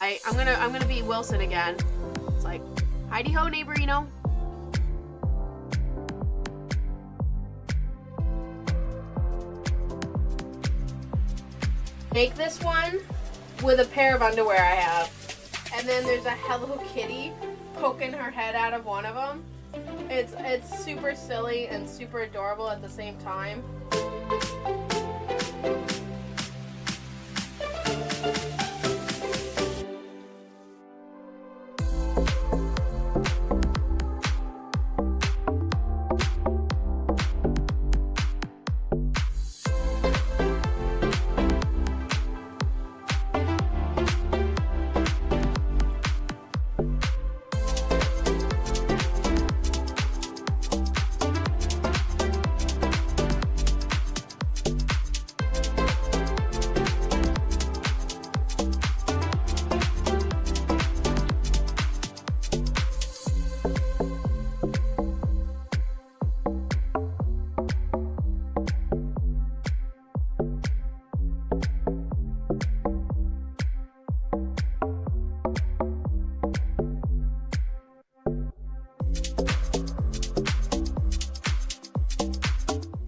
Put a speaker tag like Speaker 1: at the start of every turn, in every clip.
Speaker 1: I'm gonna be Wilson again. It's like, Heidi ho, neighborino. Make this one with a pair of underwear I have, and then there's a Hello Kitty poking her head out of one of them. It's super silly and super adorable at the same time.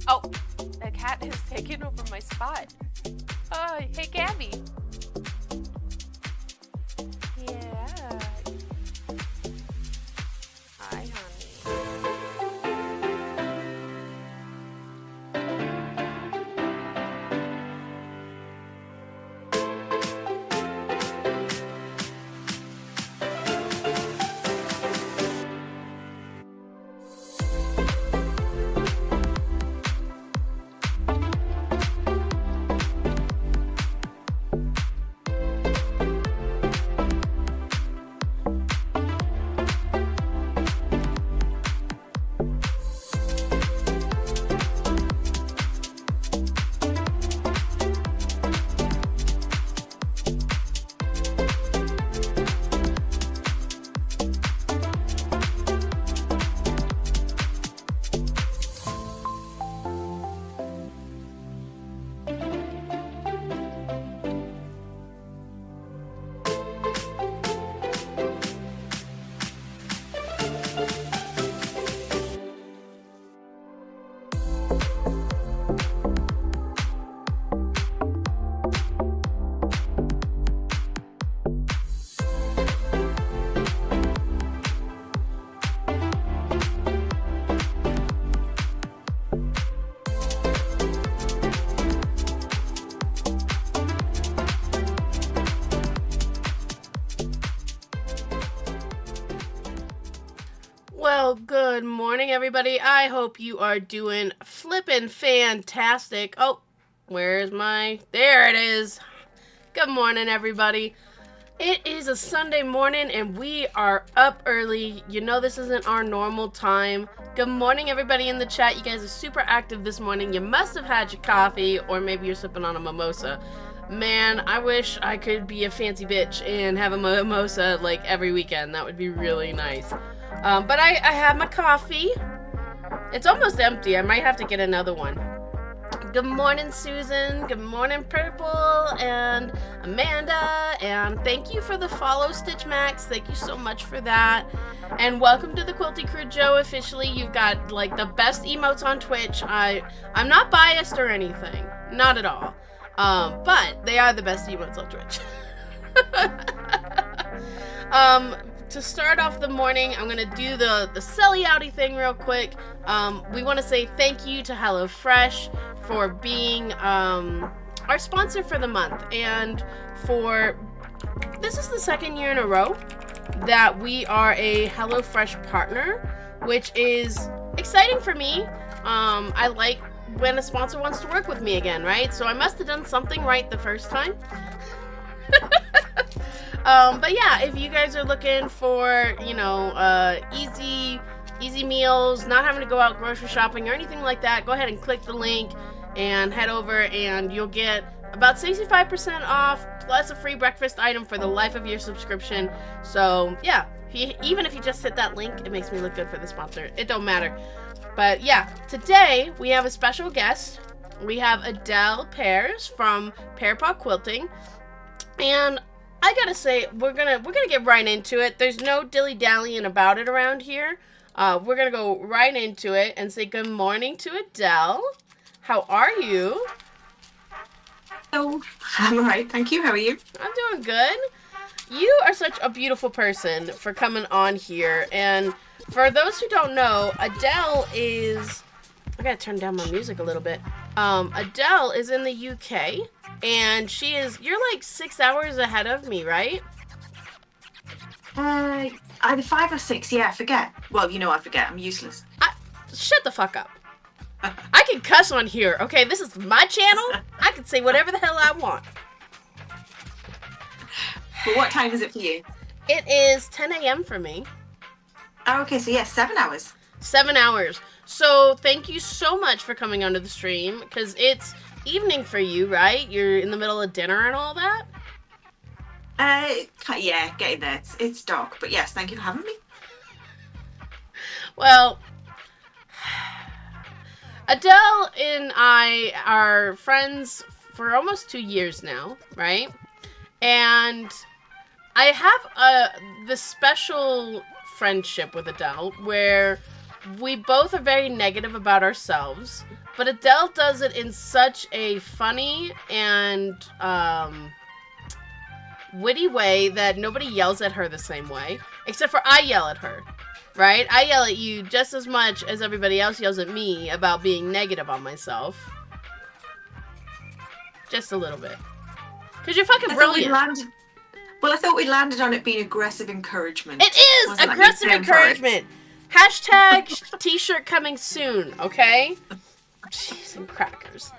Speaker 2: Oh, the cat has taken over my spot. Oh, hey, Gabby. Yeah. Hi, honey.
Speaker 1: Well, good morning, everybody. I hope you are doing flippin' fantastic. Oh, where's my... There it is. Good morning, everybody. It is a Sunday morning, and we are up early. You know this isn't our normal time. Good morning, everybody in the chat. You guys are super active this morning. You must have had your coffee, or maybe you're sipping on a mimosa. Man, I wish I could be a fancy bitch and have a mimosa, like, every weekend. That would be really nice. But I have my coffee. It's almost empty. I might have to get another one. Good morning, Susan. Good morning, Purple and Amanda. And thank you for the follow, Stitch Max. Thank you so much for that. And welcome to the Quilty Crew, Joe. Officially, you've got like the best emotes on Twitch. I'm not biased or anything. Not at all. But they are the best emotes on Twitch. To start off the morning, I'm gonna do the silly outy thing real quick. We want to say thank you to HelloFresh for being our sponsor for the month, and this is the second year in a row that we are a HelloFresh partner, which is exciting for me. I like when a sponsor wants to work with me again, right? So I must have done something right the first time. But yeah, if you guys are looking for, you know, easy meals, not having to go out grocery shopping or anything like that, go ahead and click the link and head over, and you'll get about 65% off plus a free breakfast item for the life of your subscription. So yeah, even if you just hit that link, it makes me look good for the sponsor. It don't matter. But yeah, today we have a special guest. We have Adelle Pears from Pear Quilting, and I gotta say, we're gonna get right into it. There's no dilly-dallying about it around here. We're gonna go right into it and say good morning to Adelle. How are you?
Speaker 3: Hello. I'm all right, thank you. How are you?
Speaker 1: I'm doing good. You are such a beautiful person for coming on here. And for those who don't know, Adelle is... I gotta turn down my music a little bit. Adelle is in the UK, and she is... You're like 6 hours ahead of me, right?
Speaker 3: Either 5 or 6. Yeah, I forget. Well, I forget. I'm useless.
Speaker 1: Shut the fuck up. I can cuss on here, okay? This is my channel. I can say whatever the hell I want.
Speaker 3: But what time is it for you?
Speaker 1: It is 10 a.m. for me.
Speaker 3: Oh, okay, so yeah, 7 hours.
Speaker 1: 7 hours. So thank you so much for coming onto the stream, because it's evening for you, right? You're in the middle of dinner and all that?
Speaker 3: Yeah, getting there. It's dark, but yes, thank you for having me.
Speaker 1: Well, Adelle and I are friends for almost 2 years now, right? And I have this special friendship with Adelle where we both are very negative about ourselves, but Adelle does it in such a funny and witty way that nobody yells at her the same way, except for I yell at her. Right? I yell at you just as much as everybody else yells at me about being negative on myself. Just a little bit. Because you're fucking brilliant.
Speaker 3: I thought we landed on it being aggressive encouragement.
Speaker 1: It is! Aggressive encouragement! Hashtag t-shirt coming soon, okay? Cheese and crackers.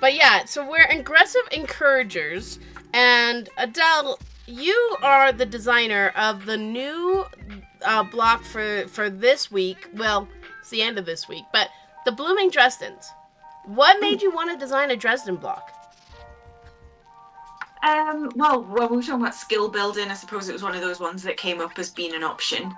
Speaker 1: But yeah, so we're aggressive encouragers. And Adelle, you are the designer of the new... block for this week. Well, it's the end of this week, but the Blooming Dresdens. What made you want to design a Dresden block?
Speaker 3: Well, when we were talking about skill building, I suppose it was one of those ones that came up as being an option.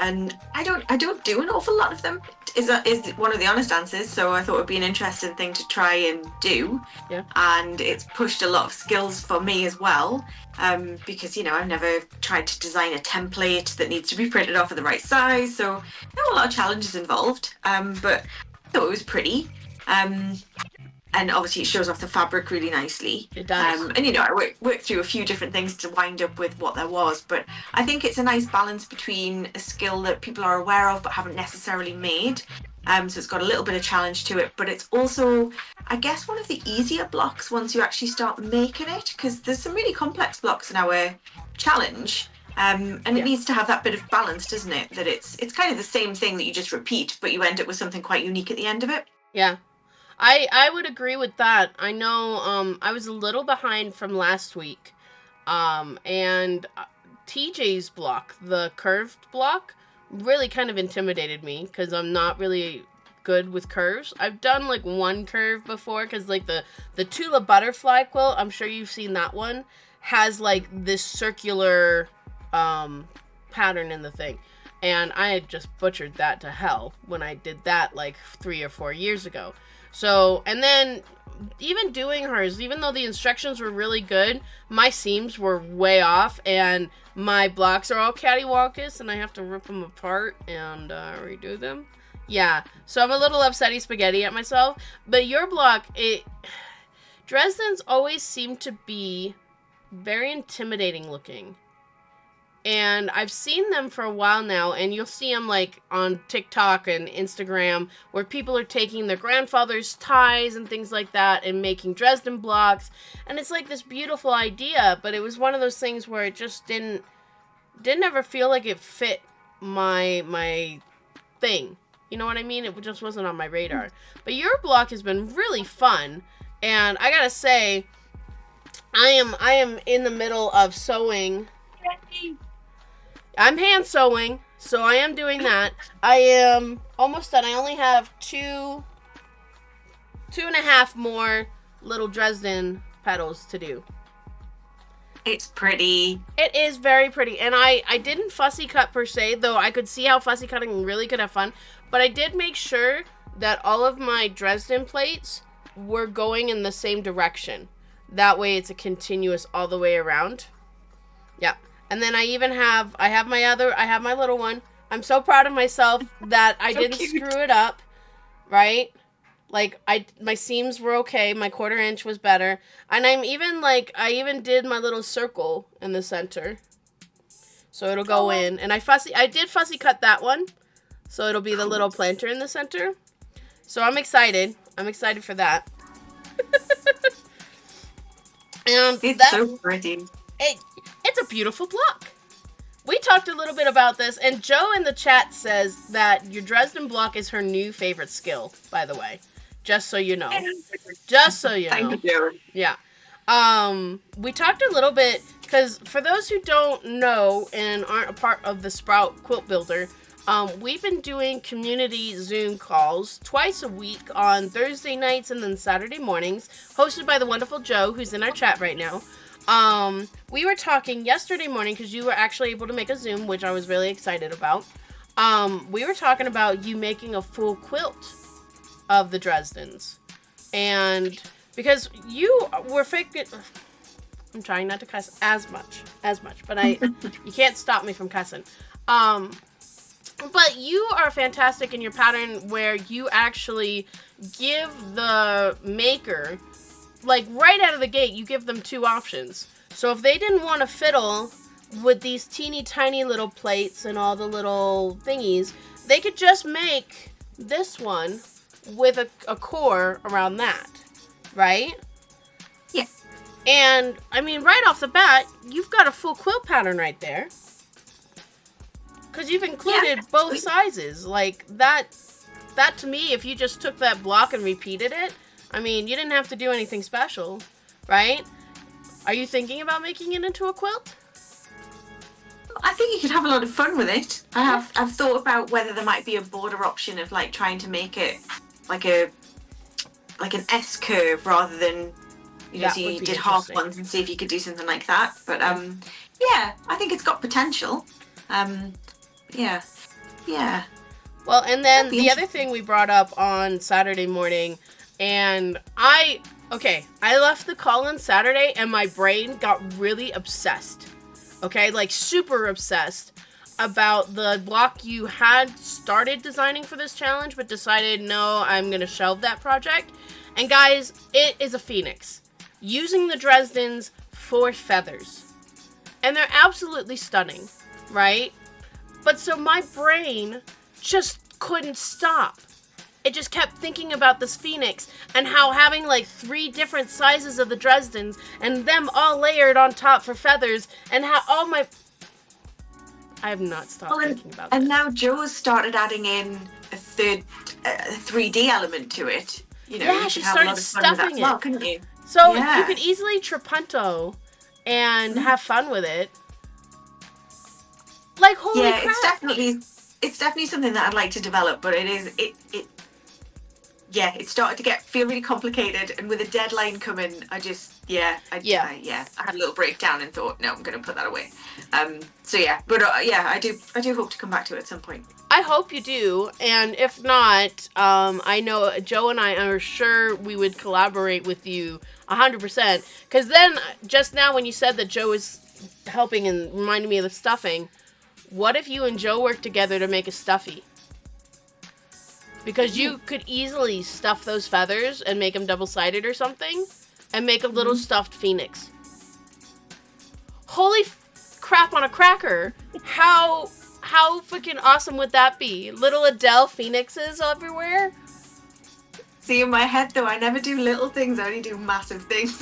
Speaker 3: And I don't do an awful lot of them. Is one of the honest answers. So I thought it would be an interesting thing to try and do.
Speaker 1: Yeah.
Speaker 3: And it's pushed a lot of skills for me as well. Because I've never tried to design a template that needs to be printed off at the right size. So there were a lot of challenges involved. But I thought it was pretty. And obviously it shows off the fabric really nicely.
Speaker 1: It does.
Speaker 3: And I worked through a few different things to wind up with what there was, but I think it's a nice balance between a skill that people are aware of but haven't necessarily made. So it's got a little bit of challenge to it, but it's also, I guess, one of the easier blocks once you actually start making it, because there's some really complex blocks in our challenge. And it needs to have that bit of balance, doesn't it? That it's kind of the same thing that you just repeat, but you end up with something quite unique at the end of it.
Speaker 1: Yeah. I would agree with that. I know I was a little behind from last week. And TJ's block, the curved block, really kind of intimidated me because I'm not really good with curves. I've done like one curve before because like the Tula butterfly quilt, I'm sure you've seen that one, has like this circular pattern in the thing. And I had just butchered that to hell when I did that like 3 or 4 years ago. So, and then even doing hers, even though the instructions were really good, my seams were way off and my blocks are all cattywampus and I have to rip them apart and redo them. Yeah, so I'm a little upsetty spaghetti at myself. But your block, Dresden's always seemed to be very intimidating looking. And I've seen them for a while now, and you'll see them like on TikTok and Instagram where people are taking their grandfather's ties and things like that and making Dresden blocks. And it's like this beautiful idea, but it was one of those things where it just didn't ever feel like it fit my thing. You know what I mean? It just wasn't on my radar. But your block has been really fun, and I gotta say, I am in the middle of sewing. I'm hand sewing, so I am doing that. I am almost done. I only have two and a half more little Dresden petals to do.
Speaker 3: It's pretty.
Speaker 1: It is very pretty. And I didn't fussy cut per se, though I could see how fussy cutting really could have fun. But I did make sure that all of my Dresden plates were going in the same direction. That way it's a continuous all the way around. Yeah. And then I have my little one. I'm so proud of myself that I
Speaker 3: So
Speaker 1: didn't
Speaker 3: cute.
Speaker 1: screw it up, right? Like my seams were okay, my 1/4 inch was better. And I even did my little circle in the center. So it'll go in. And I did fussy cut that one. So it'll be the little planter in the center. So I'm excited. I'm excited for that. And
Speaker 3: It's so pretty.
Speaker 1: It's a beautiful block. We talked a little bit about this, and Joe in the chat says that your Dresden block is her new favorite skill, by the way. Just so you know. Just so you know.
Speaker 3: Thank you.
Speaker 1: Yeah. We talked a little bit, because for those who don't know and aren't a part of the Sprout Quilt Builder, we've been doing community Zoom calls twice a week on Thursday nights and then Saturday mornings, hosted by the wonderful Joe, who's in our chat right now. We were talking yesterday morning, because you were actually able to make a Zoom, which I was really excited about. We were talking about you making a full quilt of the Dresdens. And because you were I'm trying not to cuss as much, but you can't stop me from cussing. But you are fantastic in your pattern where you actually give the maker, like right out of the gate, you give them 2 options. So if they didn't want to fiddle with these teeny tiny little plates and all the little thingies, they could just make this one with a core around that, right?
Speaker 3: Yeah.
Speaker 1: And, I mean, right off the bat, you've got a full quilt pattern right there. Because you've included both sizes. Like, that to me, if you just took that block and repeated it, I mean, you didn't have to do anything special, right? Are you thinking about making it into a quilt?
Speaker 3: I think you could have a lot of fun with it. I've thought about whether there might be a border option of like trying to make it like an S curve rather than so you did half ones and see if you could do something like that. But yeah, I think it's got potential. Yeah.
Speaker 1: Well, and then the other thing we brought up on Saturday morning, and I left the call on Saturday and my brain got really obsessed. Okay, like super obsessed about the block you had started designing for this challenge, but decided, no, I'm going to shelve that project. And guys, it is a phoenix. Using the Dresdens for feathers. And they're absolutely stunning, right? But so my brain just couldn't stop. It just kept thinking about this phoenix and how having like 3 different sizes of the Dresdens and them all layered on top for feathers and how I have not stopped thinking about
Speaker 3: and
Speaker 1: this.
Speaker 3: now Joe's started adding in a third 3D element to it. You know,
Speaker 1: yeah,
Speaker 3: you
Speaker 1: she
Speaker 3: could have a lot
Speaker 1: started
Speaker 3: of fun with that
Speaker 1: stuffing
Speaker 3: as well,
Speaker 1: it.
Speaker 3: couldn't you?
Speaker 1: So
Speaker 3: Yeah.
Speaker 1: you could easily trapunto and have fun with it. Like, holy crap.
Speaker 3: It's definitely something that I'd like to develop, but it started to feel really complicated, and with a deadline coming, I had a little breakdown and thought, no, I'm going to put that away. I do hope to come back to it at some point.
Speaker 1: I hope you do, and if not, I know Joe and I are sure we would collaborate with you 100%, because then, just now when you said that Joe is helping and reminding me of the stuffing, what if you and Joe work together to make a stuffy? Because you could easily stuff those feathers and make them double-sided or something, and make a little stuffed phoenix. Holy crap on a cracker! How freaking awesome would that be? Little Adelle phoenixes everywhere?
Speaker 3: See, in my head, though, I never do little things, I only do massive things.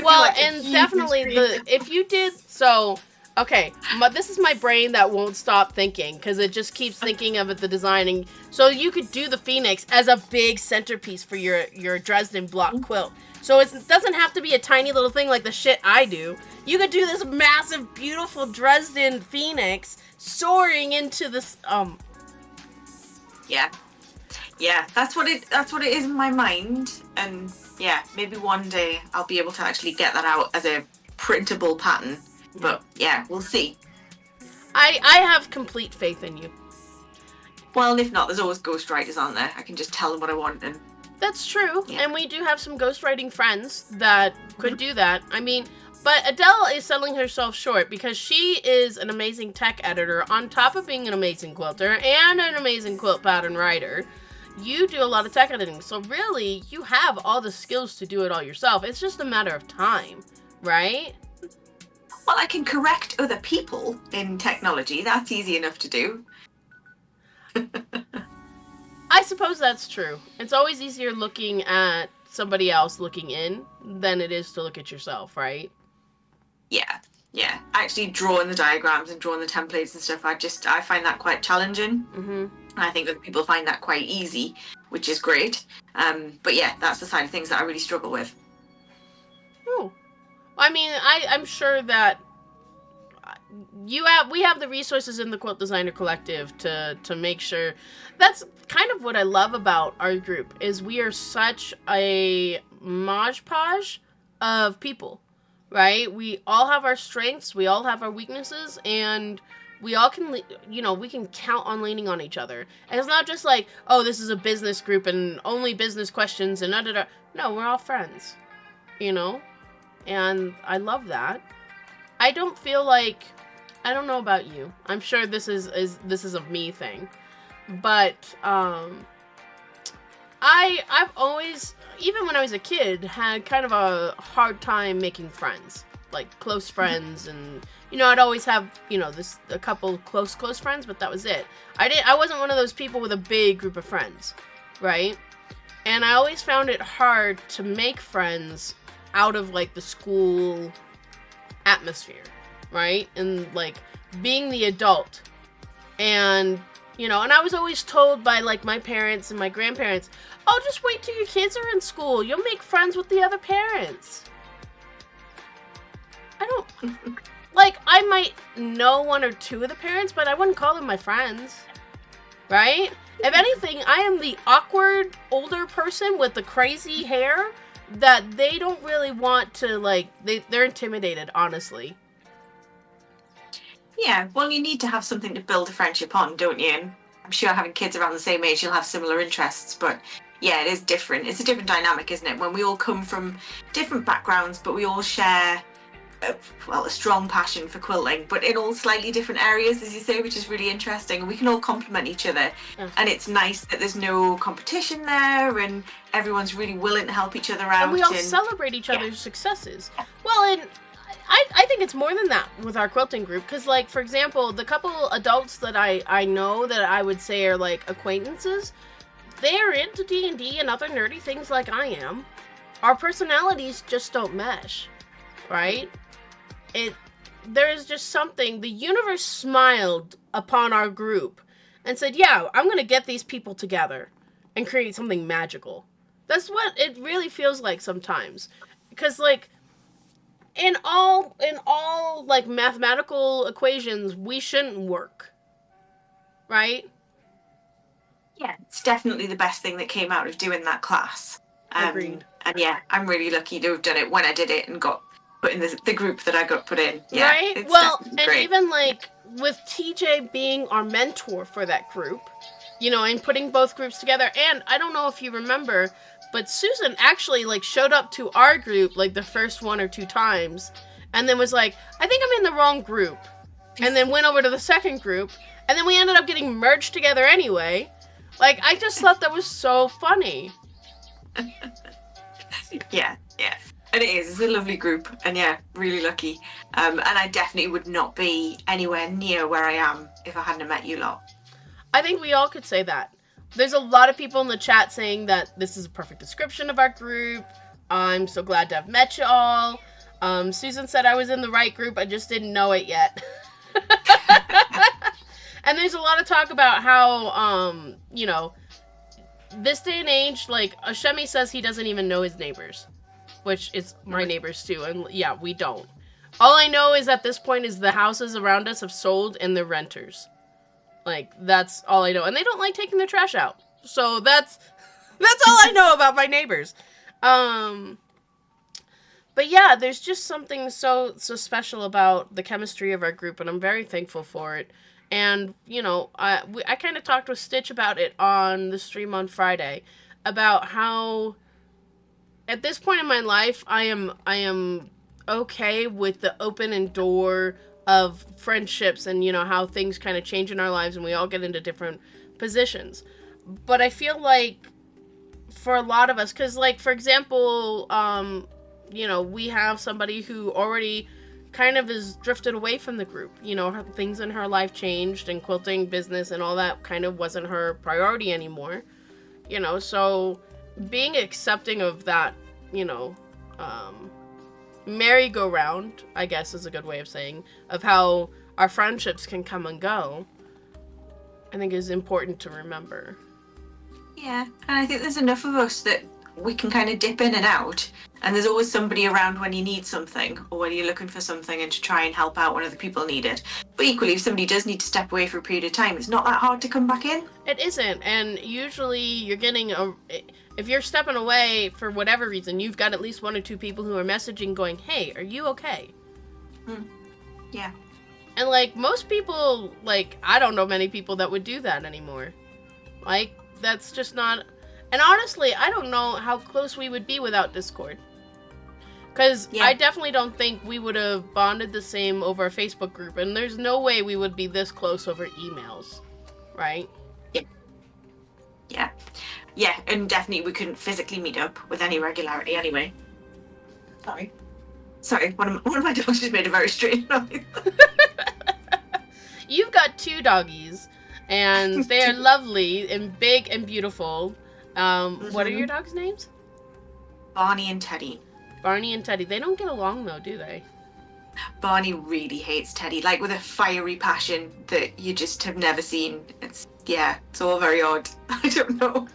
Speaker 1: Well, and definitely, if you did, so... Okay, this is my brain that won't stop thinking, because it just keeps thinking of the designing. So you could do the phoenix as a big centerpiece for your Dresden block quilt. So it doesn't have to be a tiny little thing like the shit I do. You could do this massive, beautiful Dresden phoenix soaring into this,
Speaker 3: Yeah, that's what it is in my mind, and yeah, maybe one day I'll be able to actually get that out as a printable pattern. But yeah, we'll see.
Speaker 1: I have complete faith in you.
Speaker 3: Well, if not, there's always ghostwriters on there. I can just tell them what I want and
Speaker 1: That's true,
Speaker 3: Yeah.
Speaker 1: and we do have some ghostwriting friends that could do that. I mean, but Adele is selling herself short because she is an amazing tech editor on top of being an amazing quilter and an amazing quilt pattern writer. You do a lot of tech editing, so really, you have all the skills to do it all yourself. It's just a matter of time, right?
Speaker 3: Well, I can correct other people in technology. That's easy enough to do.
Speaker 1: I suppose that's true. It's always easier looking at somebody else looking in than it is to look at yourself, right?
Speaker 3: Yeah. Actually drawing the diagrams and drawing the templates and stuff, I find that quite challenging.
Speaker 1: Mm-hmm.
Speaker 3: I think that people find that quite easy, which is great. But yeah, that's the side of things that I really struggle with.
Speaker 1: Oh. I mean, I'm sure that we have the resources in the Quilt Designer Collective to make sure. That's kind of what I love about our group, is we are such a modge podge of people, right? We all have our strengths, we all have our weaknesses, and we all can, we can count on leaning on each other. And it's not just like, oh, this is a business group and only business questions and da-da-da. No, we're all friends, and I love that. I don't feel like, I don't know about you. I'm sure this is a me thing, but I've always, even when I was a kid, had kind of a hard time making friends, like close friends, and I'd always have a couple close friends, but that was it. I wasn't one of those people with a big group of friends, right? And I always found it hard to make friends out of like the school atmosphere, right? And like being the adult, and and I was always told by like my parents and my grandparents, oh, just wait till your kids are in school, you'll make friends with the other parents. I don't like, I might know one or two of the parents, but I wouldn't call them my friends, right? If anything, I am the awkward older person with the crazy hair that they don't really want to, like, they're intimidated, honestly.
Speaker 3: Yeah, well, you need to have something to build a friendship on, don't you? And I'm sure having kids around the same age, you'll have similar interests, but yeah, it is different. It's a different dynamic, isn't it? When we all come from different backgrounds, but we all share, a strong passion for quilting, but in all slightly different areas, as you say, which is really interesting. And we can all complement each other. And it's nice that there's no competition there, and everyone's really willing to help each other out.
Speaker 1: And we all celebrate each other's successes. Well, and I think it's more than that with our quilting group, because, like, for example, the couple adults that I know that I would say are, like, acquaintances, they're into D&D and other nerdy things like I am. Our personalities just don't mesh, right? There's just something, the universe smiled upon our group and said, yeah, I'm going to get these people together and create something magical. That's what it really feels like sometimes. Because, like, in all like mathematical equations, we shouldn't work, right?
Speaker 3: Yeah, it's definitely the best thing that came out of doing that class.
Speaker 1: Agreed.
Speaker 3: And yeah, I'm really lucky to have done it when I did it and got put in the group that I got put in. Yeah,
Speaker 1: right? Well, and great. Even like with TJ being our mentor for that group, and putting both groups together. And I don't know if you remember, but Susan actually like showed up to our group like the first one or two times, and then was like, I think I'm in the wrong group, and then went over to the second group, and then we ended up getting merged together anyway. Like, I just thought that was so funny.
Speaker 3: Yeah. And it is. It's a lovely group. And yeah, really lucky. And I definitely would not be anywhere near where I am if I hadn't met you lot.
Speaker 1: I think we all could say that. There's a lot of people in the chat saying that this is a perfect description of our group. I'm so glad to have met you all. Susan said I was in the right group. I just didn't know it yet. And there's a lot of talk about how, this day and age, like, Ashemi says he doesn't even know his neighbors, which is my neighbors too, and yeah, we don't. All I know is at this point is the houses around us have sold and they're renters. Like, that's all I know. And they don't like taking their trash out. So that's all I know about my neighbors. But yeah, there's just something so special about the chemistry of our group, and I'm very thankful for it. And, I kind of talked with Stitch about it on the stream on Friday. about how at this point in my life I am okay with the open and door of friendships and how things kind of change in our lives and we all get into different positions. But I feel like for a lot of us, because like for example, we have somebody who already kind of is drifted away from the group. Things in her life changed and quilting business and all that kind of wasn't her priority anymore. So being accepting of that, merry-go-round, I guess is a good way of saying, of how our friendships can come and go, I think is important to remember.
Speaker 3: Yeah, and I think there's enough of us that we can kind of dip in and out, and there's always somebody around when you need something or when you're looking for something and to try and help out when other people need it. But equally, if somebody does need to step away for a period of time, it's not that hard to come back in.
Speaker 1: It isn't, and usually you're getting if you're stepping away for whatever reason, you've got at least one or two people who are messaging going, hey, are you okay?
Speaker 3: Yeah.
Speaker 1: And like most people, like I don't know many people that would do that anymore. Like that's just not. And honestly, I don't know how close we would be without Discord. Because I definitely don't think we would have bonded the same over a Facebook group. And there's no way we would be this close over emails. Right?
Speaker 3: Yeah. Yeah, and definitely we couldn't physically meet up with any regularity anyway. Sorry, one of my dogs just made a very strange noise.
Speaker 1: You've got 2 doggies. And they are lovely and big and beautiful. What are your dogs' names?
Speaker 3: Barney and Teddy.
Speaker 1: Barney and Teddy. They don't get along though, do they?
Speaker 3: Barney really hates Teddy, like with a fiery passion that you just have never seen. It's all very odd. I don't know.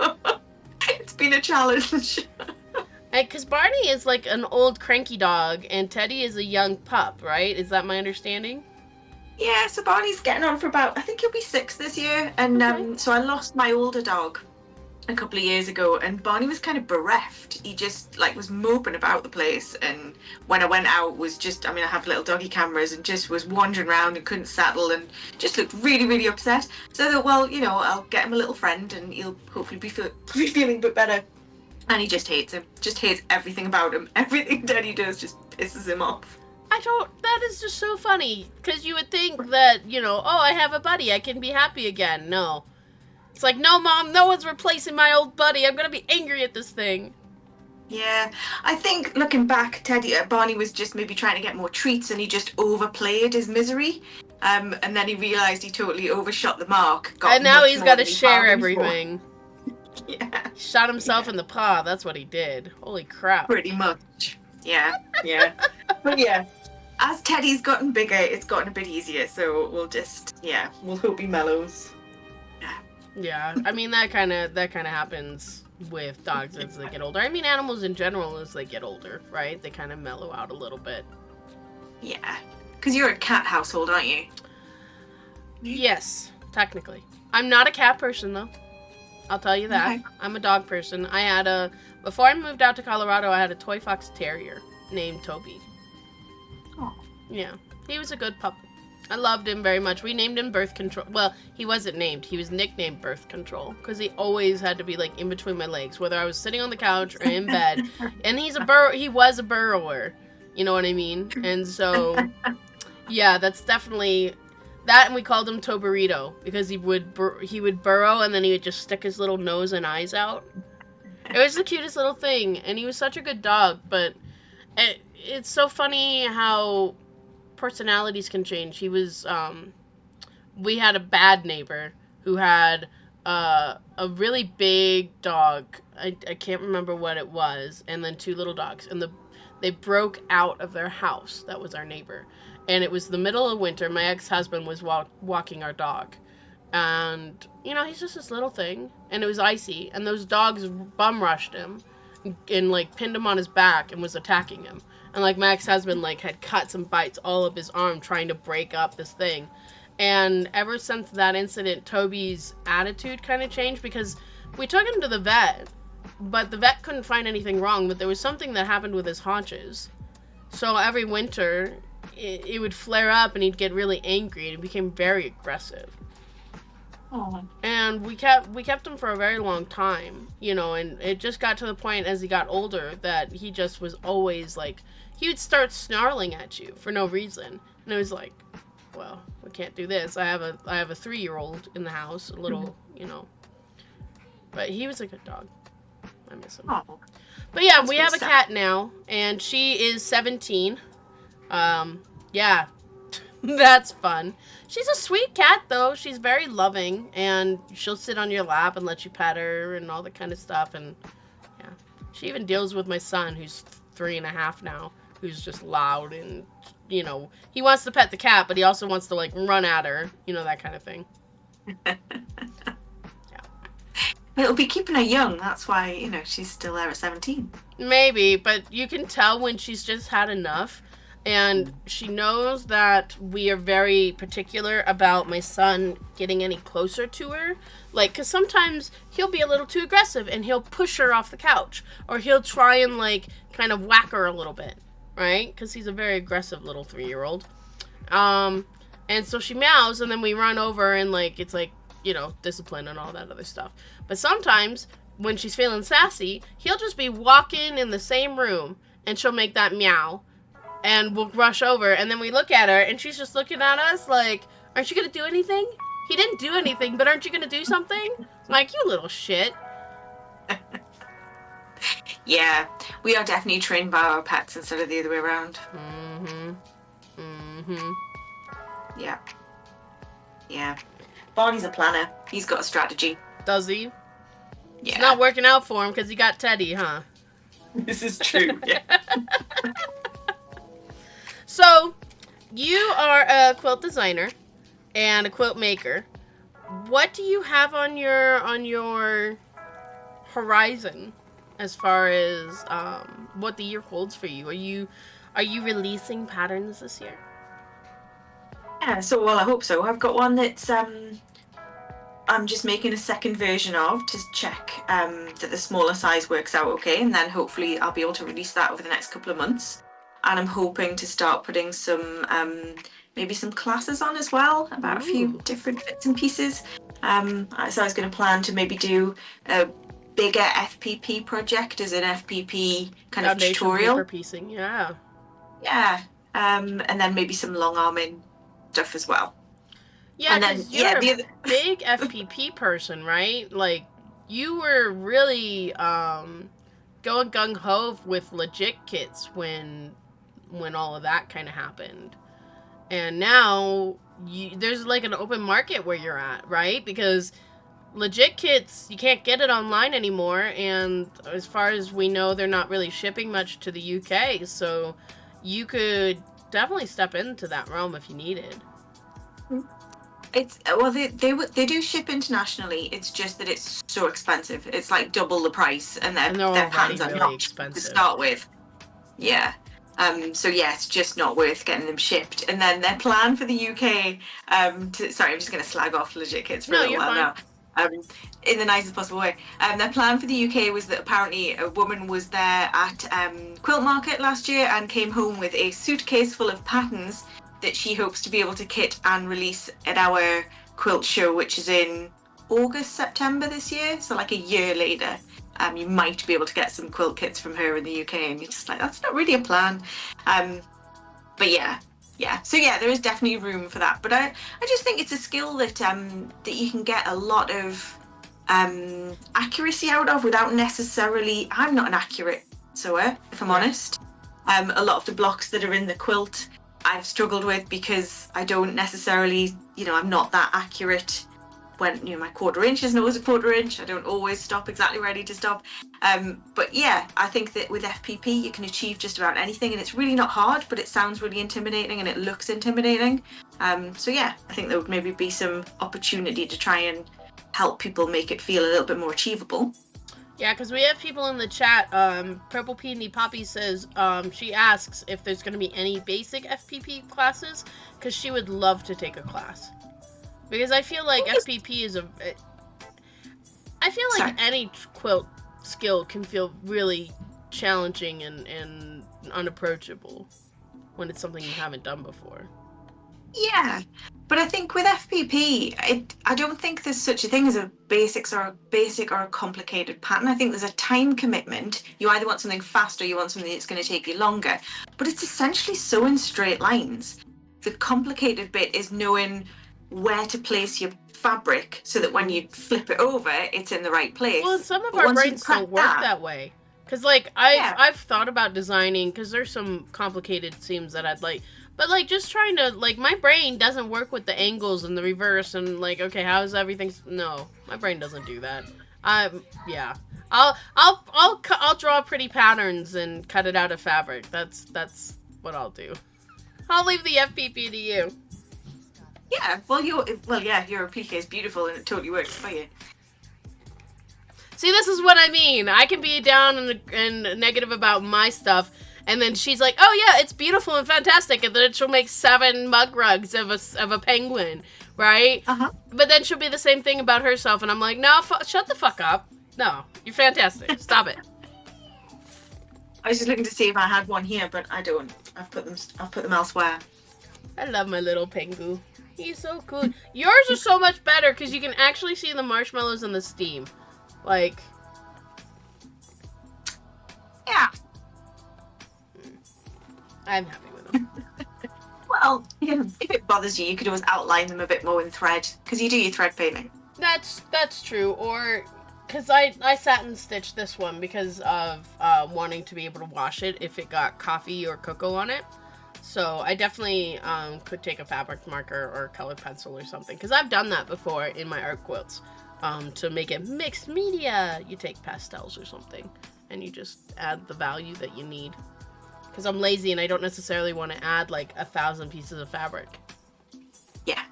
Speaker 3: It's been a challenge.
Speaker 1: Because Barney is like an old cranky dog and Teddy is a young pup, right? Is that my understanding?
Speaker 3: Yeah, so Barney's getting on for about, I think he'll be 6 this year. And so I lost my older dog a couple of years ago, and Barney was kind of bereft. He just was moping about the place, and when I went out was just, I have little doggy cameras, and just was wandering around and couldn't settle and just looked really, really upset. So I thought, well, I'll get him a little friend and he'll hopefully be feeling a bit better. And he just hates him, just hates everything about him. Everything Daddy does just pisses him off.
Speaker 1: That is just so funny, because you would think that, I have a buddy, I can be happy again. No. It's like, no, Mom, no one's replacing my old buddy. I'm going to be angry at this thing.
Speaker 3: Yeah, I think looking back, Barney was just maybe trying to get more treats and he just overplayed his misery. And then he realised he totally overshot the mark.
Speaker 1: And now he's got to share everything.
Speaker 3: Yeah.
Speaker 1: He shot himself in the paw. That's what he did. Holy crap.
Speaker 3: Pretty much. Yeah. But yeah, as Teddy's gotten bigger, it's gotten a bit easier. So we'll hope he mellows.
Speaker 1: Yeah, that kind of happens with dogs as they get older. Animals in general as they get older, right? They kind of mellow out a little bit.
Speaker 3: Yeah, because you're a cat household, aren't you?
Speaker 1: Yes, technically. I'm not a cat person, though. I'll tell you that. Okay. I'm a dog person. Before I moved out to Colorado, I had a toy fox terrier named Toby.
Speaker 3: Oh.
Speaker 1: Yeah, he was a good pup. I loved him very much. We named him Birth Control. Well, he wasn't named. He was nicknamed Birth Control because he always had to be in between my legs, whether I was sitting on the couch or in bed. And he was a burrower. You know what I mean? And so, yeah, that's definitely that. And we called him Toburrito because he would burrow and then he would just stick his little nose and eyes out. It was the cutest little thing, and he was such a good dog. But it's so funny how personalities can change. He was, we had a bad neighbor who had a really big dog. I can't remember what it was, and then 2 little dogs, and they broke out of their house. That was our neighbor, and it was the middle of winter. My ex-husband was walking our dog, and he's just this little thing, and it was icy, and those dogs bum rushed him and pinned him on his back and was attacking him. And, my ex-husband, had cuts and bites all of his arm trying to break up this thing. And ever since that incident, Toby's attitude kind of changed because we took him to the vet, but the vet couldn't find anything wrong, but there was something that happened with his haunches. So every winter, it would flare up and he'd get really angry and he became very aggressive.
Speaker 3: Oh.
Speaker 1: And we kept him for a very long time, you know, and it just got to the point as he got older that he just was always like, he would start snarling at you for no reason. And it was like, well, we can't do this. I have a 3-year-old in the house, a little, you know. But he was a good dog. I miss him.
Speaker 3: Oh.
Speaker 1: But yeah,
Speaker 3: That's
Speaker 1: we
Speaker 3: really
Speaker 1: have a
Speaker 3: sad.
Speaker 1: cat now, and she is 17. Yeah, that's fun. She's a sweet cat, though. She's very loving, and she'll sit on your lap and let you pet her and all that kind of stuff. And yeah, she even deals with my son, who's 3.5 now, who's just loud and, you know, he wants to pet the cat, but he also wants to like run at her, you know, that kind of thing.
Speaker 3: It'll be keeping her young. That's why, you know, she's still there at 17.
Speaker 1: Maybe, but you can tell when she's just had enough. And she knows that we are very particular about my son getting any closer to her. Like, because sometimes he'll be a little too aggressive and he'll push her off the couch. Or he'll try and, like, kind of whack her a little bit. Right? Because he's a very aggressive little 3-year-old. And so she meows and then we run over and, like, it's like, you know, discipline and all that other stuff. But sometimes, when she's feeling sassy, he'll just be walking in the same room and she'll make that meow. And we'll rush over, and then we look at her, and she's just looking at us like, aren't you going to do anything? He didn't do anything, but aren't you going to do something? I'm like, you little shit.
Speaker 3: Yeah, we are definitely trained by our pets instead of the other way around. Yeah. Yeah. Barney's a planner. He's got a strategy.
Speaker 1: Does he?
Speaker 3: Yeah.
Speaker 1: It's not working out for him because he got Teddy, huh?
Speaker 3: This is true. Yeah.
Speaker 1: So, you are a quilt designer and a quilt maker. What do you have on your horizon as far as what the year holds for you? Are you releasing patterns this year?
Speaker 3: Yeah, so well, I hope so. I've got one that's I'm just making a second version of to check that the smaller size works out okay, and then hopefully I'll be able to release that over the next couple of months. And I'm hoping to start putting some maybe some classes on as well about a few different bits and pieces. So I was going to plan to maybe do a bigger FPP project as an FPP kind of tutorial.
Speaker 1: Paper piecing, yeah.
Speaker 3: Yeah, and then maybe some long arming stuff as well.
Speaker 1: Yeah, because you're a big FPP person, right? Like, you were really going gung-ho with legit kits when all of that kind of happened. And now, there's like an open market where you're at, right? Because legit kits, you can't get it online anymore, and as far as we know, they're not really shipping much to the UK, so you could definitely step into that realm if you needed.
Speaker 3: It's well, they do ship internationally. It's just that it's so expensive. It's like double the price, and their patterns are not expensive to start with. Yeah. So yeah, it's just not worth getting them shipped. And then their plan for the UK, sorry, I'm just going to slag off legit kits for a little while now. In the nicest possible way. Their plan for the UK was that apparently a woman was there at Quilt Market last year and came home with a suitcase full of patterns that she hopes to be able to kit and release at our quilt show, which is in August, September this year. So like a year later, you might be able to get some quilt kits from her in the UK, and you're just like, that's not really a plan. But yeah. So yeah, there is definitely room for that. But I just think it's a skill that that you can get a lot of accuracy out of without necessarily. I'm not an accurate sewer, if I'm honest. A lot of the blocks that are in the quilt I've struggled with because I don't necessarily, I'm not that accurate when, my 1/4 inch isn't always a 1/4 inch. I don't always stop exactly where I need to stop. But yeah, I think that with FPP you can achieve just about anything, and it's really not hard, but it sounds really intimidating and it looks intimidating. So yeah, I think there would maybe be some opportunity to try and help people make it feel a little bit more achievable.
Speaker 1: Yeah, because we have people in the chat. Purple Peony Poppy says she asks if there's going to be any basic FPP classes, because she would love to take a class. Because I feel like FPP is I feel like any quilt skill can feel really challenging and unapproachable when it's something you haven't done before.
Speaker 3: Yeah, But I think with FPP, I don't think there's such a thing as a basic or a complicated pattern. I think there's a time commitment. You either want something fast or you want something that's going to take you longer. But it's essentially sewing straight lines. The complicated bit is knowing where to place your fabric so that when you flip it over, it's in the right place.
Speaker 1: Well, some of
Speaker 3: But
Speaker 1: our
Speaker 3: once
Speaker 1: brains don't work that way. Because, like,
Speaker 3: Yeah.
Speaker 1: I've thought about designing, because there's some complicated seams that I'd like. But, like, just trying to, like, my brain doesn't work with the angles and the reverse and, like, okay, how is everything? No, my brain doesn't do that. Yeah. I'll draw pretty patterns and cut it out of fabric. That's what I'll do. I'll leave the FPP to you.
Speaker 3: Yeah, your applique is beautiful and it totally works for you.
Speaker 1: See, this is what I mean. I can be down and negative about my stuff, and then she's like, "Oh yeah, it's beautiful and fantastic," and then she'll make 7 mug rugs of a penguin, right? But then she'll be the same thing about herself, and I'm like, "No, shut the fuck up. No, you're fantastic. Stop it."
Speaker 3: I was just looking to see if I had one here, but I don't. I've put them elsewhere.
Speaker 1: I love my little pengu. He's so cool. Yours are so much better because you can actually see the marshmallows and the steam. Like,
Speaker 3: yeah.
Speaker 1: I'm happy with them.
Speaker 3: Well, if it bothers you, you could always outline them a bit more in thread, because you do your thread painting.
Speaker 1: That's true. Or, because I satin stitched this one because of wanting to be able to wash it if it got coffee or cocoa on it. So I definitely could take a fabric marker or a colored pencil or something, because I've done that before in my art quilts. To make it mixed media, you take pastels or something, and you just add the value that you need. Because I'm lazy and I don't necessarily want to add like 1,000 pieces of fabric.
Speaker 3: Yeah,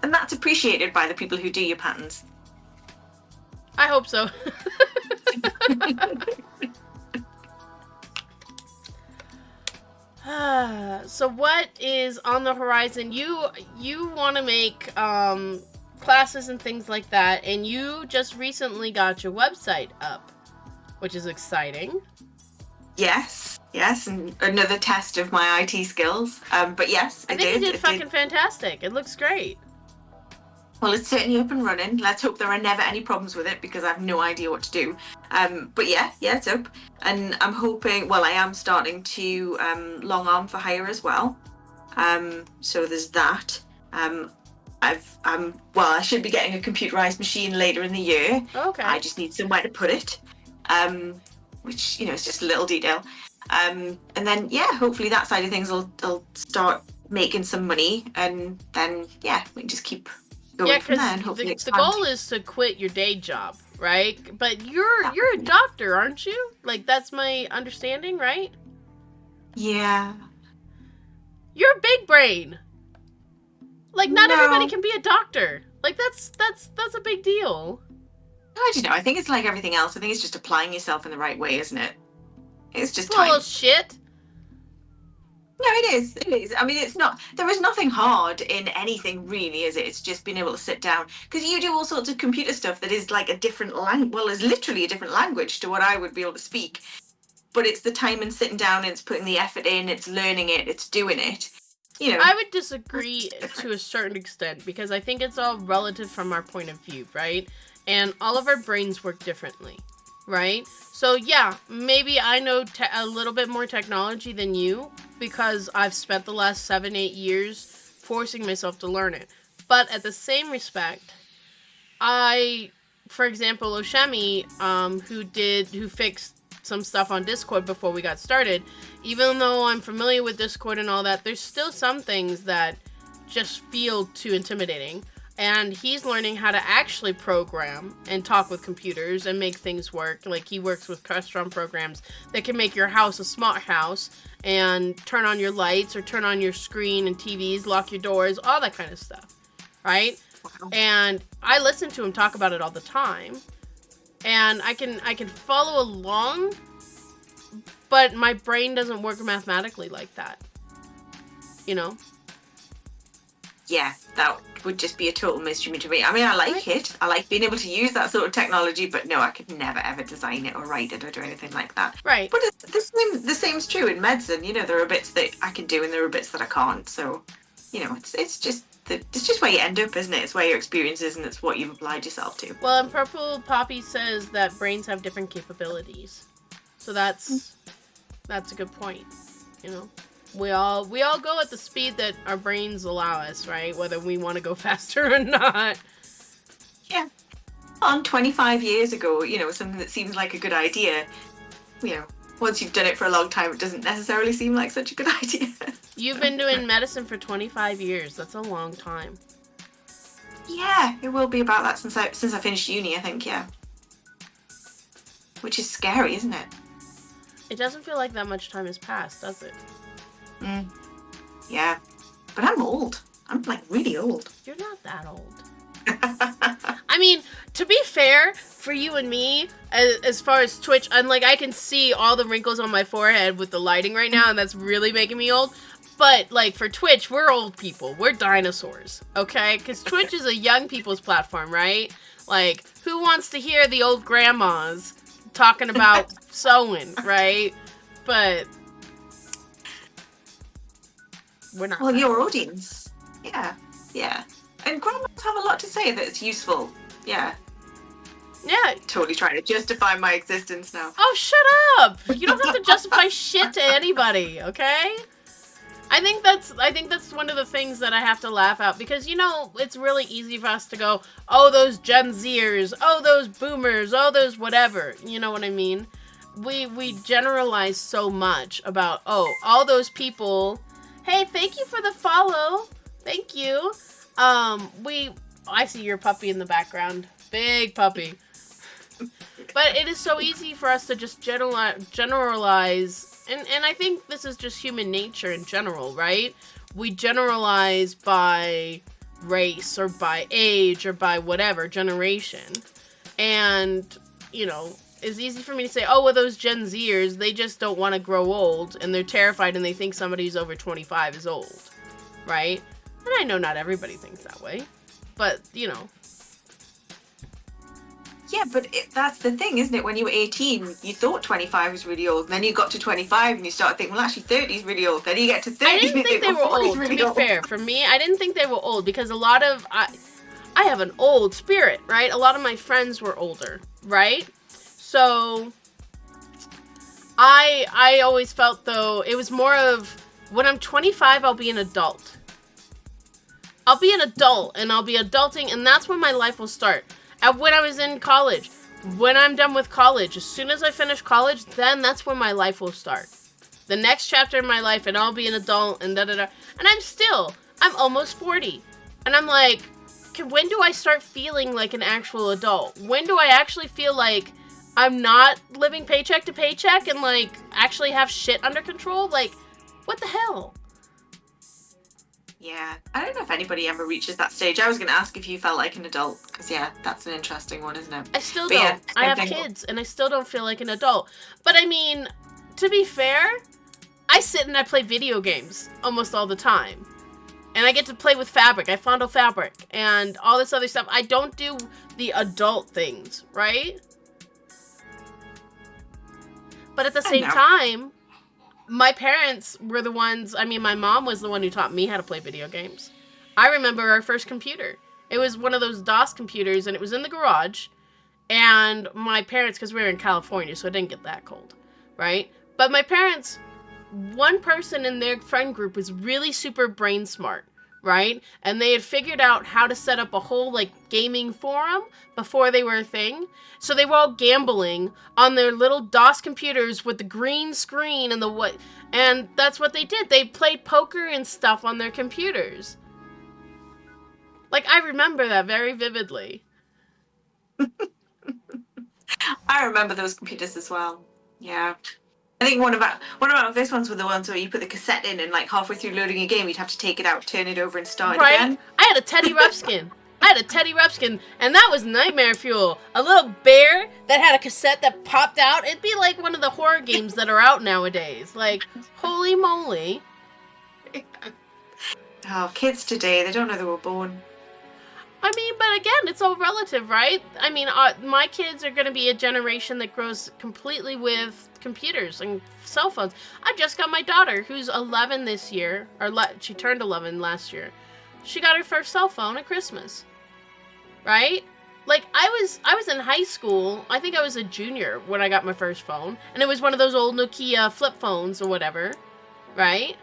Speaker 3: and that's appreciated by the people who do your patterns.
Speaker 1: I hope so. So what is on the horizon? You want to make classes and things like that, and you just recently got your website up, which is exciting. Yes,
Speaker 3: and another test of my IT skills. But yes,
Speaker 1: I think you did fucking fantastic. It looks great.
Speaker 3: Well, it's certainly up and running. Let's hope there are never any problems with it, because I have no idea what to do. But yeah, it's up. And I'm hoping, I am starting to long arm for hire as well. So there's that. I should be getting a computerized machine later in the year.
Speaker 1: Okay.
Speaker 3: I just need somewhere to put it, which, is just a little detail. And then, hopefully that side of things will start making some money, and then, we can just keep going from there, and hopefully
Speaker 1: the goal is to quit your day job, right? But you're a doctor, aren't you? Like, that's my understanding, right?
Speaker 3: Yeah.
Speaker 1: You're a big brain. Like, not everybody can be a doctor. Like, that's a big deal.
Speaker 3: I don't know. I think it's like everything else. I think it's just applying yourself in the right way, isn't it? It's just
Speaker 1: full of shit.
Speaker 3: No, it is. It is. I mean, it's not. There is nothing hard in anything, really, is it? It's just being able to sit down, because you do all sorts of computer stuff that is like a different language. Well, it's literally a different language to what I would be able to speak. But it's the time and sitting down, and it's putting the effort in, it's learning it, it's doing it.
Speaker 1: I would disagree to a certain extent, because I think it's all relative from our point of view, right? And all of our brains work differently, right? So yeah, maybe I know a little bit more technology than you, because I've spent the last 7-8 years forcing myself to learn it. But at the same respect, for example, Oshemi, who fixed some stuff on Discord before we got started, even though I'm familiar with Discord and all that, there's still some things that just feel too intimidating. And he's learning how to actually program and talk with computers and make things work. Like, he works with custom programs that can make your house a smart house and turn on your lights or turn on your screen and TVs, lock your doors, all that kind of stuff, right? Wow. And I listen to him talk about it all the time. And I can follow along, but my brain doesn't work mathematically like that.
Speaker 3: Yeah, that would just be a total mystery to me. I mean, I like it. I like being able to use that sort of technology, but no, I could never ever design it or write it or do anything like that.
Speaker 1: Right.
Speaker 3: But the same's true in medicine. There are bits that I can do and there are bits that I can't. So you know, it's just where you end up, isn't it? It's where your experience is, and it's what you've applied yourself to.
Speaker 1: Well, and Purple Poppy says that brains have different capabilities, so that's a good point. You know, we all go at the speed that our brains allow us, right? Whether we want to go faster or not.
Speaker 3: Yeah. On 25 years ago, you know, something that seems like a good idea, you know, once you've done it for a long time, it doesn't necessarily seem like such a good idea.
Speaker 1: You've been doing medicine for 25 years. That's a long time.
Speaker 3: Yeah, it will be about that since I finished uni, I think, yeah. Which is scary, isn't it?
Speaker 1: It doesn't feel like that much time has passed, does it?
Speaker 3: Yeah. But I'm old. I'm, like, really old.
Speaker 1: You're not that old. I mean, to be fair, for you and me, as far as Twitch, I can see all the wrinkles on my forehead with the lighting right now, and that's really making me old. But, like, for Twitch, we're old people. We're dinosaurs, okay? Because Twitch is a young people's platform, right? Like, who wants to hear the old grandmas talking about sewing, right? But we're not.
Speaker 3: Well, your audience. Yeah. Yeah. And grandmas have a lot to say that it's useful. Yeah.
Speaker 1: Yeah.
Speaker 3: Totally trying to justify my existence now.
Speaker 1: Oh, shut up! You don't have to justify shit to anybody, okay? I think that's one of the things that I have to laugh at, because, you know, it's really easy for us to go, oh, those Gen Zers, oh, those boomers, oh, those whatever. You know what I mean? We generalize so much about, oh, all those people. Hey, thank you for the follow. Thank you. I see your puppy in the background. Big puppy. But it is so easy for us to just generalize, and I think this is just human nature in general, right? We generalize by race or by age or by whatever, generation. And, you know, it's easy for me to say, oh, well, those Gen Zers, they just don't want to grow old, and they're terrified, and they think somebody who's over 25 is old, right? And I know not everybody thinks that way, but, you know.
Speaker 3: Yeah, but that's the thing, isn't it? When you were 18, you thought 25 was really old. And then you got to 25 and you started thinking, well, actually 30 is really old. Then you get to 30
Speaker 1: I didn't think they were old,
Speaker 3: really
Speaker 1: to be fair. For me, I didn't think they were old, because a lot of... I have an old spirit, right? A lot of my friends were older, right? So I always felt, though, it was more of, when I'm 25, I'll be an adult. I'll be an adult, and I'll be adulting, and that's when my life will start. When I was in college, when I'm done with college, as soon as I finish college, then that's when my life will start. The next chapter in my life, and I'll be an adult, and da-da-da. And I'm almost 40. And I'm like, when do I start feeling like an actual adult? When do I actually feel like I'm not living paycheck to paycheck and, like, actually have shit under control? Like, what the hell?
Speaker 3: Yeah, I don't know if anybody ever reaches that stage. I was going to ask if you felt like an adult, because, yeah, that's an interesting one, isn't it?
Speaker 1: I still don't. Yeah, I have kids, and I still don't feel like an adult. But, I mean, to be fair, I sit and I play video games almost all the time. And I get to play with fabric. I fondle fabric and all this other stuff. I don't do the adult things, right? But at the same time, my parents were the ones, I mean, my mom was the one who taught me how to play video games. I remember our first computer. It was one of those DOS computers, and it was in the garage. And my parents, because we were in California, so it didn't get that cold, right? But my parents, one person in their friend group was really super brain smart, right? And they had figured out how to set up a whole, like, gaming forum before they were a thing. So they were all gambling on their little DOS computers with the green screen and and that's what they did. They played poker and stuff on their computers. Like, I remember that very vividly.
Speaker 3: I remember those computers as well. Yeah. I think one of our first ones were the ones where you put the cassette in, and, like, halfway through loading a game, you'd have to take it out, turn it over, and start it again.
Speaker 1: I had a Teddy Ruxpin. And that was nightmare fuel. A little bear that had a cassette that popped out. It'd be like one of the horror games that are out nowadays. Like, holy moly.
Speaker 3: Oh, kids today, they don't know they were born.
Speaker 1: I mean, but again, it's all relative, right? I mean, my kids are going to be a generation that grows completely with computers and cell phones. I just got my daughter, who's 11 this year, or she turned 11 last year. She got her first cell phone at Christmas, right? Like, I was in high school. I think I was a junior when I got my first phone, and it was one of those old Nokia flip phones or whatever, right?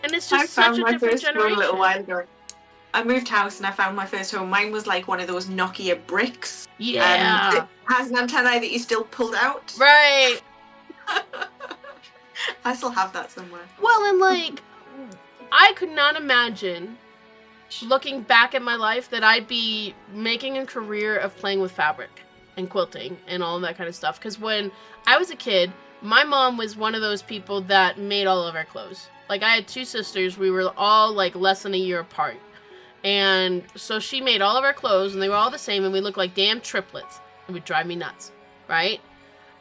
Speaker 1: And it's just such a different generation. I found my first phone a little while
Speaker 3: ago. I moved house and I found my first home. Mine was like one of those Nokia bricks.
Speaker 1: Yeah.
Speaker 3: It has an antenna that you still pulled out.
Speaker 1: Right.
Speaker 3: I still have that somewhere.
Speaker 1: Well, and like, I could not imagine, looking back at my life, that I'd be making a career of playing with fabric and quilting and all of that kind of stuff. Because when I was a kid, my mom was one of those people that made all of our clothes. Like, I had two sisters. We were all like less than a year apart. And so she made all of our clothes, and they were all the same, and we looked like damn triplets. It would drive me nuts, right?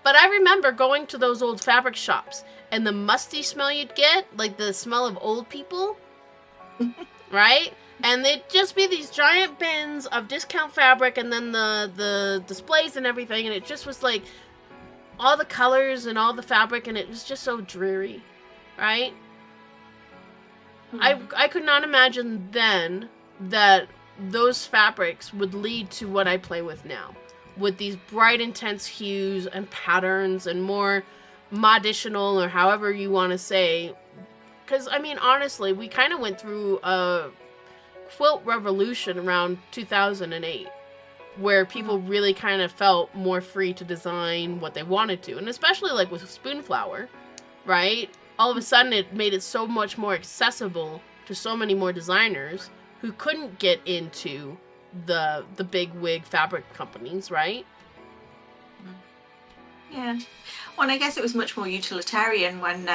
Speaker 1: But I remember going to those old fabric shops, and the musty smell you'd get, like the smell of old people, right? And they'd just be these giant bins of discount fabric, and then the displays and everything, and it just was like all the colors and all the fabric, and it was just so dreary, right? I could not imagine then that those fabrics would lead to what I play with now, with these bright, intense hues and patterns and more moditional, or however you want to say. Because, I mean, honestly, we kind of went through a quilt revolution around 2008, where people really kind of felt more free to design what they wanted to. And especially, like, with Spoonflower, right? All of a sudden, it made it so much more accessible to so many more designers who couldn't get into the big wig fabric companies, right?
Speaker 3: Yeah. Well, and I guess it was much more utilitarian when,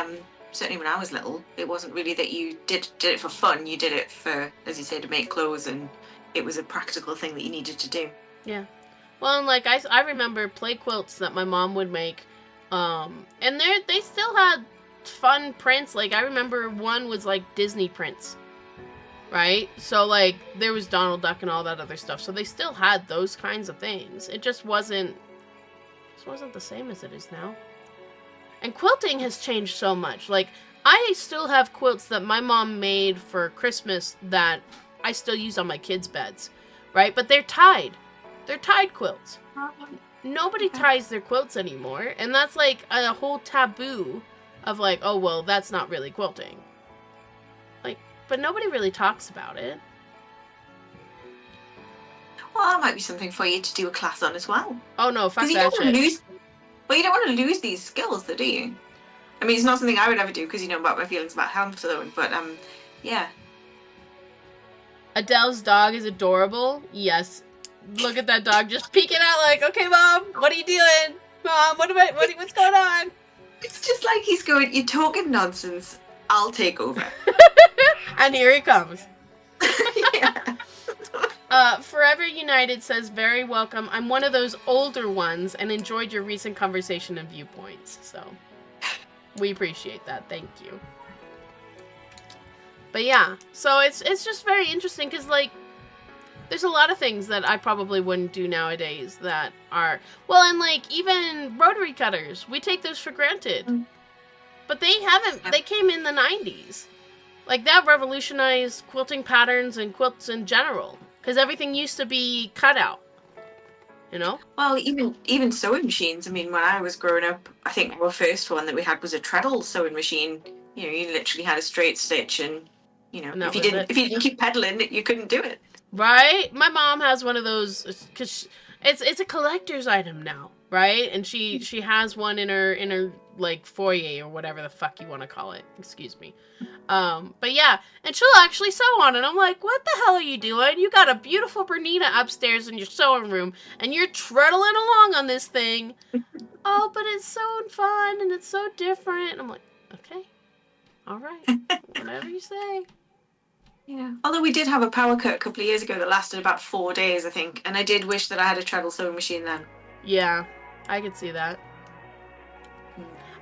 Speaker 3: certainly when I was little. It wasn't really that you did it for fun. You did it for, as you say, to make clothes, and it was a practical thing that you needed to do.
Speaker 1: Yeah. Well, and like, I remember play quilts that my mom would make, and they still had fun prints. Like, I remember one was like Disney prints, right? So like, there was Donald Duck and all that other stuff, so they still had those kinds of things. It just wasn't the same as it is now. And quilting has changed so much. Like, I still have quilts that my mom made for Christmas that I still use on my kids' beds, right? But they're tied quilts. Nobody ties their quilts anymore, and that's like a whole taboo of like, oh, well, that's not really quilting. Like, but nobody really talks about it.
Speaker 3: Well, that might be something for you to do a class on as well.
Speaker 1: Oh, no, fuck that shit.
Speaker 3: You don't want to lose these skills, though, do you? I mean, it's not something I would ever do, because you know about my feelings about hand sewing, but, yeah.
Speaker 1: Adele's dog is adorable. Yes. Look at that dog just peeking out like, okay, Mom, what are you doing? Mom, what's going on?
Speaker 3: It's just like he's going, you're talking nonsense, I'll take over.
Speaker 1: And here he comes.
Speaker 3: Yeah.
Speaker 1: Forever United says, very welcome. I'm one of those older ones and enjoyed your recent conversation and viewpoints. So, we appreciate that. Thank you. But yeah, so it's just very interesting because, like, there's a lot of things that I probably wouldn't do nowadays that are, well, and like, even rotary cutters, we take those for granted. But they came in the 90s. Like, that revolutionized quilting patterns and quilts in general. Because everything used to be cut out, you know?
Speaker 3: Well, even sewing machines. I mean, when I was growing up, I think our first one that we had was a treadle sewing machine. You know, you literally had a straight stitch, and you know, if you didn't keep pedaling, you couldn't do it.
Speaker 1: Right? My mom has one of those because it's a collector's item now, right? And she has one in her like foyer or whatever the fuck you want to call it. Excuse me. But yeah, and she'll actually sew on it. I'm like, what the hell are you doing? You got a beautiful Bernina upstairs in your sewing room, and you're treadling along on this thing. Oh, but it's so fun, and it's so different. I'm like, okay, all right, whatever you say.
Speaker 3: Yeah. Although we did have a power cut a couple of years ago that lasted about 4 days, I think, and I did wish that I had a treadle sewing machine then.
Speaker 1: Yeah, I could see that.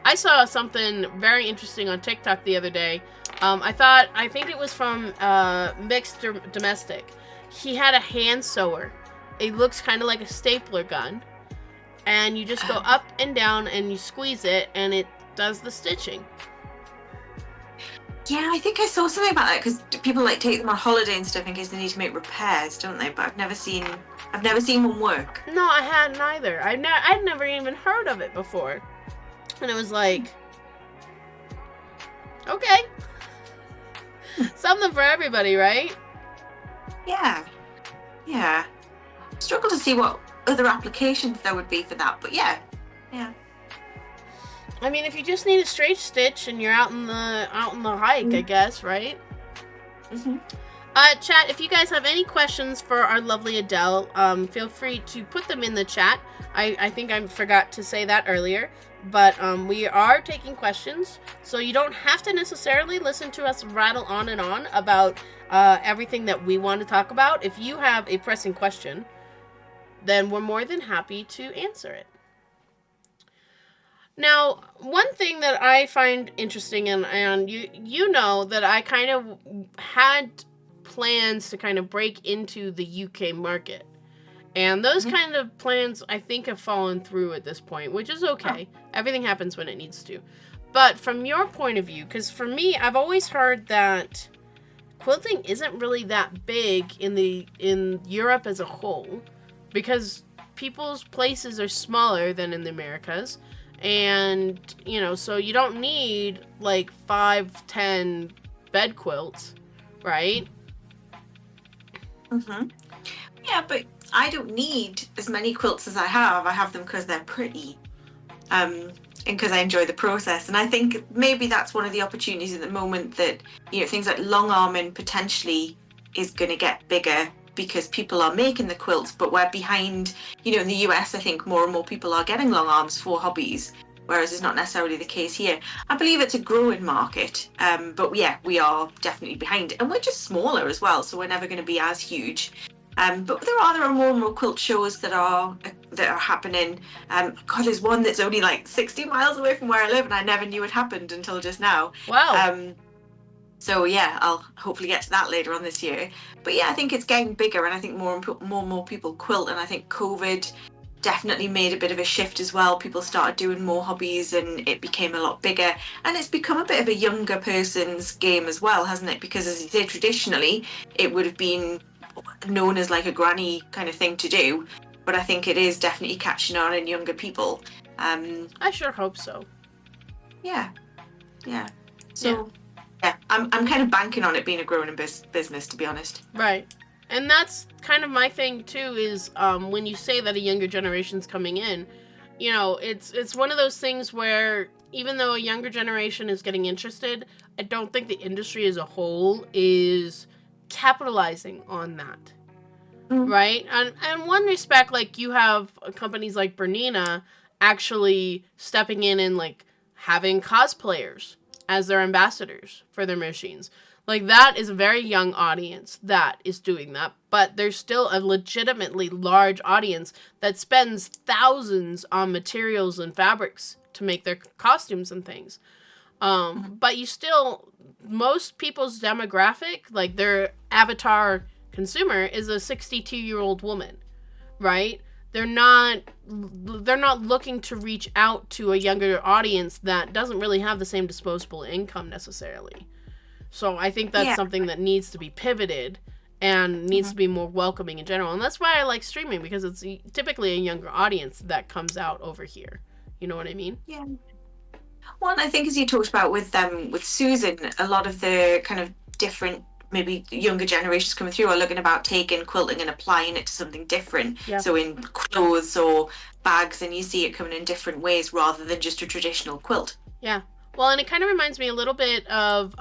Speaker 1: I saw something very interesting on TikTok the other day. I think it was from Mixed Domestic. he had a hand sewer. It looks kind of like a stapler gun. And you just go up and down and you squeeze it and it does the stitching.
Speaker 3: Yeah, I think I saw something about that because people like take them on holiday and stuff in case they need to make repairs, don't they? But I've never seen one work.
Speaker 1: No, I hadn't either. I'd never even heard of it before. And it was like, okay. Something for everybody, right?
Speaker 3: Yeah. Yeah. Struggle to see what other applications there would be for that, but yeah.
Speaker 1: I mean, if you just need a straight stitch and you're out in the hike, I guess, right?
Speaker 3: Mm-hmm.
Speaker 1: Chat, if you guys have any questions for our lovely Adele, feel free to put them in the chat. I think I forgot to say that earlier, but we are taking questions, so you don't have to necessarily listen to us rattle on and on about everything that we want to talk about. If you have a pressing question, then we're more than happy to answer it. Now, one thing that I find interesting, and you know that I kind of had plans to kind of break into the UK market. And those kind of plans, I think, have fallen through at this point, which is okay. Everything happens when it needs to. But from your point of view, because for me, I've always heard that quilting isn't really that big in Europe as a whole, because people's places are smaller than in the Americas. And, you know, so you don't need like 5-10 bed quilts, right?
Speaker 3: Mm-hmm. Yeah, but I don't need as many quilts as I have. I have them because they're pretty, and because I enjoy the process. And I think maybe that's one of the opportunities at the moment that, you know, things like long arming potentially is going to get bigger because people are making the quilts, but we're behind. You know, in the US, I think more and more people are getting long arms for hobbies, whereas it's not necessarily the case here. I believe it's a growing market, but yeah, we are definitely behind, and we're just smaller as well, so we're never going to be as huge. But there are more and more quilt shows that are happening. God, there's one that's only like 60 miles away from where I live, and I never knew it happened until just now.
Speaker 1: Wow.
Speaker 3: So yeah, I'll hopefully get to that later on this year. But yeah, I think it's getting bigger, and I think more and more people quilt, and I think COVID definitely made a bit of a shift as well. People started doing more hobbies, and it became a lot bigger, and it's become a bit of a younger person's game as well, hasn't it? Because as you say, traditionally it would have been known as like a granny kind of thing to do, but I think it is definitely catching on in younger people.
Speaker 1: I sure hope so.
Speaker 3: Yeah. So yeah, I'm kind of banking on it being a growing business, to be honest.
Speaker 1: Right. And that's kind of my thing too, is when you say that a younger generation's coming in, you know, it's one of those things where even though a younger generation is getting interested, I don't think the industry as a whole is capitalizing on that. Right? And in one respect, like, you have companies like Bernina actually stepping in and like having cosplayers as their ambassadors for their machines. Like, that is a very young audience that is doing that, but there's still a legitimately large audience that spends thousands on materials and fabrics to make their costumes and things. But you still, most people's demographic, like their avatar consumer, is a 62-year-old woman, right? They're not looking to reach out to a younger audience that doesn't really have the same disposable income necessarily. So I think that's something that needs to be pivoted and needs to be more welcoming in general. And that's why I like streaming, because it's typically a younger audience that comes out over here. You know what I mean?
Speaker 3: Yeah. Well, I think as you talked about with Susan, a lot of the kind of different, maybe younger generations coming through are looking about taking quilting and applying it to something different.
Speaker 1: Yeah.
Speaker 3: So in clothes or bags, and you see it coming in different ways rather than just a traditional quilt.
Speaker 1: Yeah. Well, and it kind of reminds me a little bit of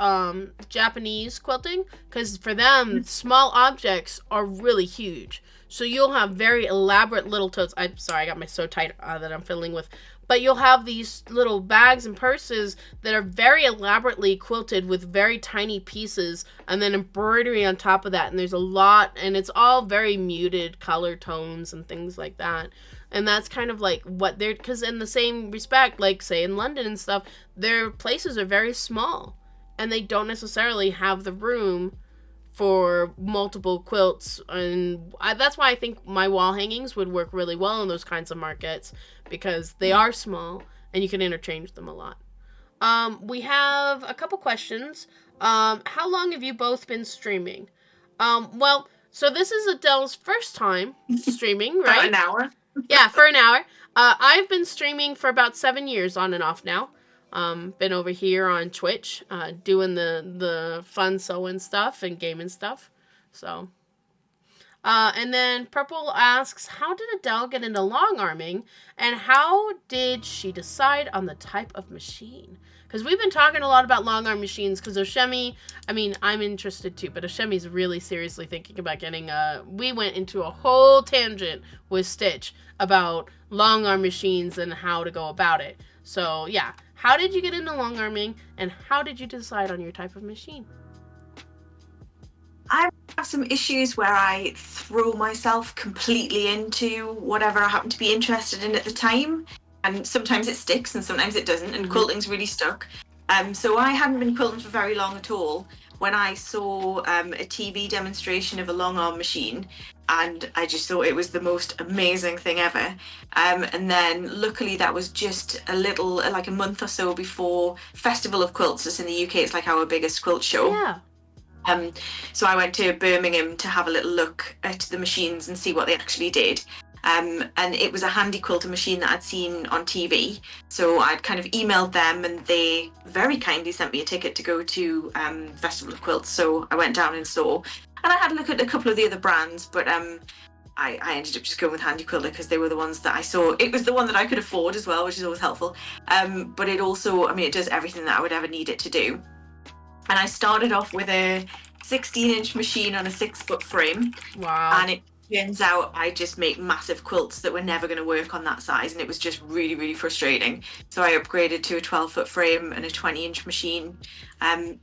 Speaker 1: Japanese quilting, because for them, small objects are really huge. So you'll have very elaborate little totes. I'm sorry, I got my so tight that I'm fiddling with. But you'll have these little bags and purses that are very elaborately quilted with very tiny pieces, and then embroidery on top of that. And there's a lot, and it's all very muted color tones and things like that. And that's kind of like what they're, because in the same respect, like say in London and stuff, their places are very small, and they don't necessarily have the room for multiple quilts, and that's why I think my wall hangings would work really well in those kinds of markets, because they are small and you can interchange them a lot. We have a couple questions. How long have you both been streaming? Well, so this is Adelle's first time streaming, right?
Speaker 3: About an hour.
Speaker 1: Yeah, for an hour. I've been streaming for about 7 years on and off now. Been over here on Twitch, doing the fun sewing stuff and gaming stuff. So, and then Purple asks, how did Adelle get into long arming, and how did she decide on the type of machine? Because we've been talking a lot about long arm machines, because Oshemi, I mean, I'm interested too, but Oshemi's really seriously thinking about getting we went into a whole tangent with Stitch about long arm machines and how to go about it. So, yeah. How did you get into long arming, and how did you decide on your type of machine?
Speaker 3: I have some issues where I throw myself completely into whatever I happen to be interested in at the time. And sometimes it sticks and sometimes it doesn't. And quilting's really stuck. So I hadn't been quilting for very long at all when I saw a TV demonstration of a long arm machine. And I just thought it was the most amazing thing ever. And then luckily that was just like a month or so before Festival of Quilts. It's in the UK. It's like our biggest quilt show.
Speaker 1: Yeah.
Speaker 3: So I went to Birmingham to have a little look at the machines and see what they actually did. And it was a handy quilter machine that I'd seen on TV. So I'd kind of emailed them and they very kindly sent me a ticket to go to Festival of Quilts. So I went down and saw. And I had a look at a couple of the other brands, but I ended up just going with Handy Quilter because they were the ones that I saw. It was the one that I could afford as well, which is always helpful. But it also, I mean, it does everything that I would ever need it to do. And I started off with a 16-inch machine on a 6-foot frame.
Speaker 1: Wow.
Speaker 3: And it turns out I just make massive quilts that were never going to work on that size. And it was just really, really frustrating. So I upgraded to a 12-foot frame and a 20-inch machine.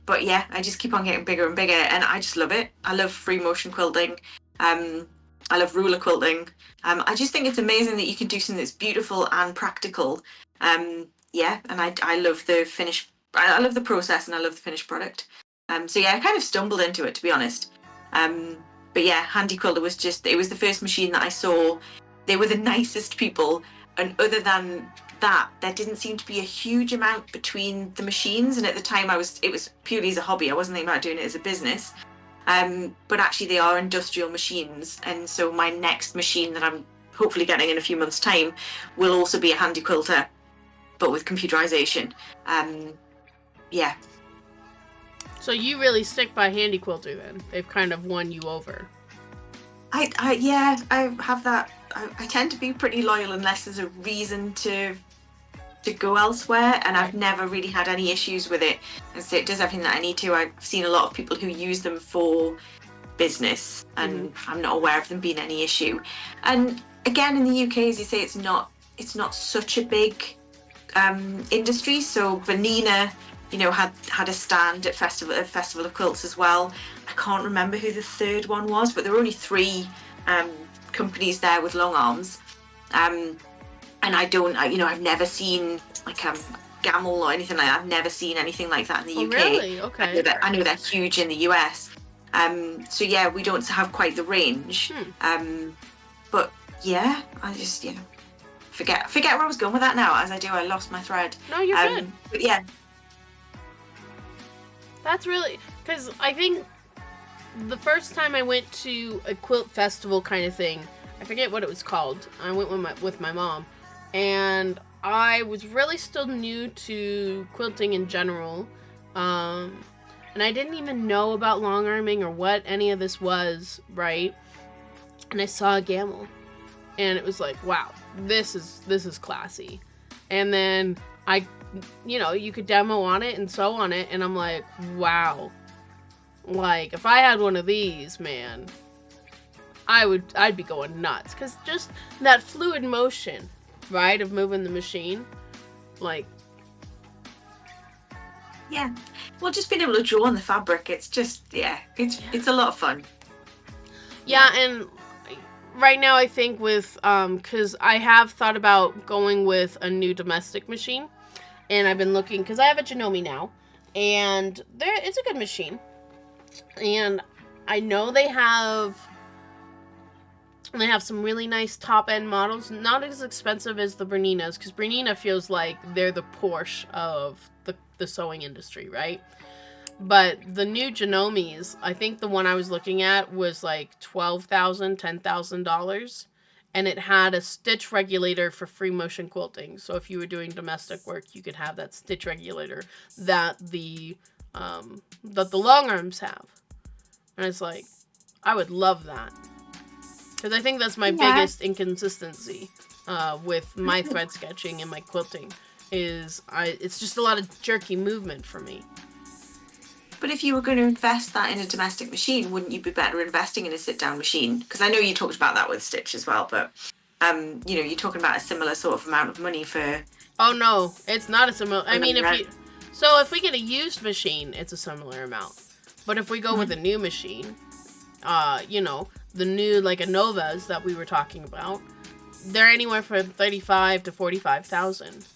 Speaker 3: But yeah, I just keep on getting bigger and bigger. And I just love it. I love free motion quilting. I love ruler quilting. I just think it's amazing that you can do something that's beautiful and practical. Yeah, and I love the finish. I love the process and I love the finished product. So yeah, I kind of stumbled into it, to be honest. But yeah, Handy Quilter was it was the first machine that I saw. They were the nicest people. And other than that, there didn't seem to be a huge amount between the machines. And at the time it was purely as a hobby. I wasn't thinking about doing it as a business. But actually they are industrial machines. And so my next machine that I'm hopefully getting in a few months' time will also be a Handy Quilter, but with computerization. Yeah.
Speaker 1: So you really stick by Handy Quilter then? They've kind of won you over.
Speaker 3: I have that. I tend to be pretty loyal unless there's a reason to go elsewhere, and I've never really had any issues with it. And so it does everything that I need to. I've seen a lot of people who use them for business, and I'm not aware of them being any issue. And again, in the UK, as you say, it's not such a big industry. So Vanina, had a stand at Festival of Quilts as well. I can't remember who the third one was, but there were only 3 companies there with long arms. And I've never seen like Gamel or anything like that. I've never seen anything like that in the UK.
Speaker 1: Really? Okay.
Speaker 3: I know they're huge in the US. So yeah, we don't have quite the range. But yeah, I just forget where I was going with that now. As I do, I lost my thread.
Speaker 1: No, you're good.
Speaker 3: But yeah.
Speaker 1: That's really, because I think the first time I went to a quilt festival kind of thing, I forget what it was called. I went with my mom, and I was really still new to quilting in general, and I didn't even know about long arming or what any of this was, right? And I saw a Gamel, and it was like, wow, this is classy. And then you could demo on it and sew on it, and I'm like, wow. Like, if I had one of these, man, I'd be going nuts. Because just that fluid motion, right, of moving the machine, like...
Speaker 3: Yeah. Well, just being able to draw on the fabric, it's just, it's a lot of fun.
Speaker 1: Yeah, and right now I think with, because I have thought about going with a new domestic machine. And I've been looking, because I have a Janome now, and it's a good machine. And I know they have some really nice top-end models, not as expensive as the Berninas, because Bernina feels like they're the Porsche of the sewing industry, right? But the new Genomes, I think the one I was looking at was like $12,000, $10,000. And it had a stitch regulator for free motion quilting. So if you were doing domestic work, you could have that stitch regulator that the long arms have. And it's like, I would love that. Because I think that's my biggest inconsistency with my thread sketching and my quilting. It's just a lot of jerky movement for me.
Speaker 3: But if you were going to invest that in a domestic machine, wouldn't you be better investing in a sit-down machine? Because I know you talked about that with Stitch as well, but you're talking about a similar sort of amount of money for.
Speaker 1: Oh no, it's not a similar. I mean, if we get a used machine, it's a similar amount. But if we go with a new machine, the new like Anovas that we were talking about, they're anywhere from $35,000 to $45,000.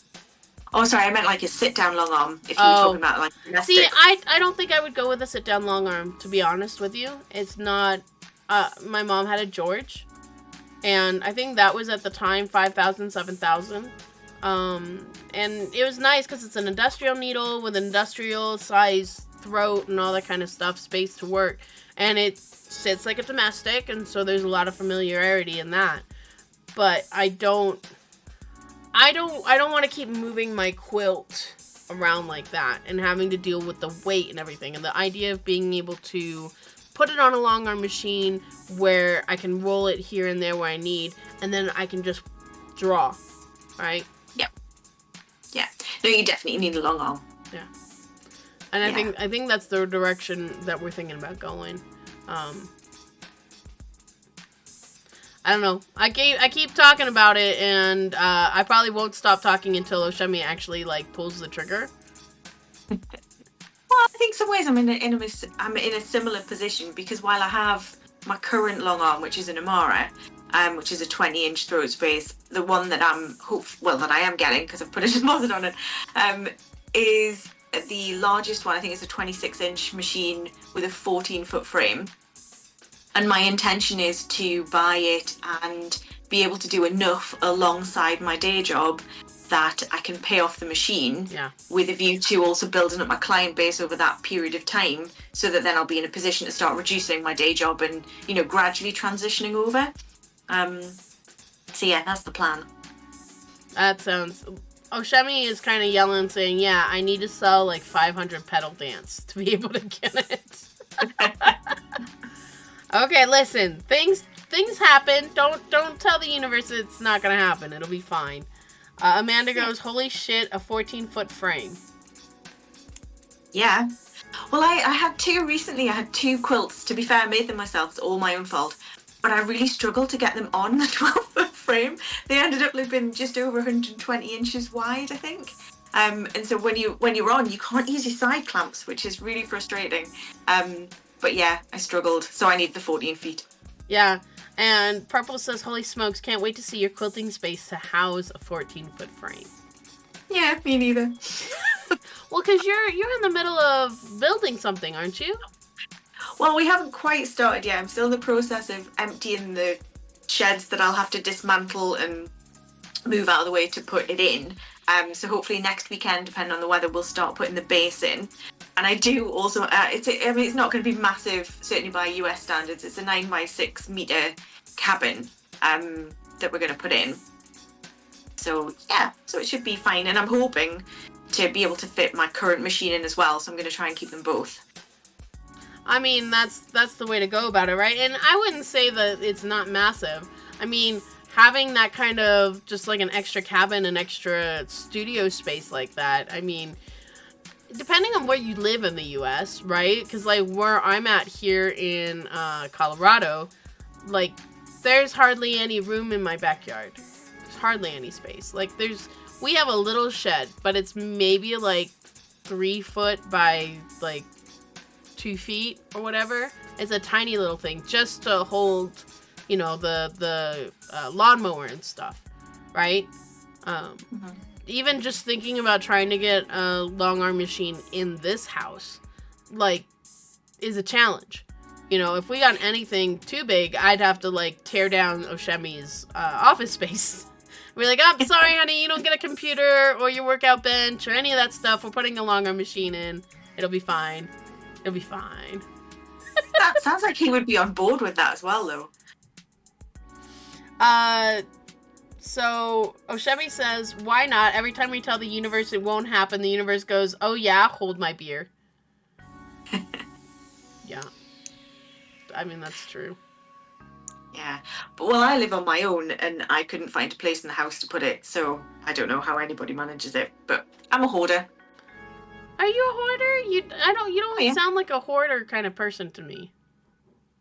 Speaker 3: Oh, sorry, I meant like a sit-down long arm, if you were talking about like domestic.
Speaker 1: See, I don't think I would go with a sit-down long arm, to be honest with you. It's not, my mom had a George, and I think that was at the time $5,000, $7,000. And it was nice because it's an industrial needle with industrial size throat and all that kind of stuff, space to work. And it sits like a domestic, and so there's a lot of familiarity in that. But I don't want to keep moving my quilt around like that and having to deal with the weight and everything. And the idea of being able to put it on a long arm machine where I can roll it here and there where I need, and then I can just draw, right?
Speaker 3: Yep. Yeah. No, you definitely need a long arm.
Speaker 1: Yeah. And I think that's the direction that we're thinking about going. I don't know. I keep talking about it, and I probably won't stop talking until Oshemi actually like pulls the trigger.
Speaker 3: Well, I think some ways I'm in a similar position, because while I have my current long arm, which is an Amara, which is a 20-inch throat space, the one that I am getting because I've put a deposit on it, is the largest one. I think it's a 26-inch machine with a 14-foot frame. And my intention is to buy it and be able to do enough alongside my day job that I can pay off the machine with a view to also building up my client base over that period of time, so that then I'll be in a position to start reducing my day job and, gradually transitioning over. So yeah, that's the plan.
Speaker 1: That sounds... Oshemi is kind of yelling, saying, yeah, I need to sell like 500 pedal dance to be able to get it. Okay, listen. Things happen. Don't tell the universe it's not gonna happen. It'll be fine. Amanda goes, holy shit, a 14-foot frame.
Speaker 3: Yeah. Well, I had two recently. I had two quilts. To be fair, I made them myself. It's all my own fault. But I really struggled to get them on the 12-foot frame. They ended up being just over 120 inches wide, I think. And so when you're on, you can't use your side clamps, which is really frustrating. But yeah, I struggled, so I need the 14 feet.
Speaker 1: Yeah, and Purple says, holy smokes, can't wait to see your quilting space to house a 14-foot frame.
Speaker 3: Yeah, me neither.
Speaker 1: Well, because you're in the middle of building something, aren't you?
Speaker 3: Well, we haven't quite started yet. I'm still in the process of emptying the sheds that I'll have to dismantle and move out of the way to put it in. So hopefully next weekend, depending on the weather, we'll start putting the base in. And I do also, it's not going to be massive, certainly by US standards. It's a 9x6 meter cabin that we're going to put in. So yeah, so it should be fine. And I'm hoping to be able to fit my current machine in as well. So I'm going to try and keep them both.
Speaker 1: I mean, that's the way to go about it, right? And I wouldn't say that it's not massive. I mean, having that kind of just like an extra cabin, an extra studio space like that, I mean, depending on where you live in the U.S., right? Because like where I'm at here in Colorado, like there's hardly any room in my backyard. There's hardly any space. Like we have a little shed, but it's maybe like 3 foot by like 2 feet or whatever. It's a tiny little thing just to hold, the lawnmower and stuff, right? Even just thinking about trying to get a long arm machine in this house, like, is a challenge. You know, if we got anything too big, I'd have to, like, tear down Oshemi's office space. We're like, I'm sorry, honey, you don't get a computer or your workout bench or any of that stuff. We're putting a long arm machine in. It'll be fine. It'll be fine.
Speaker 3: That sounds like he would be on board with that as well, though.
Speaker 1: So Oshemi says, why not? Every time we tell the universe it won't happen, the universe goes, oh yeah, hold my beer. Yeah. I mean, that's true.
Speaker 3: Yeah. But well, I live on my own and I couldn't find a place in the house to put it, so I don't know how anybody manages it, but I'm a hoarder.
Speaker 1: Are you a hoarder? You don't sound like a hoarder kind of person to me.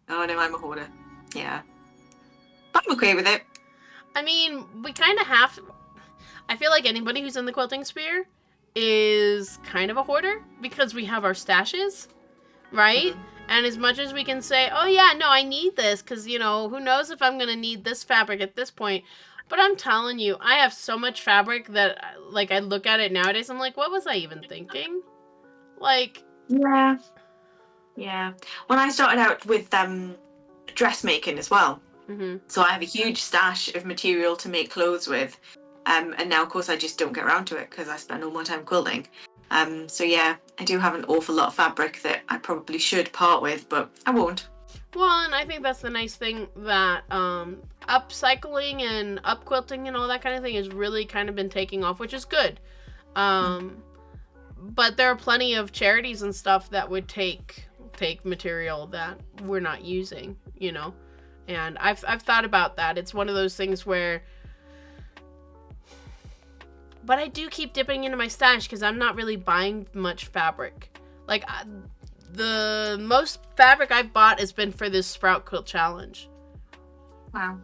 Speaker 3: Oh no, I'm a hoarder. Yeah. But I'm okay with it.
Speaker 1: I mean, we kind of have... I feel like anybody who's in the quilting sphere is kind of a hoarder because we have our stashes, right? Mm-hmm. And as much as we can say, oh yeah, no, I need this because, you know, who knows if I'm going to need this fabric at this point. But I'm telling you, I have so much fabric that, like, I look at it nowadays, I'm like, what was I even thinking? Like...
Speaker 3: Yeah. Yeah. When I started out with dressmaking as well,
Speaker 1: mm-hmm.
Speaker 3: So I have a huge stash of material to make clothes with. And now, of course, I just don't get around to it because I spend all my time quilting. So yeah, I do have an awful lot of fabric that I probably should part with, but I won't.
Speaker 1: Well, and I think that's the nice thing that upcycling and up quilting and all that kind of thing has really kind of been taking off, which is good. But there are plenty of charities and stuff that would take material that we're not using, you know. And I've thought about that. It's one of those things where... But I do keep dipping into my stash because I'm not really buying much fabric. Like, the most fabric I've bought has been for this Sprout Quilt challenge.
Speaker 3: Wow.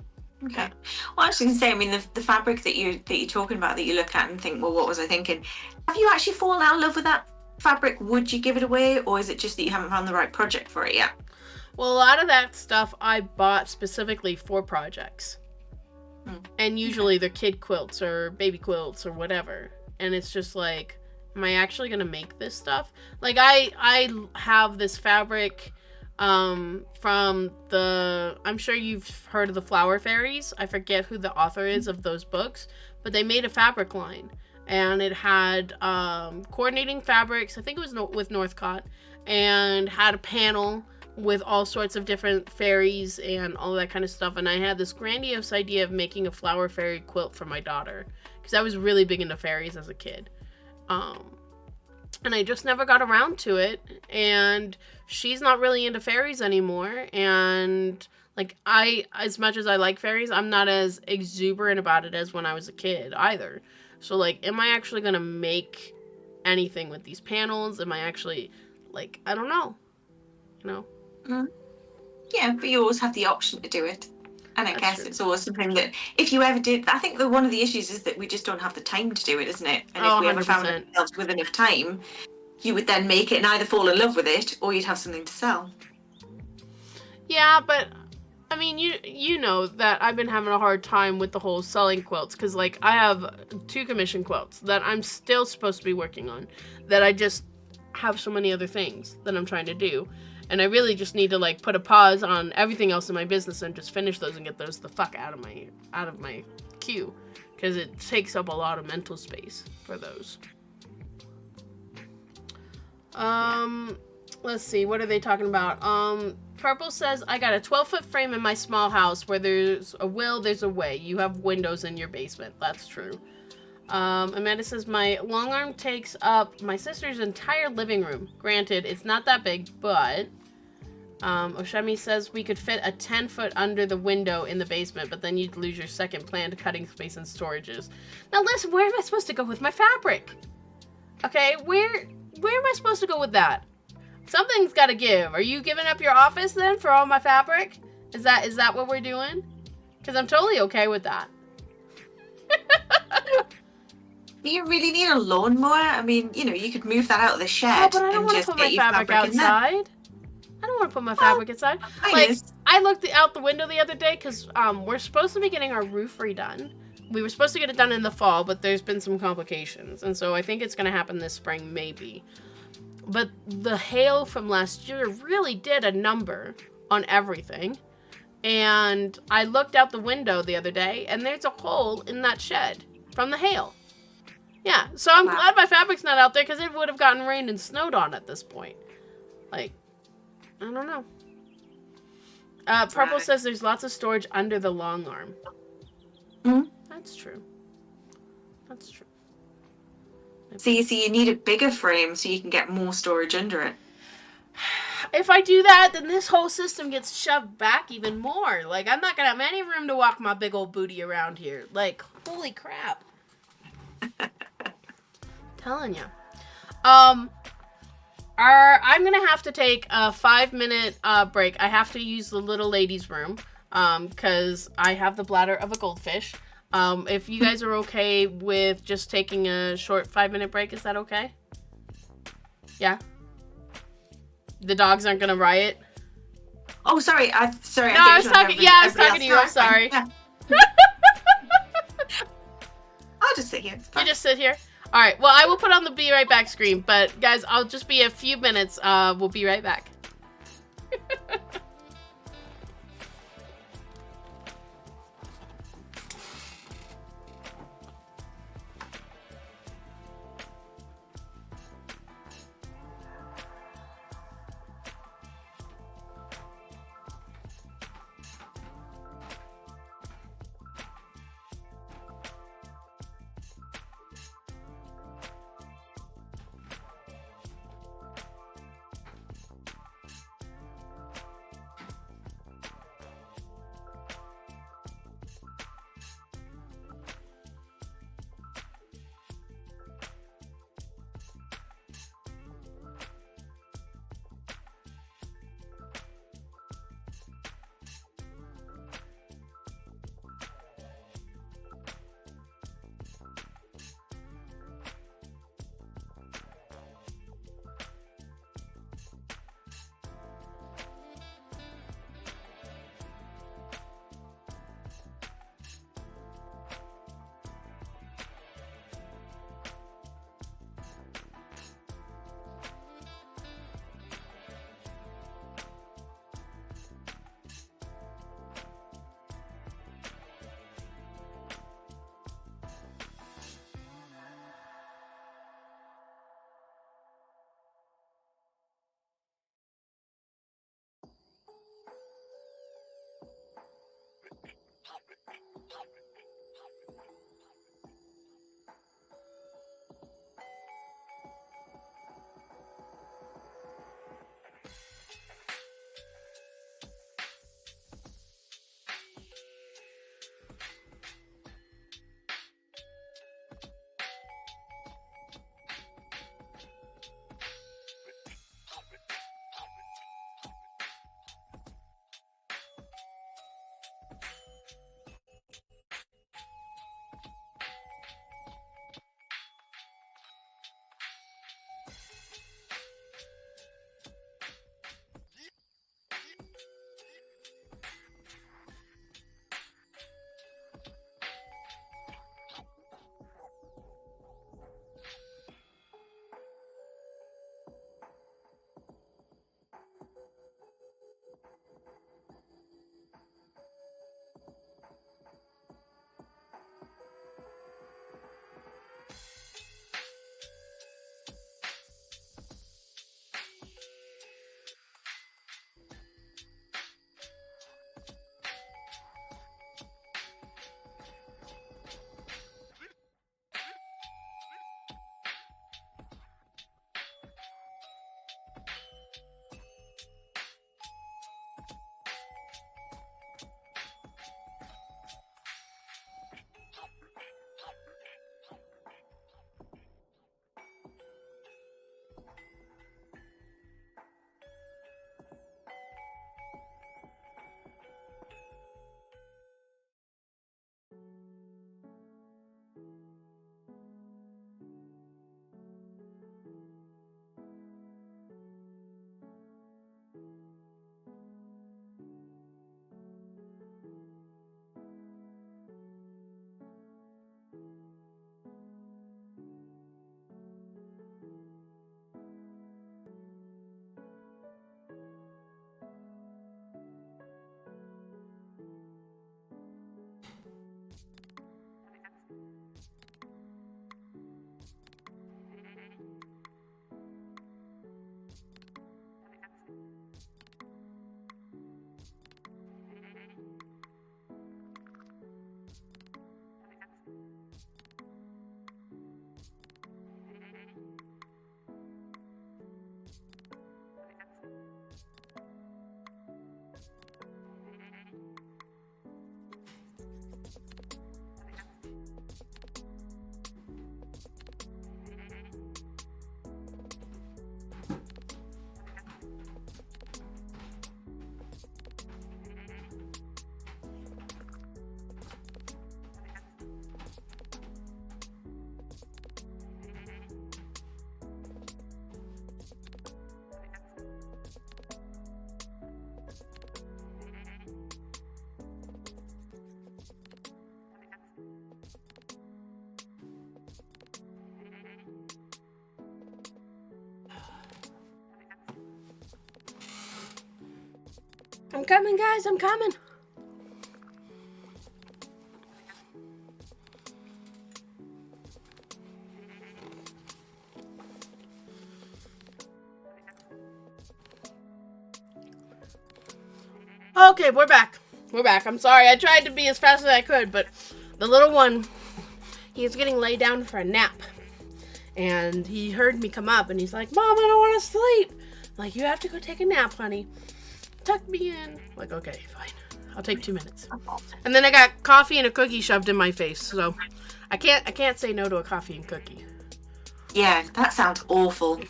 Speaker 3: Okay. Yeah. Well, I was going to say, I mean, the fabric that you're talking about, that you look at and think, well, what was I thinking? Have you actually fallen out of love with that fabric? Would you give it away? Or is it just that you haven't found the right project for it yet?
Speaker 1: Well, a lot of that stuff I bought specifically for projects. And usually they're kid quilts or baby quilts or whatever. And it's just like, am I actually going to make this stuff? Like, I have this fabric from I'm sure you've heard of the Flower Fairies. I forget who the author is of those books. But they made a fabric line. And it had coordinating fabrics. I think it was with Northcott. And had a panel with all sorts of different fairies and all that kind of stuff. And I had this grandiose idea of making a flower fairy quilt for my daughter. Because I was really big into fairies as a kid. And I just never got around to it. And she's not really into fairies anymore. And, like, as much as I like fairies, I'm not as exuberant about it as when I was a kid either. So, like, am I actually going to make anything with these panels? Am I actually, like, I don't know. You know?
Speaker 3: Yeah, but you always have the option to do it. And I guess
Speaker 1: true.
Speaker 3: It's always something that, if you ever did, I think that one of the issues is that we just don't have the time to do it, isn't it? And if we ever found ourselves with enough time, you would then make it and either fall in love with it, or you'd have something to sell.
Speaker 1: Yeah, but, I mean, you know that I've been having a hard time with the whole selling quilts, because, like, I have 2 commission quilts that I'm still supposed to be working on, that I just have so many other things that I'm trying to do. And I really just need to, like, put a pause on everything else in my business and just finish those and get those the fuck out of my queue. Because it takes up a lot of mental space for those. Let's see, what are they talking about? Purple says, I got a 12-foot frame in my small house. Where there's a will, there's a way. You have windows in your basement. That's true. Amanda says, my long arm takes up my sister's entire living room. Granted, it's not that big, but... Oshemi says we could fit a 10-foot under the window in the basement, but then you'd lose your second planned cutting space and storages. Now listen, where am I supposed to go with my fabric? Okay, where am I supposed to go with that? Something's got to give. Are you giving up your office then for all my fabric? Is that what we're doing? Because I'm totally okay with that.
Speaker 3: Do you really need a lawnmower? I mean, you know, you could move that out of the shed
Speaker 1: but I don't
Speaker 3: and
Speaker 1: want to
Speaker 3: just
Speaker 1: put
Speaker 3: get
Speaker 1: my
Speaker 3: your
Speaker 1: fabric outside. I don't want to put my fabric inside. Like, I looked out the window the other day because we're supposed to be getting our roof redone. We were supposed to get it done in the fall, but there's been some complications. And so I think it's going to happen this spring, maybe. But the hail from last year really did a number on everything. And I looked out the window the other day, and there's a hole in that shed from the hail. Yeah, so I'm glad my fabric's not out there, because it would have gotten rained and snowed on at this point. Like, I don't know. Purple says there's lots of storage under the long arm.
Speaker 3: Mm-hmm.
Speaker 1: That's true. That's true.
Speaker 3: So you need a bigger frame so you can get more storage under it.
Speaker 1: If I do that, then this whole system gets shoved back even more. Like, I'm not gonna have any room to walk my big old booty around here. Like, holy crap. Telling you. I'm gonna have to take a 5-minute break. I have to use the little ladies' room, because I have the bladder of a goldfish. If you guys are okay with just taking a short 5-minute break, is that okay? Yeah? The dogs aren't gonna riot?
Speaker 3: Oh, sorry. Sorry.
Speaker 1: No, I was talking to you. I'm sorry.
Speaker 3: Yeah. I'll just sit here.
Speaker 1: You just sit here? All right. Well, I will put on the be right back screen, but guys, I'll just be a few minutes. We'll be right back. I'm coming, guys. I'm coming. Okay, we're back. We're back. I'm sorry. I tried to be as fast as I could, but the little one, he's getting laid down for a nap. And he heard me come up, and he's like, Mom, I don't want to sleep. I'm like, you have to go take a nap, honey. Tuck me in. I'm like, okay, fine. I'll take 2 minutes. And then I got coffee and a cookie shoved in my face, so I can't say no to a coffee and cookie.
Speaker 3: Yeah, that sounds awful.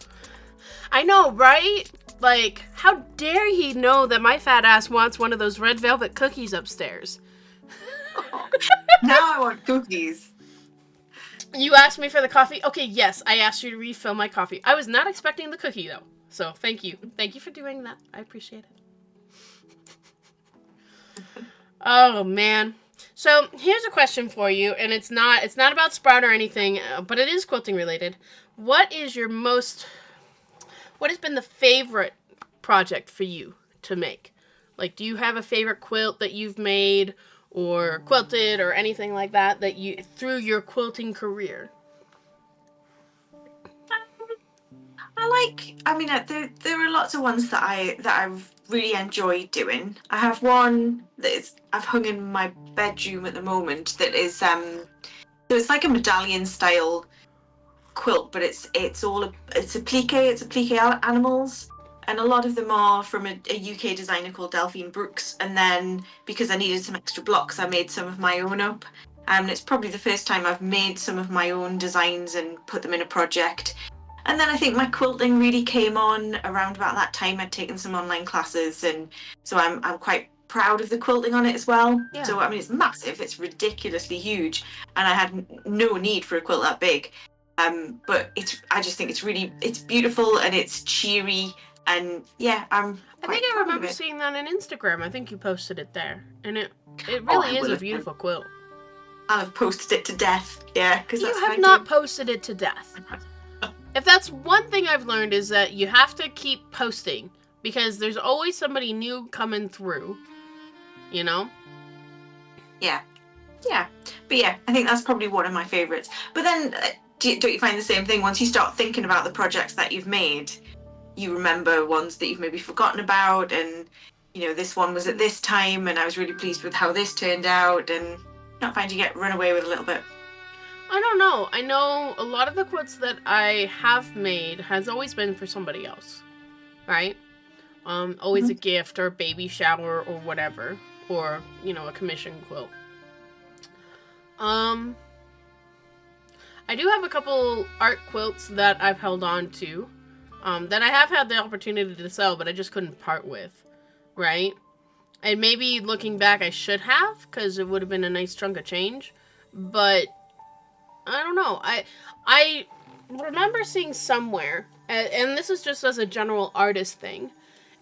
Speaker 1: I know, right? Like, how dare he know that my fat ass wants one of those red velvet cookies upstairs?
Speaker 3: Now I want cookies.
Speaker 1: You asked me for the coffee? Okay, yes, I asked you to refill my coffee. I was not expecting the cookie, though. So, thank you. Thank you for doing that. I appreciate it. Oh, man. So, here's a question for you, and it's not about Sprout or anything, but it is quilting related. What has been the favorite project for you to make? Like, do you have a favorite quilt that you've made or quilted or anything like that you through your quilting career?
Speaker 3: There are lots of ones that I've really enjoyed doing. I have one I've hung in my bedroom at the moment that is so it's like a medallion style quilt, but it's a plique animals, and a lot of them are from a UK designer called Delphine Brooks. And then because I needed some extra blocks, I made some of my own up. And it's probably the first time I've made some of my own designs and put them in a project. And then I think my quilting really came on around about that time. I'd taken some online classes, and so I'm quite proud of the quilting on it as well.
Speaker 1: Yeah.
Speaker 3: So I mean, it's massive, it's ridiculously huge, and I had no need for a quilt that big. But I just think it's beautiful and it's cheery, and yeah, I think
Speaker 1: I remember seeing that on Instagram. I think you posted it there, and it really is a beautiful quilt.
Speaker 3: I'll have posted it to death, yeah, because
Speaker 1: you have not posted it to death. If that's one thing I've learned, is that you have to keep posting, because there's always somebody new coming through, you know?
Speaker 3: Yeah. But yeah, I think that's probably one of my favourites. But then, don't you find the same thing? Once you start thinking about the projects that you've made, you remember ones that you've maybe forgotten about, and, you know, this one was at this time, and I was really pleased with how this turned out, and not find you get run away with a little bit.
Speaker 1: I don't know. I know a lot of the quilts that I have made has always been for somebody else, right? Always a gift or a baby shower or whatever, or, you know, a commission quilt. I do have a couple art quilts that I've held on to, that I have had the opportunity to sell, but I just couldn't part with, right? And maybe looking back, I should have, because it would have been a nice chunk of change, but I don't know. I remember seeing somewhere, and this is just as a general artist thing,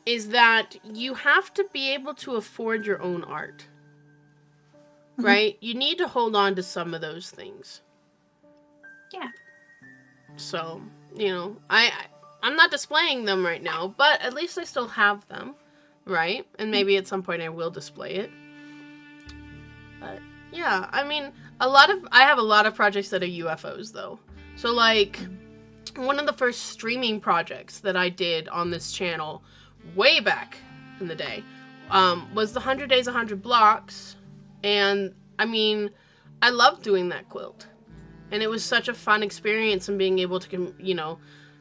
Speaker 1: is that you have to be able to afford your own art, right? You need to hold on to some of those things.
Speaker 3: Yeah.
Speaker 1: So, you know, I'm not displaying them right now, but at least I still have them, right? And maybe at some point I will display it. But yeah, I mean, I have a lot of projects that are UFOs though. So like, one of the first streaming projects that I did on this channel way back in the day was the 100 Days, 100 Blocks. And I mean, I loved doing that quilt. And it was such a fun experience, and being able to, you know,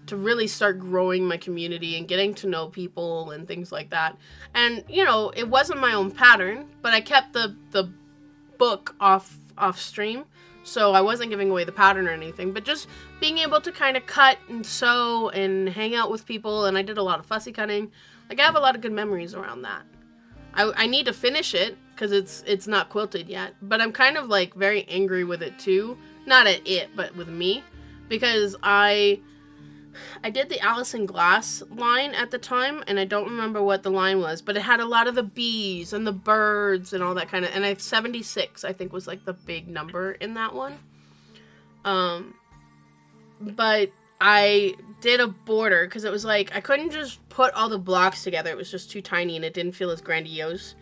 Speaker 1: to really start growing my community and getting to know people and things like that. And, you know, it wasn't my own pattern, but I kept the book off stream, so I wasn't giving away the pattern or anything, but just being able to kind of cut and sew and hang out with people. And I did a lot of fussy cutting. Like, I have a lot of good memories around that. I need to finish it because it's not quilted yet, but I'm kind of like very angry with it too. Not at it, but with me, because I did the Allison Glass line at the time, and I don't remember what the line was, but it had a lot of the bees and the birds and all that kind of, and 76, I think, was like the big number in that one. But I did a border because it was like I couldn't just put all the blocks together. It was just too tiny and it didn't feel as grandiose.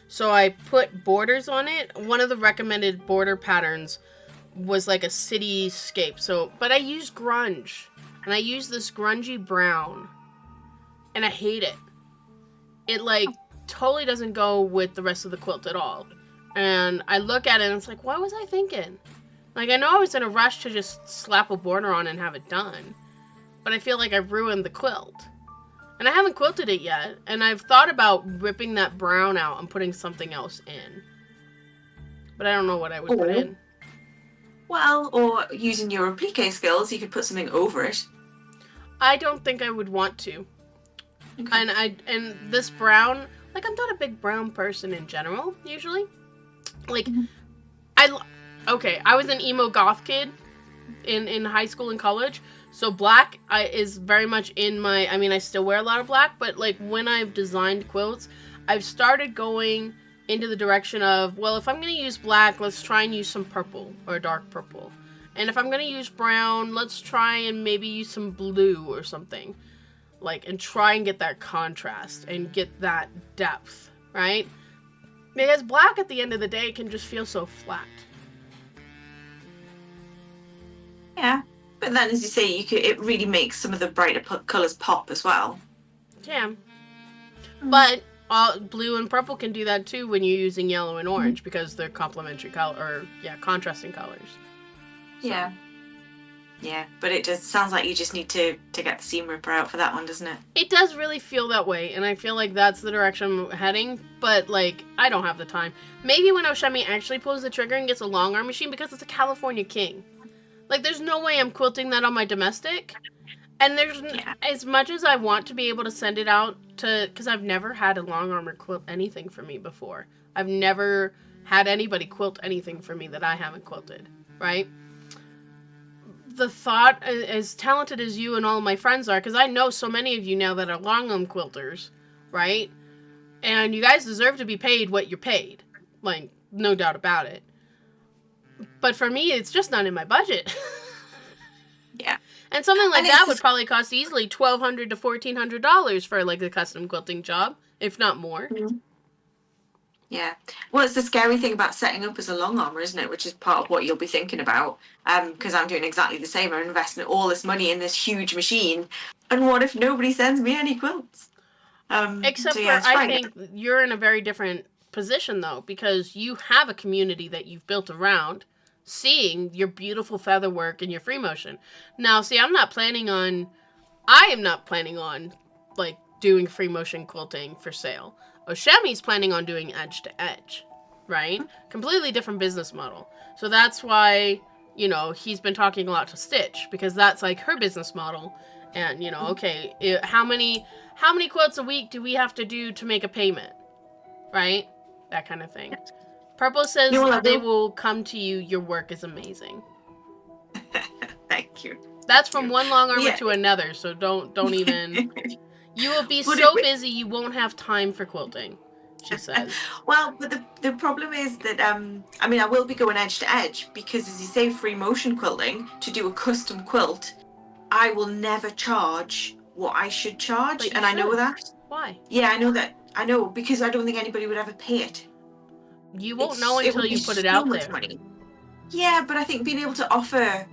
Speaker 1: So I put borders on it. One of the recommended border patterns was like a cityscape. So, but I used grunge, and I used this grungy brown, and I hate it. It like totally doesn't go with the rest of the quilt at all. And I look at it and it's like, what was I thinking? Like, I know I was in a rush to just slap a border on and have it done, but I feel like I ruined the quilt. And I haven't quilted it yet, and I've thought about ripping that brown out and putting something else in. But I don't know what I would put in.
Speaker 3: Well, or using your applique skills, you could put something over it.
Speaker 1: I don't think I would want to. Okay. And this brown, like, I'm not a big brown person in general, usually. Like, I was an emo goth kid in high school and college, so black is very much in my, I mean, I still wear a lot of black, but, like, when I've designed quilts, I've started going into the direction of, well, if I'm going to use black, let's try and use some purple or dark purple. And if I'm going to use brown, let's try and maybe use some blue or something. Like, and try and get that contrast and get that depth, right? Because black at the end of the day can just feel so flat.
Speaker 3: Yeah, but then as you say, it really makes some of the brighter colours pop as well.
Speaker 1: Yeah. But blue and purple can do that too when you're using yellow and orange because they're complementary contrasting colors. So.
Speaker 3: Yeah. Yeah, but it just sounds like you just need to get the seam ripper out for that one, doesn't it?
Speaker 1: It does really feel that way, and I feel like that's the direction I'm heading, but, like, I don't have the time. Maybe when Oshemi actually pulls the trigger and gets a long arm machine, because it's a California King. Like, there's no way I'm quilting that on my domestic, and there's, as much as I want to be able to send it out to, because I've never had a long armor quilt anything for me before. I've never had anybody quilt anything for me that I haven't quilted, right? The thought, as talented as you and all of my friends are, because I know so many of you now that are long arm quilters, right? And you guys deserve to be paid what you're paid. Like, no doubt about it. But for me, it's just not in my budget.
Speaker 3: Yeah.
Speaker 1: And something like that would probably cost easily $1,200 to $1,400 for, like, a custom quilting job, if not more.
Speaker 3: Mm-hmm. Yeah. Well, it's the scary thing about setting up as a long armor, isn't it? Which is part of what you'll be thinking about. Because I'm doing exactly the same. I'm investing all this money in this huge machine. And what if nobody sends me any quilts?
Speaker 1: Except for, I think you're in a very different position, though, because you have a community that you've built around seeing your beautiful feather work and your free motion. Now, see, I am not planning on, like, doing free motion quilting for sale. Oshemi's planning on doing edge to edge, right? Completely different business model. So that's why, you know, he's been talking a lot to Stitch, because that's like her business model. And, you know, okay, how many quilts a week do we have to do to make a payment? Right? That kind of thing. Purple says they will come to you. Your work is amazing.
Speaker 3: Thank you.
Speaker 1: That's from one long armor to another, so don't even... You will be so busy you won't have time for quilting, she says.
Speaker 3: Well, but the problem is that, I mean, I will be going edge to edge because, as you say, free motion quilting, to do a custom quilt, I will never charge what I should charge, and I know that.
Speaker 1: Why?
Speaker 3: Yeah, I know that. I know, because I don't think anybody would ever pay it.
Speaker 1: You won't know until you put it out there.
Speaker 3: Money. Yeah, but I think being able to offer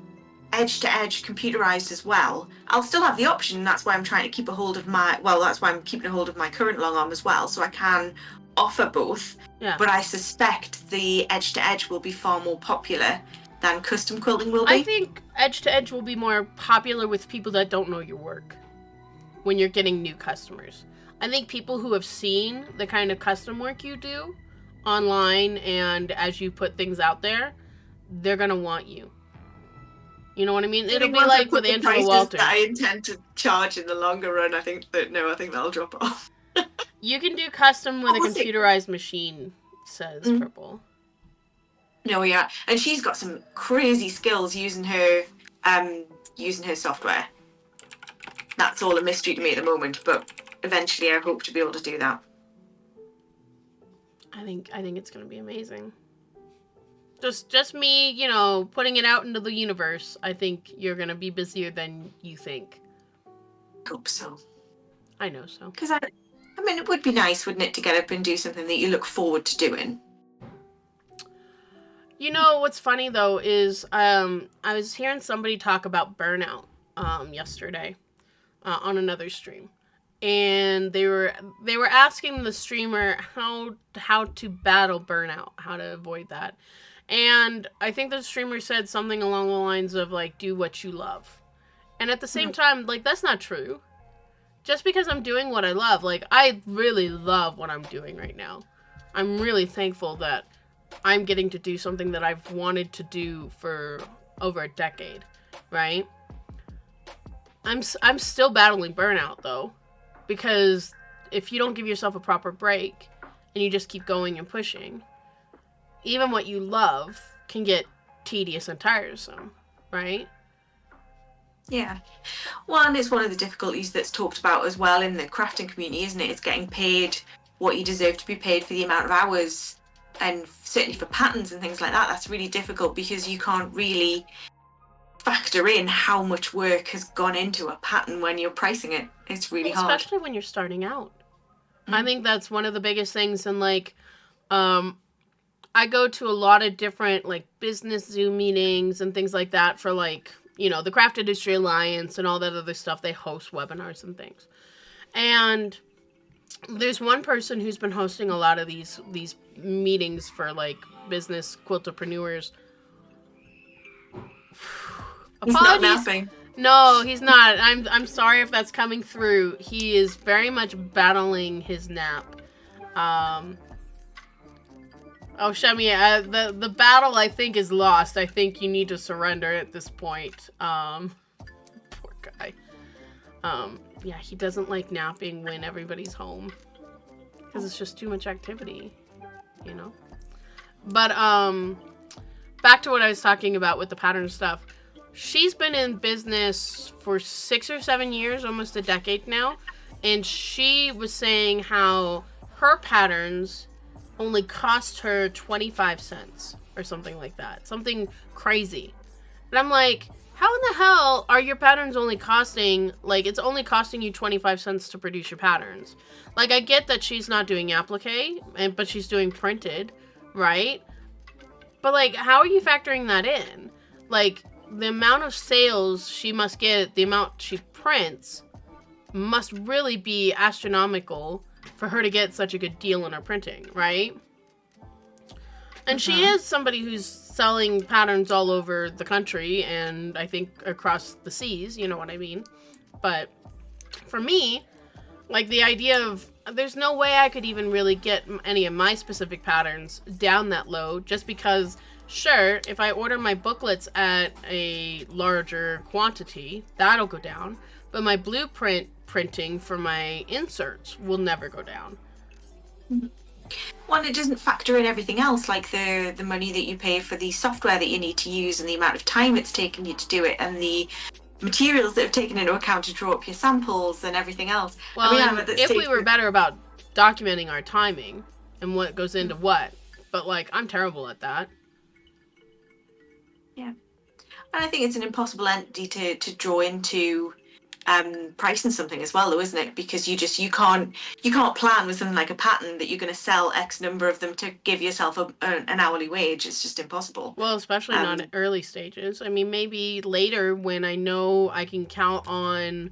Speaker 3: edge to edge computerized as well, I'll still have the option. That's why I'm trying to keep a hold of that's why I'm keeping a hold of my current long arm as well, so I can offer both.
Speaker 1: Yeah.
Speaker 3: But I suspect the edge to edge will be far more popular than custom quilting will be.
Speaker 1: I think edge to edge will be more popular with people that don't know your work when you're getting new customers. I think people who have seen the kind of custom work you do online and as you put things out there, they're gonna want you. You know what I mean? It'll be like with Angela Walters.
Speaker 3: That I intend to charge in the longer run. I think that'll drop off.
Speaker 1: You can do custom with a computerized machine, says Purple.
Speaker 3: No, yeah, and she's got some crazy skills using her software. That's all a mystery to me at the moment, but eventually I hope to be able to do that.
Speaker 1: I think it's going to be amazing. Just me, putting it out into the universe. I think you're gonna be busier than you think.
Speaker 3: Hope so.
Speaker 1: I know so.
Speaker 3: Because I mean, it would be nice, wouldn't it, to get up and do something that you look forward to doing.
Speaker 1: What's funny though is I was hearing somebody talk about burnout yesterday on another stream, and they were asking the streamer how to battle burnout, how to avoid that. And I think the streamer said something along the lines of like, do what you love. And at the same time, like, that's not true. Just because I'm doing what I love, like, I really love what I'm doing right now. I'm really thankful that I'm getting to do something that I've wanted to do for over a decade, right? I'm still battling burnout, though, because if you don't give yourself a proper break and you just keep going and pushing, even what you love can get tedious and tiresome, right?
Speaker 3: Yeah. Well, and it's one of the difficulties that's talked about as well in the crafting community, isn't it? It's getting paid what you deserve to be paid for the amount of hours. And certainly for patterns and things like that, that's really difficult because you can't really factor in how much work has gone into a pattern when you're pricing it. It's really hard.
Speaker 1: Especially when you're starting out. I think that's one of the biggest things. And like, I go to a lot of different like business Zoom meetings and things like that for like, the Craft Industry Alliance and all that other stuff. They host webinars and things. And there's one person who's been hosting a lot of these meetings for like business quiltpreneurs.
Speaker 3: He's not napping.
Speaker 1: No, he's not. I'm sorry if that's coming through. He is very much battling his nap. Oh, Shemi, the battle, I think, is lost. I think you need to surrender at this point. Poor guy. Yeah, he doesn't like napping when everybody's home. Because it's just too much activity, But, back to what I was talking about with the pattern stuff. She's been in business for 6 or 7 years, almost a decade now. And she was saying how her patterns only cost her 25 cents or something like that. Something crazy. And I'm like, how in the hell are your patterns only costing, like, it's only costing you 25 cents to produce your patterns? Like, I get that she's not doing applique, but she's doing printed, right? But, like, how are you factoring that in? Like, the amount of sales she must get, the amount she prints, must really be astronomical for her to get such a good deal on her printing, right? And she is somebody who's selling patterns all over the country and I think across the seas, you know what I mean? But for me, like the idea of there's no way I could even really get any of my specific patterns down that low just because, sure, if I order my booklets at a larger quantity, that'll go down. But my blueprint printing for my inserts will never go down.
Speaker 3: Well, it doesn't factor in everything else, like the money that you pay for the software that you need to use and the amount of time it's taken you to do it and the materials that have taken into account to draw up your samples and everything else.
Speaker 1: Well, if we were better about documenting our timing and what goes into what, but like I'm terrible at that.
Speaker 3: Yeah. And I think it's an impossible entity to draw into pricing something as well, though, isn't it? Because you can't plan with something like a pattern that you're going to sell X number of them to give yourself an hourly wage. It's just impossible.
Speaker 1: Well, especially not at early stages. I mean, maybe later when I know I can count on,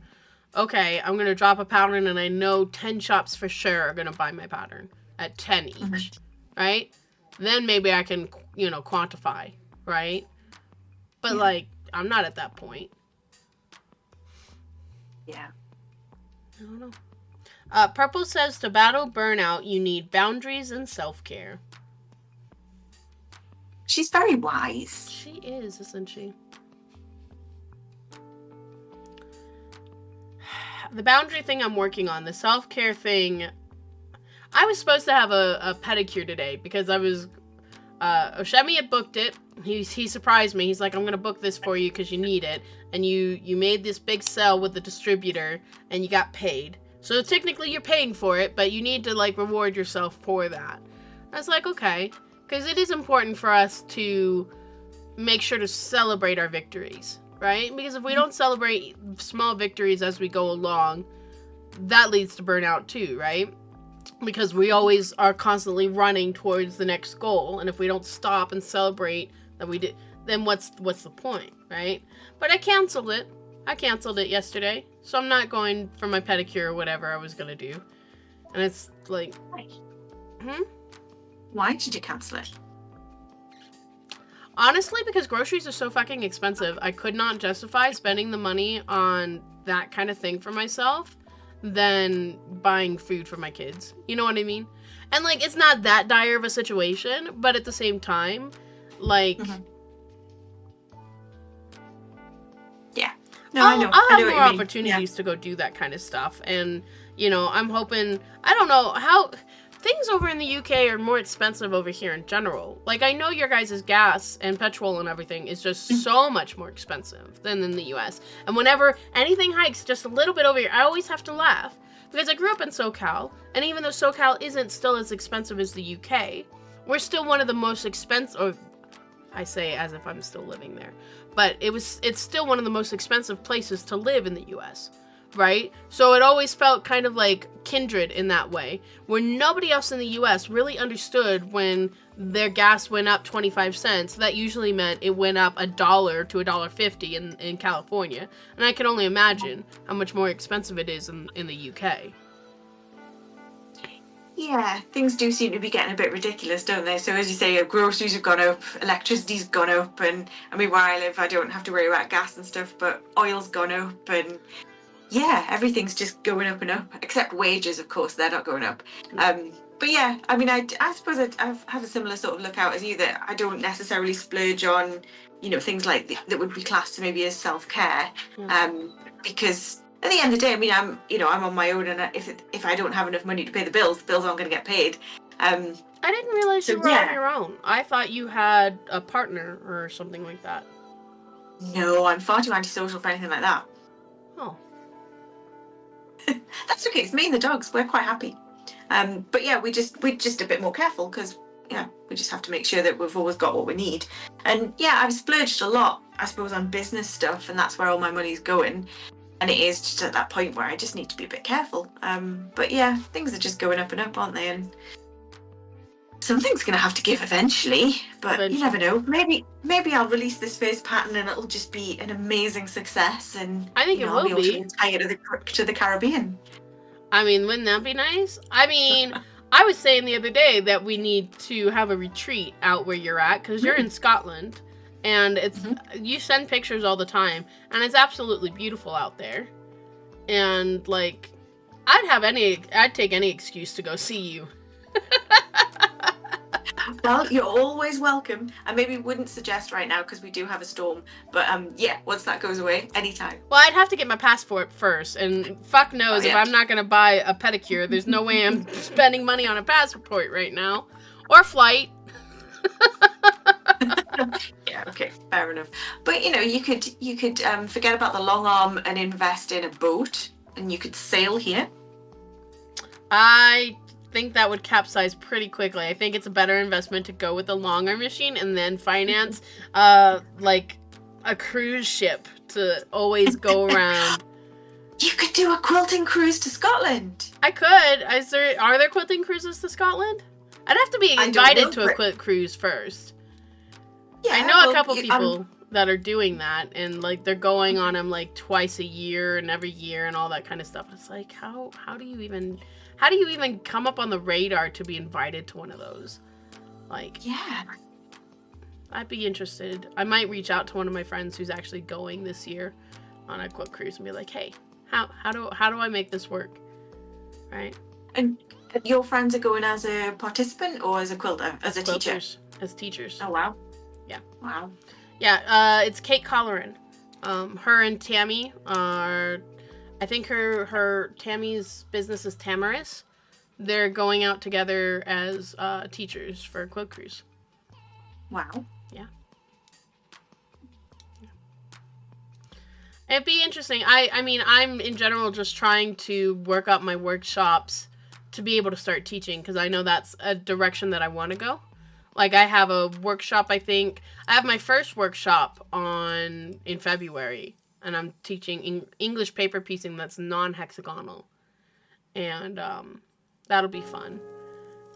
Speaker 1: okay, I'm going to drop a pattern and I know 10 shops for sure are going to buy my pattern at 10 each, right? Then maybe I can, quantify, right? But like, I'm not at that point.
Speaker 3: Yeah.
Speaker 1: I don't know. Purple says to battle burnout, you need boundaries and self-care.
Speaker 3: She's very wise.
Speaker 1: She is, isn't she? The boundary thing I'm working on, the self-care thing, I was supposed to have a pedicure today because I was, Oshemi had booked it. He surprised me. He's like, I'm going to book this for you because you need it. And you made this big sell with the distributor and you got paid. So technically you're paying for it, but you need to like reward yourself for that. I was like, okay. because it is important for us to make sure to celebrate our victories, right? Because if we don't celebrate small victories as we go along, that leads to burnout too, right? Because we always are constantly running towards the next goal, and if we don't stop and celebrate that we did, then what's the point, right? But I canceled it yesterday, so I'm not going for my pedicure or whatever I was gonna do. And it's like,
Speaker 3: Why did you cancel it?
Speaker 1: honestly, because groceries are so fucking expensive, I could not justify spending the money on that kind of thing for myself than buying food for my kids. You know what I mean? And, like, it's not that dire of a situation, but at the same time, like...
Speaker 3: Yeah. No, I know.
Speaker 1: I'll have
Speaker 3: what
Speaker 1: more
Speaker 3: you mean.
Speaker 1: opportunities to go do that kind of stuff. And, you know, I'm hoping... I don't know how... Things over in the UK are more expensive over here in general. Like, I know your guys' gas and petrol and everything is just so much more expensive than in the US. And whenever anything hikes just a little bit over here, I always have to laugh. Because I grew up in SoCal, and even though SoCal isn't still as expensive as the UK, we're still one of the most expensive... Or, I say as if I'm still living there. But it's still one of the most expensive places to live in the US. Right? So it always felt kind of like kindred in that way, where nobody else in the US really understood when their gas went up 25 cents. That usually meant it went up $1 to $1.50 in California. And I can only imagine how much more expensive it is in the UK.
Speaker 3: Yeah, things do seem to be getting a bit ridiculous, don't they? So as you say, groceries have gone up, electricity's gone up, and I mean, where I live, I don't have to worry about gas and stuff, but oil's gone up, and yeah, everything's just going up and up, except wages, of course, they're not going up. But yeah, I mean, I suppose I have a similar sort of lookout as you, that I don't necessarily splurge on, you know, things like that would be classed maybe as self-care, because at the end of the day, I mean, I'm on my own, and if I don't have enough money to pay the bills aren't going to get paid.
Speaker 1: I didn't realize you were on your own. I thought you had a partner or something like that.
Speaker 3: No, I'm far too antisocial for anything like that.
Speaker 1: Oh.
Speaker 3: That's okay. It's me and the dogs. We're quite happy. But yeah, we're just a bit more careful because we just have to make sure that we've always got what we need. And yeah, I've splurged a lot, I suppose, on business stuff, and that's where all my money's going. And it is just at that point where I just need to be a bit careful. But yeah, things are just going up and up, aren't they? And something's going to have to give eventually. But you never know. Maybe I'll release this first pattern and it'll just be an amazing success. And
Speaker 1: I think
Speaker 3: I'll be able to retire to the Caribbean.
Speaker 1: I mean, wouldn't that be nice? I mean, I was saying the other day that we need to have a retreat out where you're at, because you're in Scotland. And it's you send pictures all the time, and it's absolutely beautiful out there. And like, I'd take any excuse to go see you.
Speaker 3: Well, you're always welcome. I maybe wouldn't suggest right now because we do have a storm. But yeah, once that goes away, anytime.
Speaker 1: Well, I'd have to get my passport first, and fuck knows if I'm not gonna buy a pedicure. There's no way I'm spending money on a passport right now, or flight.
Speaker 3: Yeah, okay, fair enough. But you know, you could forget about the long arm and invest in a boat, and you could sail here.
Speaker 1: I think that would capsize pretty quickly. I think it's a better investment to go with the long arm machine and then finance like a cruise ship to always go around.
Speaker 3: You could do a quilting cruise to Scotland.
Speaker 1: I could. Are there quilting cruises to Scotland? I'd have to be invited to a quilt cruise first. Yeah, I know a couple people that are doing that, and like they're going on them like twice a year and every year and all that kind of stuff. It's like, how do you even come up on the radar to be invited to one of those? Like, yeah, I'd be interested. I might reach out to one of my friends who's actually going this year on a quilt cruise and be like, hey, how do I make this work? Right? And
Speaker 3: your friends are going as a participant or as a quilter, as a teacher?
Speaker 1: As teachers.
Speaker 3: Oh, wow.
Speaker 1: Yeah.
Speaker 3: Wow.
Speaker 1: Yeah, it's Kate Colleran. Her and Tammy are, I think her Tammy's business is Tamaris. They're going out together as teachers for a quilt cruise.
Speaker 3: Wow.
Speaker 1: Yeah. It'd be interesting. I mean, I'm in general just trying to work up my workshops to be able to start teaching, because I know that's a direction that I want to go. Like, I have a workshop, I think. I have my first workshop in February, and I'm teaching English paper piecing that's non-hexagonal. And that'll be fun.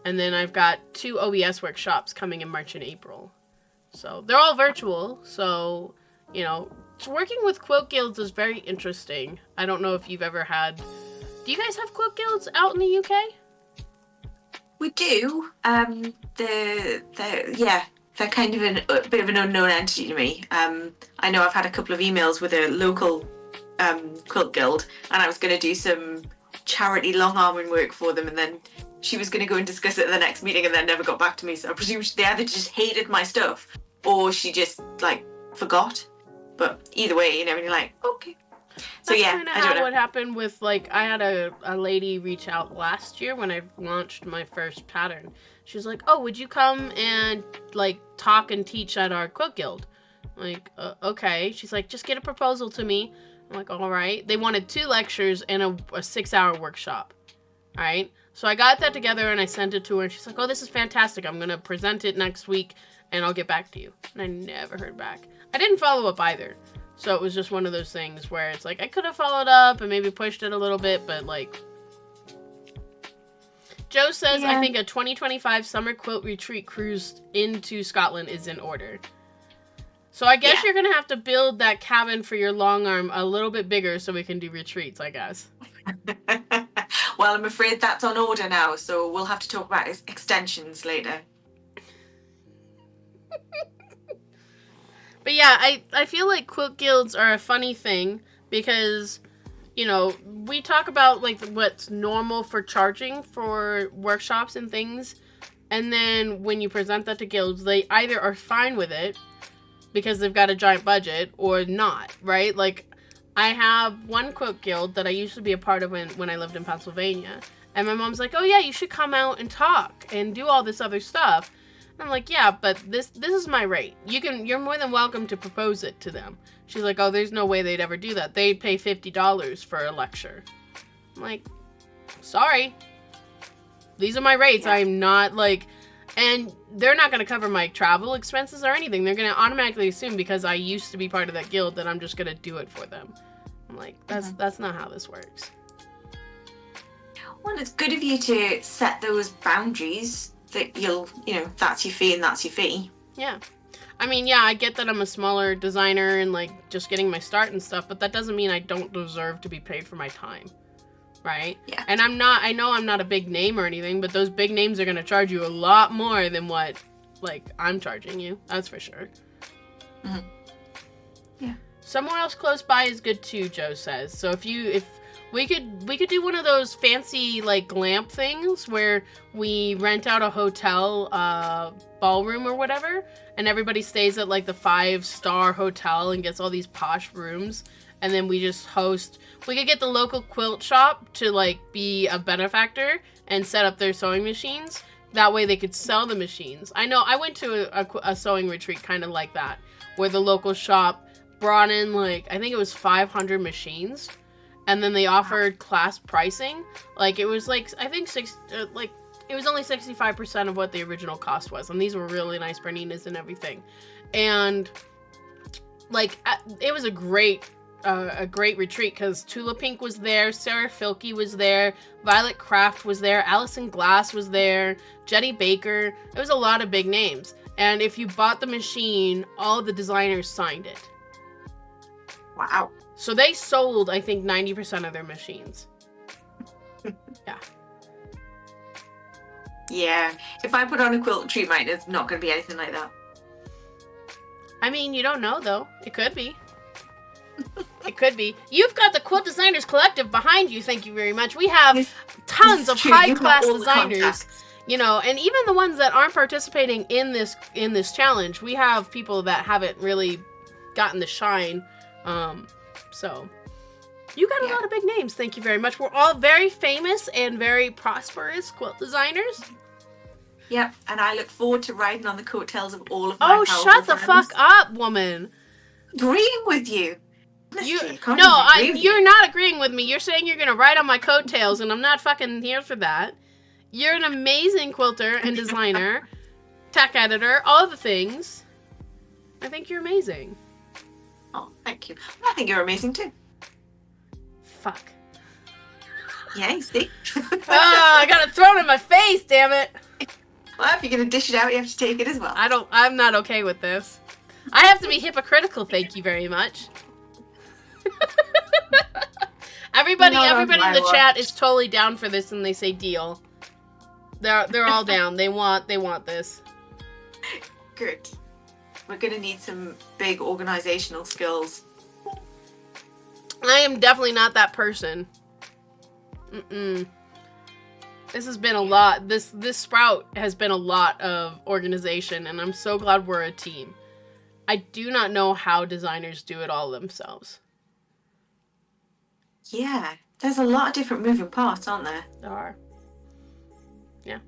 Speaker 1: And then I've got 2 OES workshops coming in March and April. So they're all virtual. So, you know, working with quilt guilds is very interesting. I don't know if you've ever had... Do you guys have quilt guilds out in the UK?
Speaker 3: We do. They're kind of a bit of an unknown entity to me. I know I've had a couple of emails with a local quilt guild, and I was going to do some charity long arming work for them, and then she was going to go and discuss it at the next meeting, and then never got back to me. So I presume they either just hated my stuff, or she just like forgot. But either way, you know, and you're like, okay. So
Speaker 1: That's
Speaker 3: yeah,
Speaker 1: kind of
Speaker 3: I don't know.
Speaker 1: what happened with, like, I had a lady reach out last year when I launched my first pattern. She was like, oh, would you come and, like, talk and teach at our quilt guild? I'm like, okay. She's like, just get a proposal to me. I'm like, all right. They wanted 2 lectures and a 6-hour workshop. All right. So I got that together and I sent it to her, and she's like, oh, this is fantastic. I'm going to present it next week and I'll get back to you. And I never heard back. I didn't follow up either. So it was just one of those things where it's like, I could have followed up and maybe pushed it a little bit, but like... Joe says, I think a 2025 summer quilt retreat cruise into Scotland is in order. So I guess you're going to have to build that cabin for your long arm a little bit bigger so we can do retreats, I guess.
Speaker 3: Well, I'm afraid that's on order now, so we'll have to talk about extensions later.
Speaker 1: But yeah, I feel like quilt guilds are a funny thing because, you know, we talk about like what's normal for charging for workshops and things, and then when you present that to guilds, they either are fine with it because they've got a giant budget or not, right? Like, I have one quilt guild that I used to be a part of when I lived in Pennsylvania, and my mom's like, oh yeah, you should come out and talk and do all this other stuff. I'm like, yeah, but this is my rate. You're more than welcome to propose it to them. She's like, oh, there's no way they'd ever do that. They'd pay $50 for a lecture. I'm like, sorry. These are my rates. Yeah. I'm not like, and they're not going to cover my travel expenses or anything. They're going to automatically assume because I used to be part of that guild that I'm just going to do it for them. I'm like, that's not how this works.
Speaker 3: Well, it's good of you to set those boundaries. That that's your fee and that's your fee.
Speaker 1: Yeah. I mean, yeah, I get that I'm a smaller designer and, like, just getting my start and stuff, but that doesn't mean I don't deserve to be paid for my time, right?
Speaker 3: Yeah.
Speaker 1: And I know I'm not a big name or anything, but those big names are going to charge you a lot more than what, like, I'm charging you. That's for sure.
Speaker 3: Mm-hmm. Yeah.
Speaker 1: Somewhere else close by is good too, Joe says. So if we could do one of those fancy, like, glamp things where we rent out a hotel ballroom or whatever, and everybody stays at, like, the 5-star hotel and gets all these posh rooms, and then we just host... We could get the local quilt shop to, like, be a benefactor and set up their sewing machines. That way they could sell the machines. I know, I went to a sewing retreat kind of like that, where the local shop brought in, like, I think it was 500 machines. And then they offered class pricing. Like, it was, like, I think it was only 65% of what the original cost was. And these were really nice Berninas and everything. And, like, it was a great retreat because Tula Pink was there, Sarah Filkey was there, Violet Craft was there, Allison Glass was there, Jetty Baker. It was a lot of big names. And if you bought the machine, all the designers signed it.
Speaker 3: Wow.
Speaker 1: So they sold, I think, 90% of their machines. Yeah.
Speaker 3: Yeah. If I put on a quilt retreat, mine, it's not going to be anything like that.
Speaker 1: I mean, you don't know, though. It could be. It could be. You've got the Quilt Designers Collective behind you, thank you very much. We have tons of high-class designers. You know, and even the ones that aren't participating in this challenge, we have people that haven't really gotten the shine. So, you got a lot of big names. Thank you very much. We're all very famous and very prosperous quilt designers.
Speaker 3: Yep, and I look forward to riding on the coattails of all of my powerful friends.
Speaker 1: Shut the fuck up, woman.
Speaker 3: Agreeing with you.
Speaker 1: You're not agreeing with me. You're saying you're going to ride on my coattails, and I'm not fucking here for that. You're an amazing quilter and designer. tech editor, all the things. I think you're amazing.
Speaker 3: Oh, thank you. I think you're amazing too.
Speaker 1: Fuck.
Speaker 3: Yeah, you see?
Speaker 1: I got it thrown in my face, damn it.
Speaker 3: Well, if you're going to dish it out, you have to take it as well.
Speaker 1: I'm not okay with this. I have to be hypocritical, thank you very much. Everybody in the chat is totally down for this, and they say deal. They're all down. They want this.
Speaker 3: Good. We're gonna need some big organizational skills.
Speaker 1: I am definitely not that person. This has been a lot. This Sprout has been a lot of organization, and I'm so glad we're a team. I do not know how designers do it all themselves.
Speaker 3: Yeah, there's a lot of different moving parts, aren't there?
Speaker 1: There are. Yeah.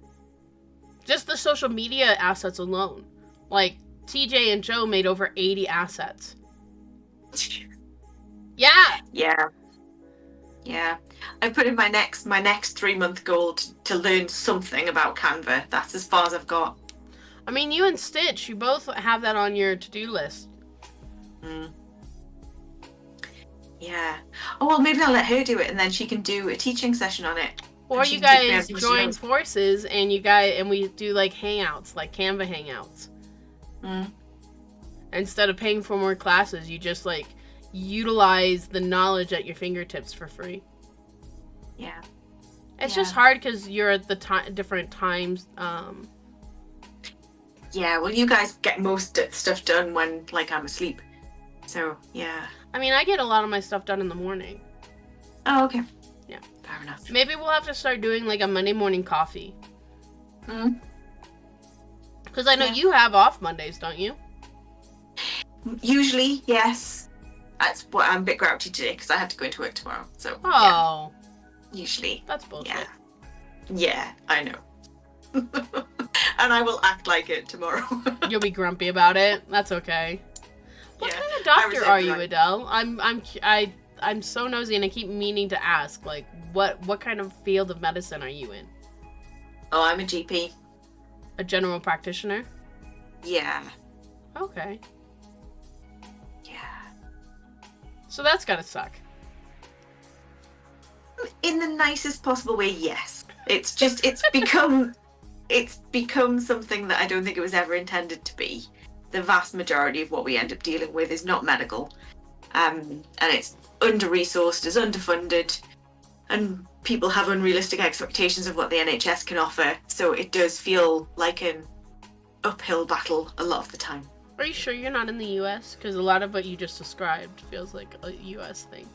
Speaker 1: Just the social media assets alone. Like, TJ and Joe made over 80 assets. Yeah!
Speaker 3: Yeah. I put in my next 3-month goal to learn something about Canva. That's as far as I've got.
Speaker 1: I mean, you and Stitch, you both have that on your to-do list.
Speaker 3: Yeah. Oh, well, maybe I'll let her do it, and then she can do a teaching session on it.
Speaker 1: Or you guys join forces, and we do, like, hangouts, like Canva hangouts. Instead of paying for more classes, you just, like, utilize the knowledge at your fingertips for free.
Speaker 3: Yeah.
Speaker 1: It's just hard because you're at the different times.
Speaker 3: Yeah, well, you guys get most stuff done when, like, I'm asleep. So, yeah.
Speaker 1: I mean, I get a lot of my stuff done in the morning.
Speaker 3: Oh, okay.
Speaker 1: Yeah.
Speaker 3: Fair enough.
Speaker 1: Maybe we'll have to start doing, like, a Monday morning coffee. Because I know you have off Mondays, don't you?
Speaker 3: Usually, yes. That's what I'm a bit grouchy today, because I have to go into work tomorrow. So,
Speaker 1: yeah.
Speaker 3: Usually.
Speaker 1: That's bullshit.
Speaker 3: Yeah, I know. And I will act like it tomorrow.
Speaker 1: You'll be grumpy about it. That's okay. What kind of doctor are you, Adelle? I'm so nosy, and I keep meaning to ask, like, what kind of field of medicine are you in?
Speaker 3: Oh, I'm a GP.
Speaker 1: A general practitioner?
Speaker 3: Yeah.
Speaker 1: Okay.
Speaker 3: Yeah.
Speaker 1: So that's gotta suck.
Speaker 3: In the nicest possible way, yes. It's become something that I don't think it was ever intended to be. The vast majority of what we end up dealing with is not medical. And it's under-resourced, is underfunded, and people have unrealistic expectations of what the NHS can offer. So it does feel like an uphill battle a lot of the time.
Speaker 1: Are you sure you're not in the US? Because a lot of what you just described feels like a US thing.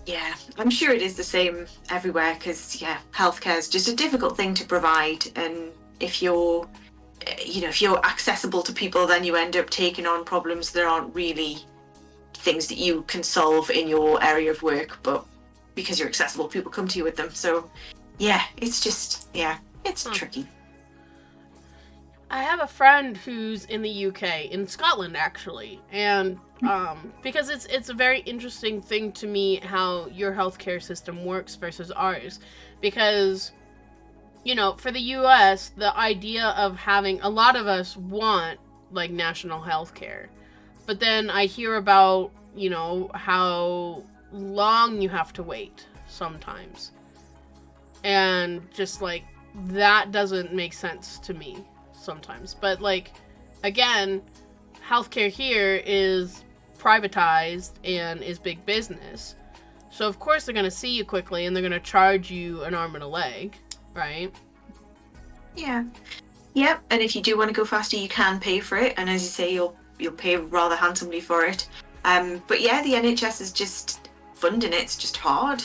Speaker 3: Yeah, I'm sure it is the same everywhere because, healthcare is just a difficult thing to provide. And if you're accessible to people, then you end up taking on problems that aren't really things that you can solve in your area of work. But because you're accessible, people come to you with them. So, it's just, it's tricky.
Speaker 1: I have a friend who's in the UK, in Scotland actually, and because it's a very interesting thing to me how your healthcare system works versus ours, because for the US, the idea of having a lot of us want like national healthcare, but then I hear about how long you have to wait sometimes, and just like that doesn't make sense to me sometimes. But like, again, healthcare here is privatized and is big business, so of course they're going to see you quickly and they're going to charge you an arm and a leg, right?
Speaker 3: Yep. And if you do want to go faster, you can pay for it, and as you say, you'll pay rather handsomely for it. But the NHS is just funding it's just hard,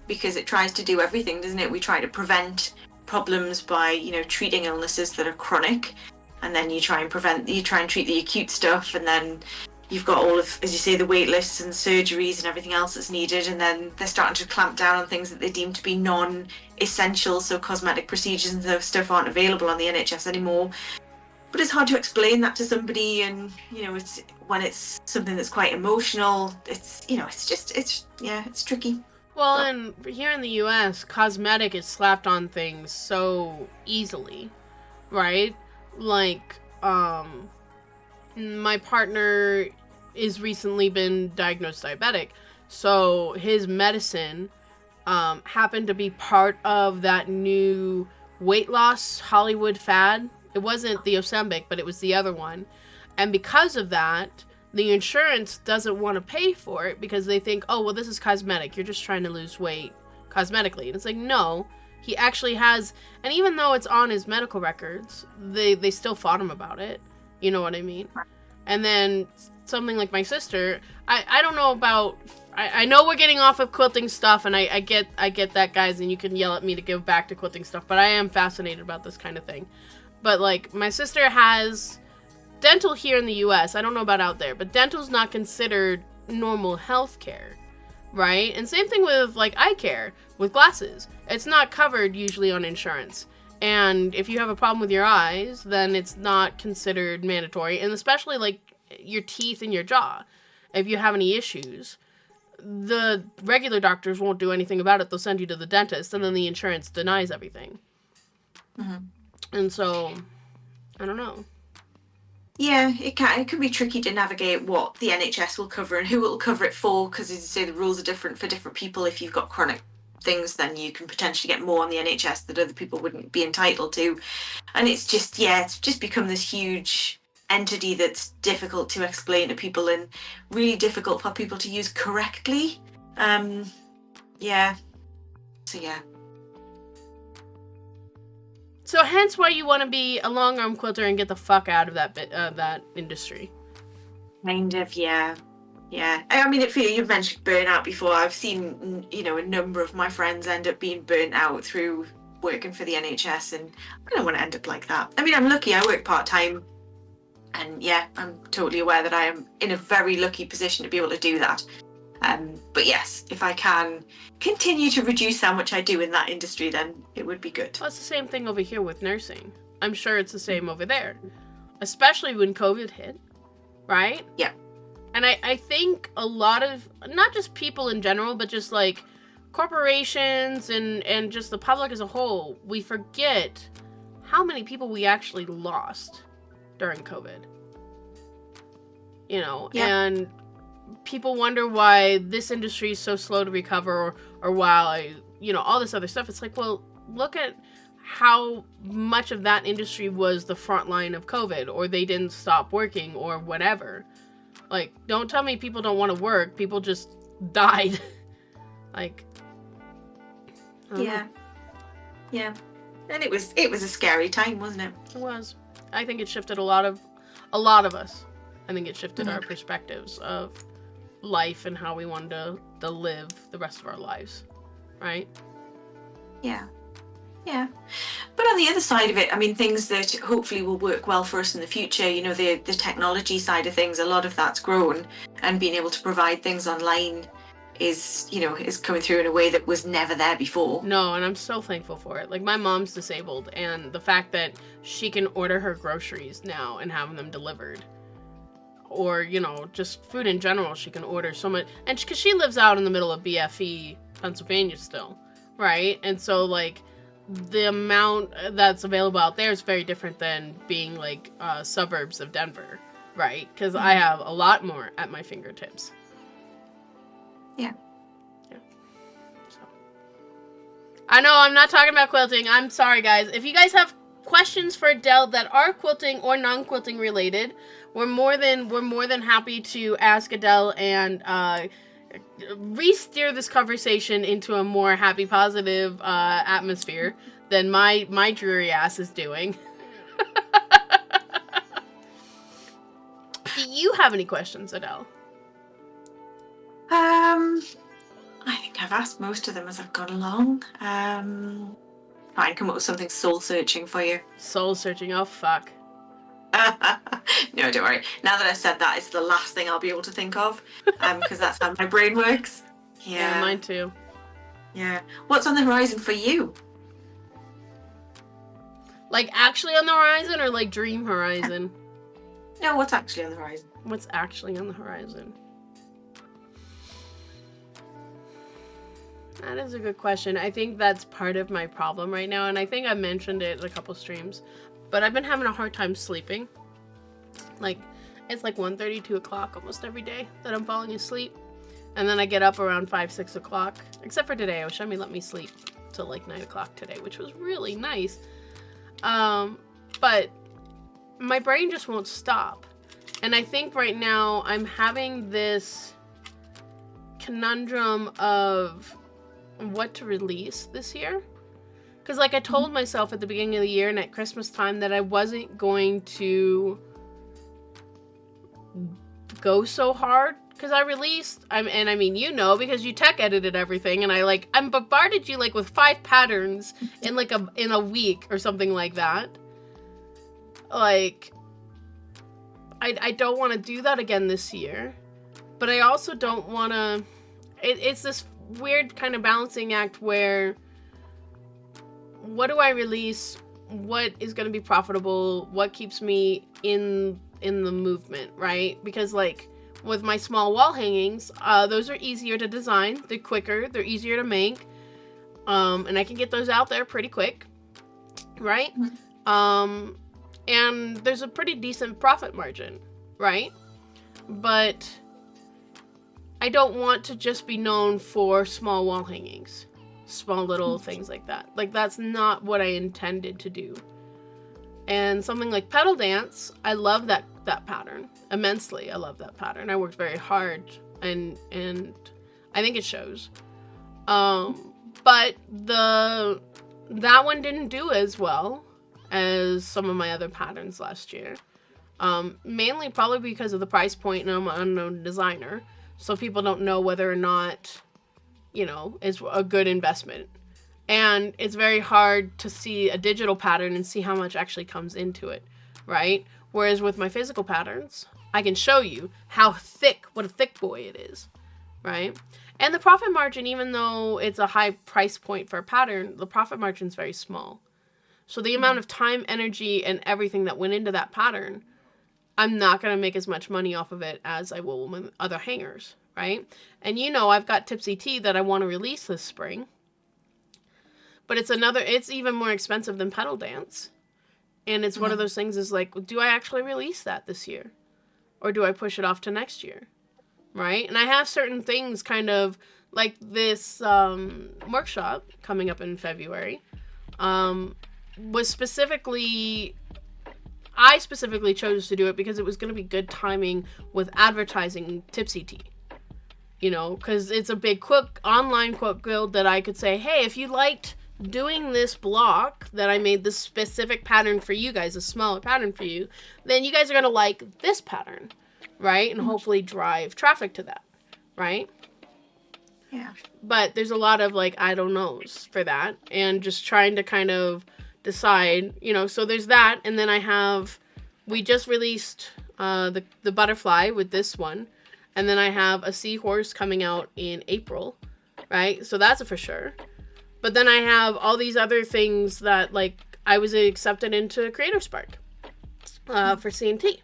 Speaker 3: because it tries to do everything, doesn't it? We try to prevent problems by treating illnesses that are chronic, and then you try and treat the acute stuff, and then you've got all of, as you say, the wait lists and surgeries and everything else that's needed, and then they're starting to clamp down on things that they deem to be non-essential, so cosmetic procedures and stuff aren't available on the NHS anymore. But it's hard to explain that to somebody, and it's when it's something that's quite emotional, it's tricky.
Speaker 1: Well, and here in the US, cosmetic is slapped on things so easily, right? like, my partner is recently been diagnosed diabetic, so his medicine happened to be part of that new weight loss Hollywood fad. It wasn't the Ozempic, but it was the other one. And because of that, the insurance doesn't want to pay for it because they think, oh, well, this is cosmetic. You're just trying to lose weight cosmetically. And it's like, no, he actually has, and even though it's on his medical records, they still fought him about it. You know what I mean? And then something like my sister, I don't know about, I know we're getting off of quilting stuff, and I get that, guys, and you can yell at me to go back to quilting stuff, but I am fascinated about this kind of thing. But, like, my sister has dental here in the U.S. I don't know about out there, but dental's not considered normal health care, right? And same thing with, like, eye care, with glasses. It's not covered usually on insurance. And if you have a problem with your eyes, then it's not considered mandatory. And especially, like, your teeth and your jaw. If you have any issues, the regular doctors won't do anything about it. They'll send you to the dentist, and then the insurance denies everything.
Speaker 3: Mm-hmm.
Speaker 1: And so, I don't know.
Speaker 3: Yeah, it can be tricky to navigate what the NHS will cover and who it will cover it for, because as you say, the rules are different for different people. If you've got chronic things, then you can potentially get more on the NHS that other people wouldn't be entitled to. And it's just become this huge entity that's difficult to explain to people and really difficult for people to use correctly. Yeah. So yeah.
Speaker 1: So hence why you want to be a long arm quilter and get the fuck out of that industry.
Speaker 3: Kind of, yeah. Yeah. I mean, you've mentioned burnout before. I've seen, a number of my friends end up being burnt out through working for the NHS, and I don't want to end up like that. I mean, I'm lucky. I work part-time, and yeah, I'm totally aware that I am in a very lucky position to be able to do that. But yes, if I can continue to reduce how much I do in that industry, then it would be good.
Speaker 1: Well, it's the same thing over here with nursing. I'm sure it's the same over there, especially when COVID hit, right?
Speaker 3: Yeah.
Speaker 1: And I think a lot of, not just people in general, but just like corporations and just the public as a whole, we forget how many people we actually lost during COVID. Yeah. And people wonder why this industry is so slow to recover, or why, all this other stuff. It's like, well, look at how much of that industry was the front line of COVID, or they didn't stop working, or whatever. Like, don't tell me people don't want to work. People just died. Like,
Speaker 3: yeah. Yeah. And it was a scary time, wasn't it?
Speaker 1: It was. I think it shifted a lot of us. I think it shifted our perspectives of life and how we wanted to live the rest of our lives, right?
Speaker 3: Yeah. But on the other side of it, I mean, things that hopefully will work well for us in the future, the technology side of things, a lot of that's grown, and being able to provide things online is coming through in a way that was never there before.
Speaker 1: No, and I'm so thankful for it. Like, my mom's disabled, and the fact that she can order her groceries now and have them delivered, or, just food in general, she can order so much. And because she lives out in the middle of BFE, Pennsylvania still, right? And so, like, the amount that's available out there is very different than being, like, suburbs of Denver, right? Because I have a lot more at my fingertips.
Speaker 3: Yeah.
Speaker 1: So, I know I'm not talking about quilting. I'm sorry, guys. If you guys have questions for Adelle that are quilting or non-quilting related, we're more than happy to ask Adelle and re-steer this conversation into a more happy, positive atmosphere than my dreary ass is doing. Do you have any questions, Adelle?
Speaker 3: I think I've asked most of them as I've gone along. Try and come up with something soul-searching for you.
Speaker 1: Soul-searching? Oh, fuck.
Speaker 3: No, don't worry. Now that I've said that, it's the last thing I'll be able to think of, because that's how my brain works.
Speaker 1: Yeah, mine too.
Speaker 3: Yeah. What's on the horizon for you?
Speaker 1: Like, actually on the horizon, or like dream horizon?
Speaker 3: No, what's actually on the horizon?
Speaker 1: What's actually on the horizon? That is a good question. I think that's part of my problem right now, and I think I mentioned it in a couple streams. but I've been having a hard time sleeping. Like, it's like 1:30, 2 o'clock almost every day that I'm falling asleep. And then I get up around 5, 6 o'clock. Except for today. Oshami let me sleep till like 9 o'clock today, which was really nice. But my brain just won't stop. And I think right now I'm having this conundrum of what to release this year. Because like I told myself at the beginning of the year and at Christmas time that I wasn't going to go so hard. Because I released, and I mean, you know, because you tech edited everything, and I'm bombarded you like with 5 patterns in a week or something like that. Like, I don't want to do that again this year, but I also don't want to. It's this weird kind of balancing act where, what do I release? What is going to be profitable? What keeps me in the movement, right? Because like, with my small wall hangings, those are easier to design, they're quicker, they're easier to make, and I can get those out there pretty quick, right? And there's a pretty decent profit margin, right? But I don't want to just be known for small wall hangings, small little things like that. Like, that's not what I intended to do. And something like Petal Dance, I love that pattern immensely. I love that pattern. I worked very hard, and I think it shows. But that one didn't do as well as some of my other patterns last year. Mainly probably because of the price point, and I'm an unknown designer, so people don't know whether or not, you know, it's a good investment. And it's very hard to see a digital pattern and see how much actually comes into it, right? Whereas with my physical patterns, I can show you what a thick boy it is, right? And the profit margin, even though it's a high price point for a pattern, the profit margin is very small. So the amount of time, energy, and everything that went into that pattern, I'm not going to make as much money off of it as I will with other hangers, right? And you know, I've got Tipsy Tea that I want to release this spring. But it's even more expensive than Petal Dance. And it's one of those things is like, do I actually release that this year? Or do I push it off to next year? Right? And I have certain things kind of like this workshop coming up in February. Was specifically, I specifically chose to do it because it was going to be good timing with advertising Tipsy Tea. You know, because it's a big online quilt guild that I could say, hey, if you liked doing this block that I made this specific pattern for you guys, a smaller pattern for you, then you guys are going to like this pattern, right? And hopefully drive traffic to that, right?
Speaker 3: Yeah.
Speaker 1: But there's a lot of like, I don't knows for that, and just trying to kind of decide, you know, so there's that. And then we just released the butterfly with this one. And then I have a seahorse coming out in April, right? So that's a for sure. But then I have all these other things that, like, I was accepted into Creator Spark for C&T.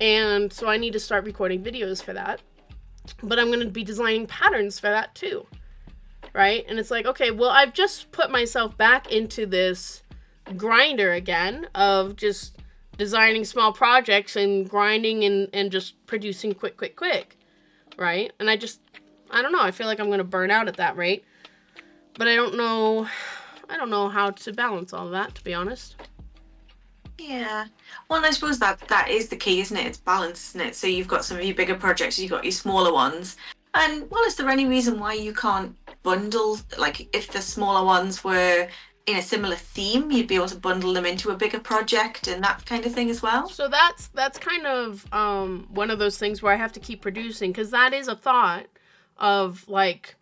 Speaker 1: And so I need to start recording videos for that. But I'm going to be designing patterns for that too, right? And it's like, okay, well, I've just put myself back into this grinder again of just designing small projects and grinding and just producing quick, right? And I don't know. I feel like I'm going to burn out at that rate. But I don't know how to balance all of that, to be honest.
Speaker 3: Yeah. Well, I suppose that is the key, isn't it? It's balance, isn't it? So you've got some of your bigger projects, you've got your smaller ones. And, well, is there any reason why you can't bundle, like, if the smaller ones were in a similar theme, you'd be able to bundle them into a bigger project and that kind of thing as well?
Speaker 1: So that's kind of one of those things where I have to keep producing, because that is a thought of, like,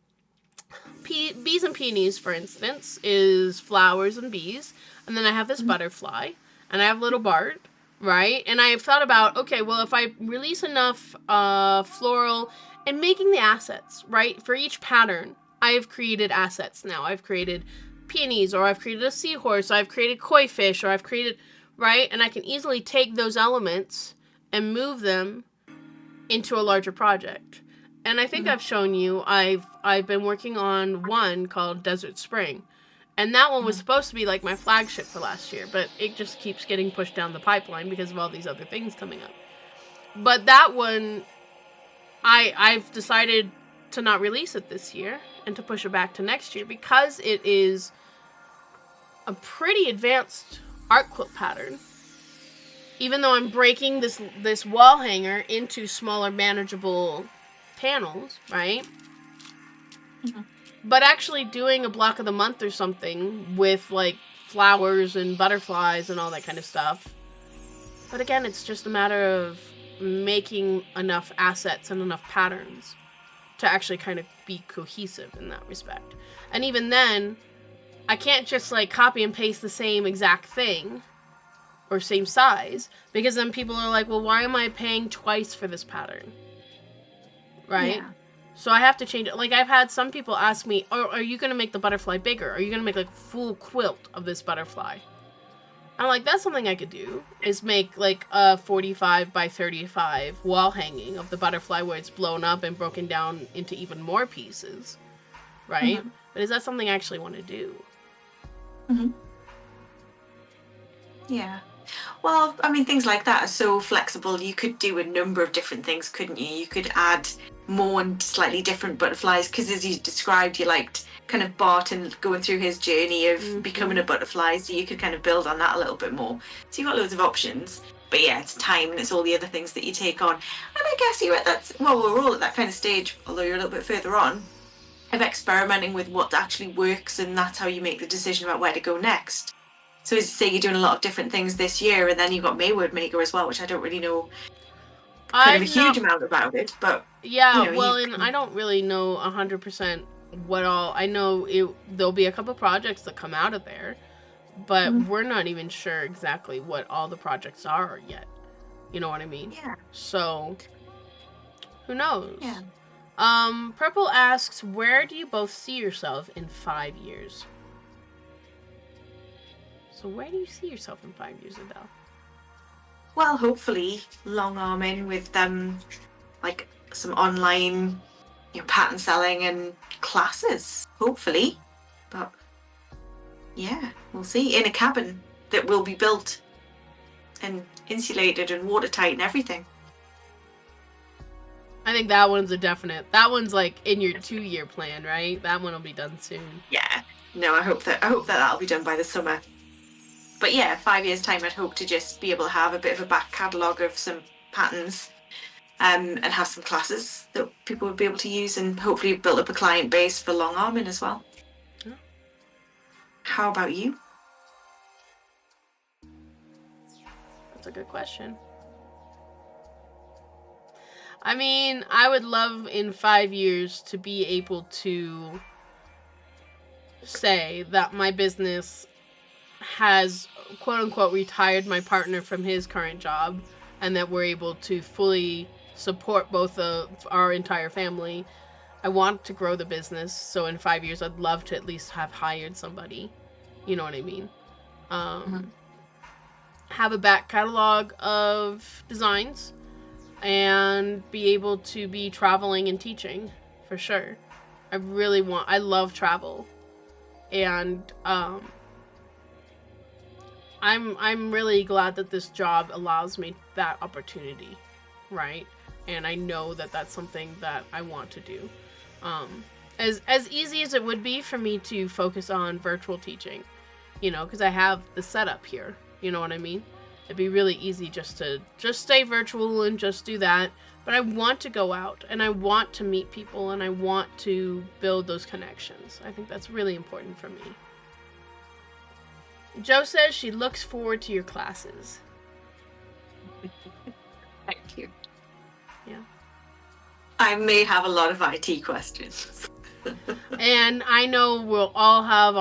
Speaker 1: bees and peonies, for instance, is flowers and bees. And then I have this butterfly, and I have little Bart, right? And I have thought about, okay, well, if I release enough floral and making the assets, right? For each pattern, I have created assets now. I've created peonies, or I've created a seahorse, or I've created koi fish, or I've created, right? And I can easily take those elements and move them into a larger project. And I think I've shown you, I've been working on one called Desert Spring. And that one was supposed to be like my flagship for last year, but it just keeps getting pushed down the pipeline because of all these other things coming up. But that one, I've decided to not release it this year and to push it back to next year because it is a pretty advanced art quilt pattern. Even though I'm breaking this wall hanger into smaller, manageable panels, right?
Speaker 3: Mhm.
Speaker 1: But actually doing a block of the month or something with, like, flowers and butterflies and all that kind of stuff. But again, it's just a matter of making enough assets and enough patterns to actually kind of be cohesive in that respect. And even then, I can't just, like, copy and paste the same exact thing or same size, because then people are like, well, why am I paying twice for this pattern? Right?
Speaker 3: Yeah.
Speaker 1: So I have to change it. Like, I've had some people ask me, oh, are you going to make the butterfly bigger? Are you going to make, like, full quilt of this butterfly? I'm like, that's something I could do, is make, like, a 45 by 35 wall hanging of the butterfly where it's blown up and broken down into even more pieces. Right?
Speaker 3: Mhm.
Speaker 1: But is that something I actually want to do?
Speaker 3: Mhm. Yeah. Well, I mean, things like that are so flexible. You could do a number of different things, couldn't you? You could add more and slightly different butterflies, because as you described, you liked kind of Barton going through his journey of becoming a butterfly, so you could kind of build on that a little bit more. So you've got loads of options. But yeah, it's time and it's all the other things that you take on. And I guess you're at that, well, we're all at that kind of stage, although you're a little bit further on, of experimenting with what actually works, and that's how you make the decision about where to go next. So as you say, you're doing a lot of different things this year, and then you've got Maywood Maker as well, which I don't really know kind of a
Speaker 1: I've
Speaker 3: huge
Speaker 1: not.
Speaker 3: amount about it, but
Speaker 1: Yeah,
Speaker 3: you know,
Speaker 1: well,
Speaker 3: you
Speaker 1: and I
Speaker 3: can.
Speaker 1: don't really know 100% what all. I know there'll be a couple projects that come out of there, but
Speaker 3: Mhm.
Speaker 1: we're not even sure exactly what all the projects are yet. You know what I mean?
Speaker 3: Yeah,
Speaker 1: So, who knows?
Speaker 3: yeah.
Speaker 1: Purple asks, where do you both see yourself in 5 years? So, where do you see yourself in 5 years, Adele?
Speaker 3: Well, hopefully, long arming with like some online, pattern selling and classes. Hopefully, but yeah, we'll see. In a cabin that will be built and insulated and watertight and everything.
Speaker 1: I think that one's a definite. That one's like in your 2-year plan, right? That one will be done soon.
Speaker 3: Yeah. No, I hope that that'll be done by the summer. But yeah, 5 years time, I'd hope to just be able to have a bit of a back catalogue of some patterns, and have some classes that people would be able to use, and hopefully build up a client base for long arming as well.
Speaker 1: Yeah.
Speaker 3: How about you?
Speaker 1: That's a good question. I mean, I would love in 5 years to be able to say that my business has, quote unquote, retired my partner from his current job, and that we're able to fully support both of our entire family. I want to grow the business, so in 5 years, I'd love to at least have hired somebody. You know what I mean? Have a back catalog of designs and be able to be traveling and teaching for sure. I love travel, and I'm really glad that this job allows me that opportunity, right? And I know that that's something that I want to do. As easy as it would be for me to focus on virtual teaching, because I have the setup here. You know what I mean? It'd be really easy just to stay virtual and just do that. But I want to go out, and I want to meet people, and I want to build those connections. I think that's really important for me. Jo says she looks forward to your classes.
Speaker 3: Thank you.
Speaker 1: Yeah.
Speaker 3: I may have a lot of IT questions.
Speaker 1: And I know we'll all have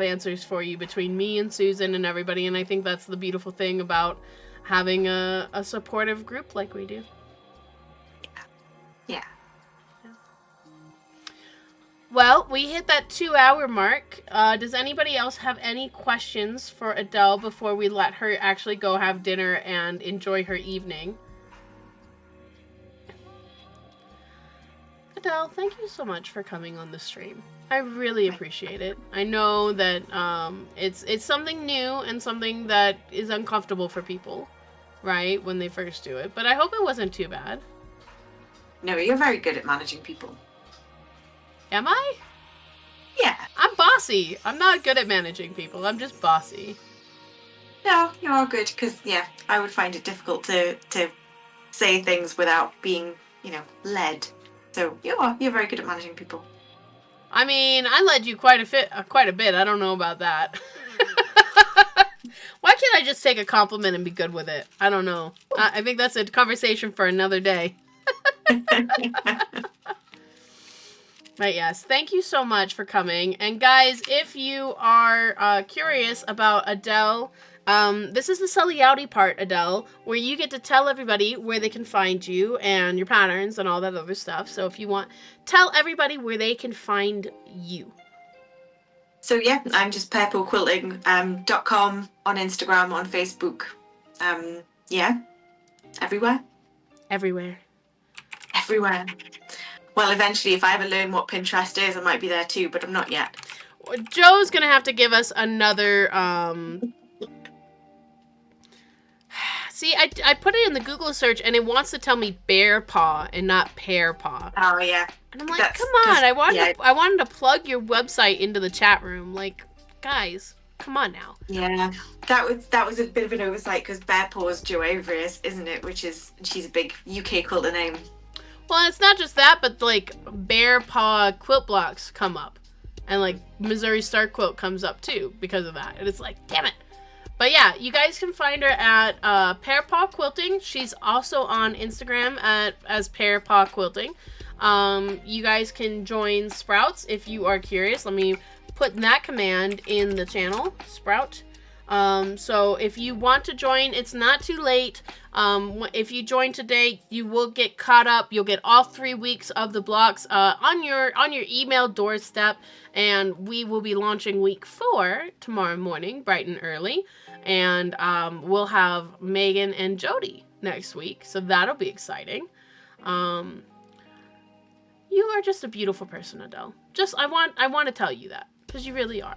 Speaker 1: answers for you between me and Susan and everybody, and I think that's the beautiful thing about having a supportive group like we do.
Speaker 3: Yeah.
Speaker 1: Well, we hit that 2-hour mark. Does anybody else have any questions for Adele before we let her actually go have dinner and enjoy her evening? Adelle, thank you so much for coming on the stream. I really appreciate it. I know that it's something new and something that is uncomfortable for people, right, when they first do it. But I hope it wasn't too bad.
Speaker 3: No, you're very good at managing people.
Speaker 1: Am I?
Speaker 3: Yeah.
Speaker 1: I'm bossy. I'm not good at managing people. I'm just bossy.
Speaker 3: No, you're all good, because, yeah, I would find it difficult to say things without being, led. So you're very good at managing people.
Speaker 1: I mean, I led you quite a bit. I don't know about that. Why can't I just take a compliment and be good with it? I don't know. I think that's a conversation for another day. But yes, thank you so much for coming. And guys, if you are curious about Adelle, this is the selling outy part, Adelle, where you get to tell everybody where they can find you and your patterns and all that other stuff. So if you want, tell everybody where they can find you.
Speaker 3: So yeah, I'm just pearquilting.com on Instagram, on Facebook. Yeah, everywhere.
Speaker 1: Everywhere.
Speaker 3: Everywhere. Well, eventually, if I ever learn what Pinterest is, I might be there too, but I'm not yet.
Speaker 1: Joe's gonna have to give us another, See, I put it in the Google search, and it wants to tell me bear paw and not pear paw.
Speaker 3: Oh, yeah.
Speaker 1: And I'm like, come on, I wanted to plug your website into the chat room. Like, guys, come on now.
Speaker 3: Yeah, that was a bit of an oversight, because Bear Paw's Joe Avery, isn't it? She's a big UK quilter name.
Speaker 1: Well, it's not just that, but like bear paw quilt blocks come up, and like Missouri Star Quilt comes up too because of that. And it's like, damn it. But yeah, you guys can find her at Pear Paw Quilting. She's also on Instagram as Pear Paw Quilting. You guys can join Sprouts if you are curious. Let me put that command in the channel, Sprout. So if you want to join, it's not too late. If you join today, you will get caught up. You'll get all 3 weeks of the blocks on your email doorstep, and we will be launching week 4 tomorrow morning, bright and early. And we'll have Megan and Jody next week, so that'll be exciting. You are just a beautiful person, Adelle. I want to tell you that, because you really are.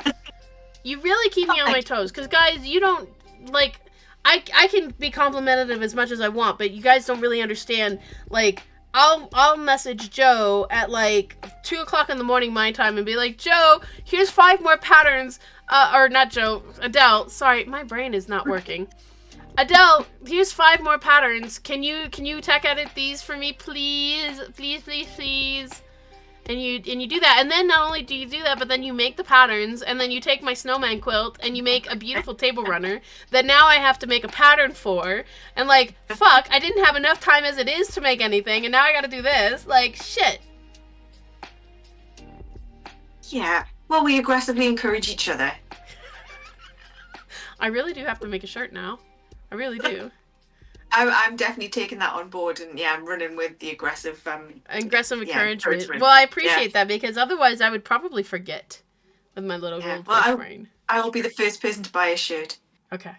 Speaker 1: You really keep me on my toes, because guys, you don't, like, I can be complimentative as much as I want, but you guys don't really understand. Like, I'll message Joe at like 2 o'clock in the morning my time and be like, Joe, here's 5 more patterns, or not Joe, Adelle, sorry, my brain is not working. Adelle, here's 5 more patterns. Can you tech edit these for me, please? Please, please, please. And you do that, and then not only do you do that, but then you make the patterns, and then you take my snowman quilt, and you make a beautiful table runner that now I have to make a pattern for, and like, fuck, I didn't have enough time as it is to make anything, and now I gotta do this, like, shit.
Speaker 3: Yeah, well, we aggressively encourage each other.
Speaker 1: I really do have to make a shirt now. I really do.
Speaker 3: I'm definitely taking that on board, and yeah, I'm running with the aggressive
Speaker 1: encouragement. Well, I appreciate that, because otherwise I would probably forget with my little goldfish brain.
Speaker 3: I will be the first person to buy a shirt.
Speaker 1: Okay.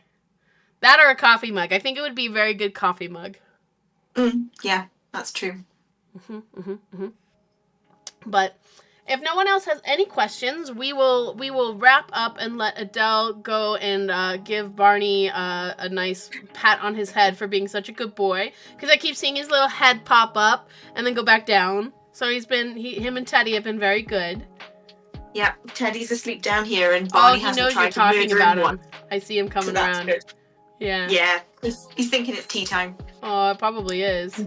Speaker 1: That or a coffee mug. I think it would be a very good coffee mug.
Speaker 3: Yeah, that's true.
Speaker 1: But if no one else has any questions, we will wrap up and let Adelle go and give Barney a nice pat on his head for being such a good boy. Because I keep seeing his little head pop up and then go back down. So him and Teddy have been very good.
Speaker 3: Yeah, Teddy's asleep down here, and Barney hasn't tried to murder him once.
Speaker 1: I see him coming around.
Speaker 3: Good.
Speaker 1: Yeah.
Speaker 3: Yeah, he's thinking it's tea time.
Speaker 1: Oh, it probably is.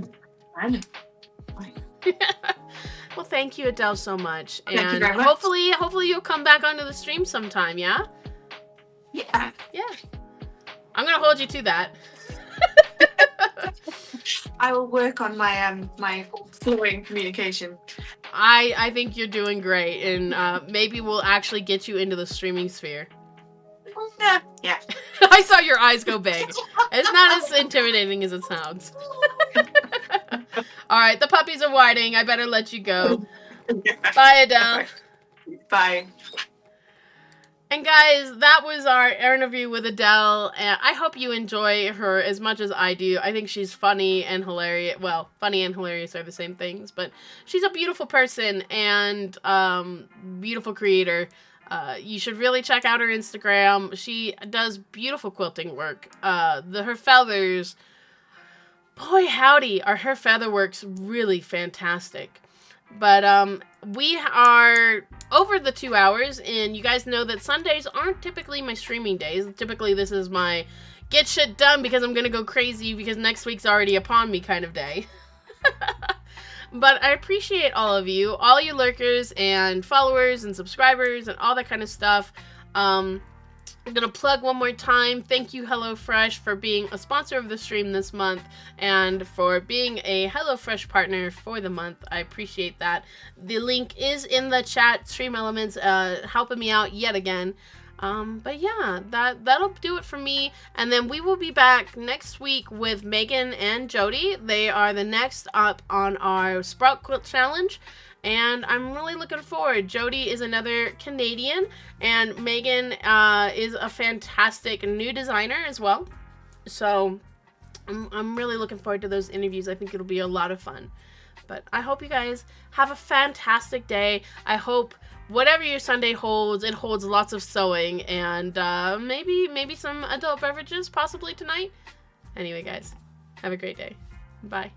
Speaker 3: I know.
Speaker 1: Well, thank you, Adelle, so much.
Speaker 3: Thank you
Speaker 1: and
Speaker 3: very much.
Speaker 1: hopefully you'll come back onto the stream sometime, yeah?
Speaker 3: Yeah.
Speaker 1: Yeah. I'm gonna hold you to that.
Speaker 3: I will work on my my flowing communication.
Speaker 1: I think you're doing great, and maybe we'll actually get you into the streaming sphere.
Speaker 3: Yeah.
Speaker 1: I saw your eyes go big. It's not as intimidating as it sounds. All right, the puppies are whining. I better let you go. Bye, Adelle.
Speaker 3: Bye.
Speaker 1: And guys, that was our interview with Adelle, and I hope you enjoy her as much as I do. I think she's funny and hilarious. Well, funny and hilarious are the same things, but she's a beautiful person and beautiful creator. You should really check out her Instagram. She does beautiful quilting work. Her feathers, boy howdy, are her feather works really fantastic. But we are over the 2 hours, and you guys know that Sundays aren't typically my streaming days. Typically, this is my get shit done because I'm gonna go crazy because next week's already upon me kind of day. But I appreciate all of you, all you lurkers and followers and subscribers and all that kind of stuff. I'm going to plug one more time. Thank you, HelloFresh, for being a sponsor of the stream this month and for being a HelloFresh partner for the month. I appreciate that. The link is in the chat. Stream Elements helping me out yet again. But yeah, that'll do it for me. And then we will be back next week with Megan and Jody. They are the next up on our Sprout Quilt Challenge. And I'm really looking forward. Jody is another Canadian, and Megan is a fantastic new designer as well. So I'm really looking forward to those interviews. I think it'll be a lot of fun. But I hope you guys have a fantastic day. I hope whatever your Sunday holds, it holds lots of sewing and maybe some adult beverages possibly tonight. Anyway, guys, have a great day. Bye.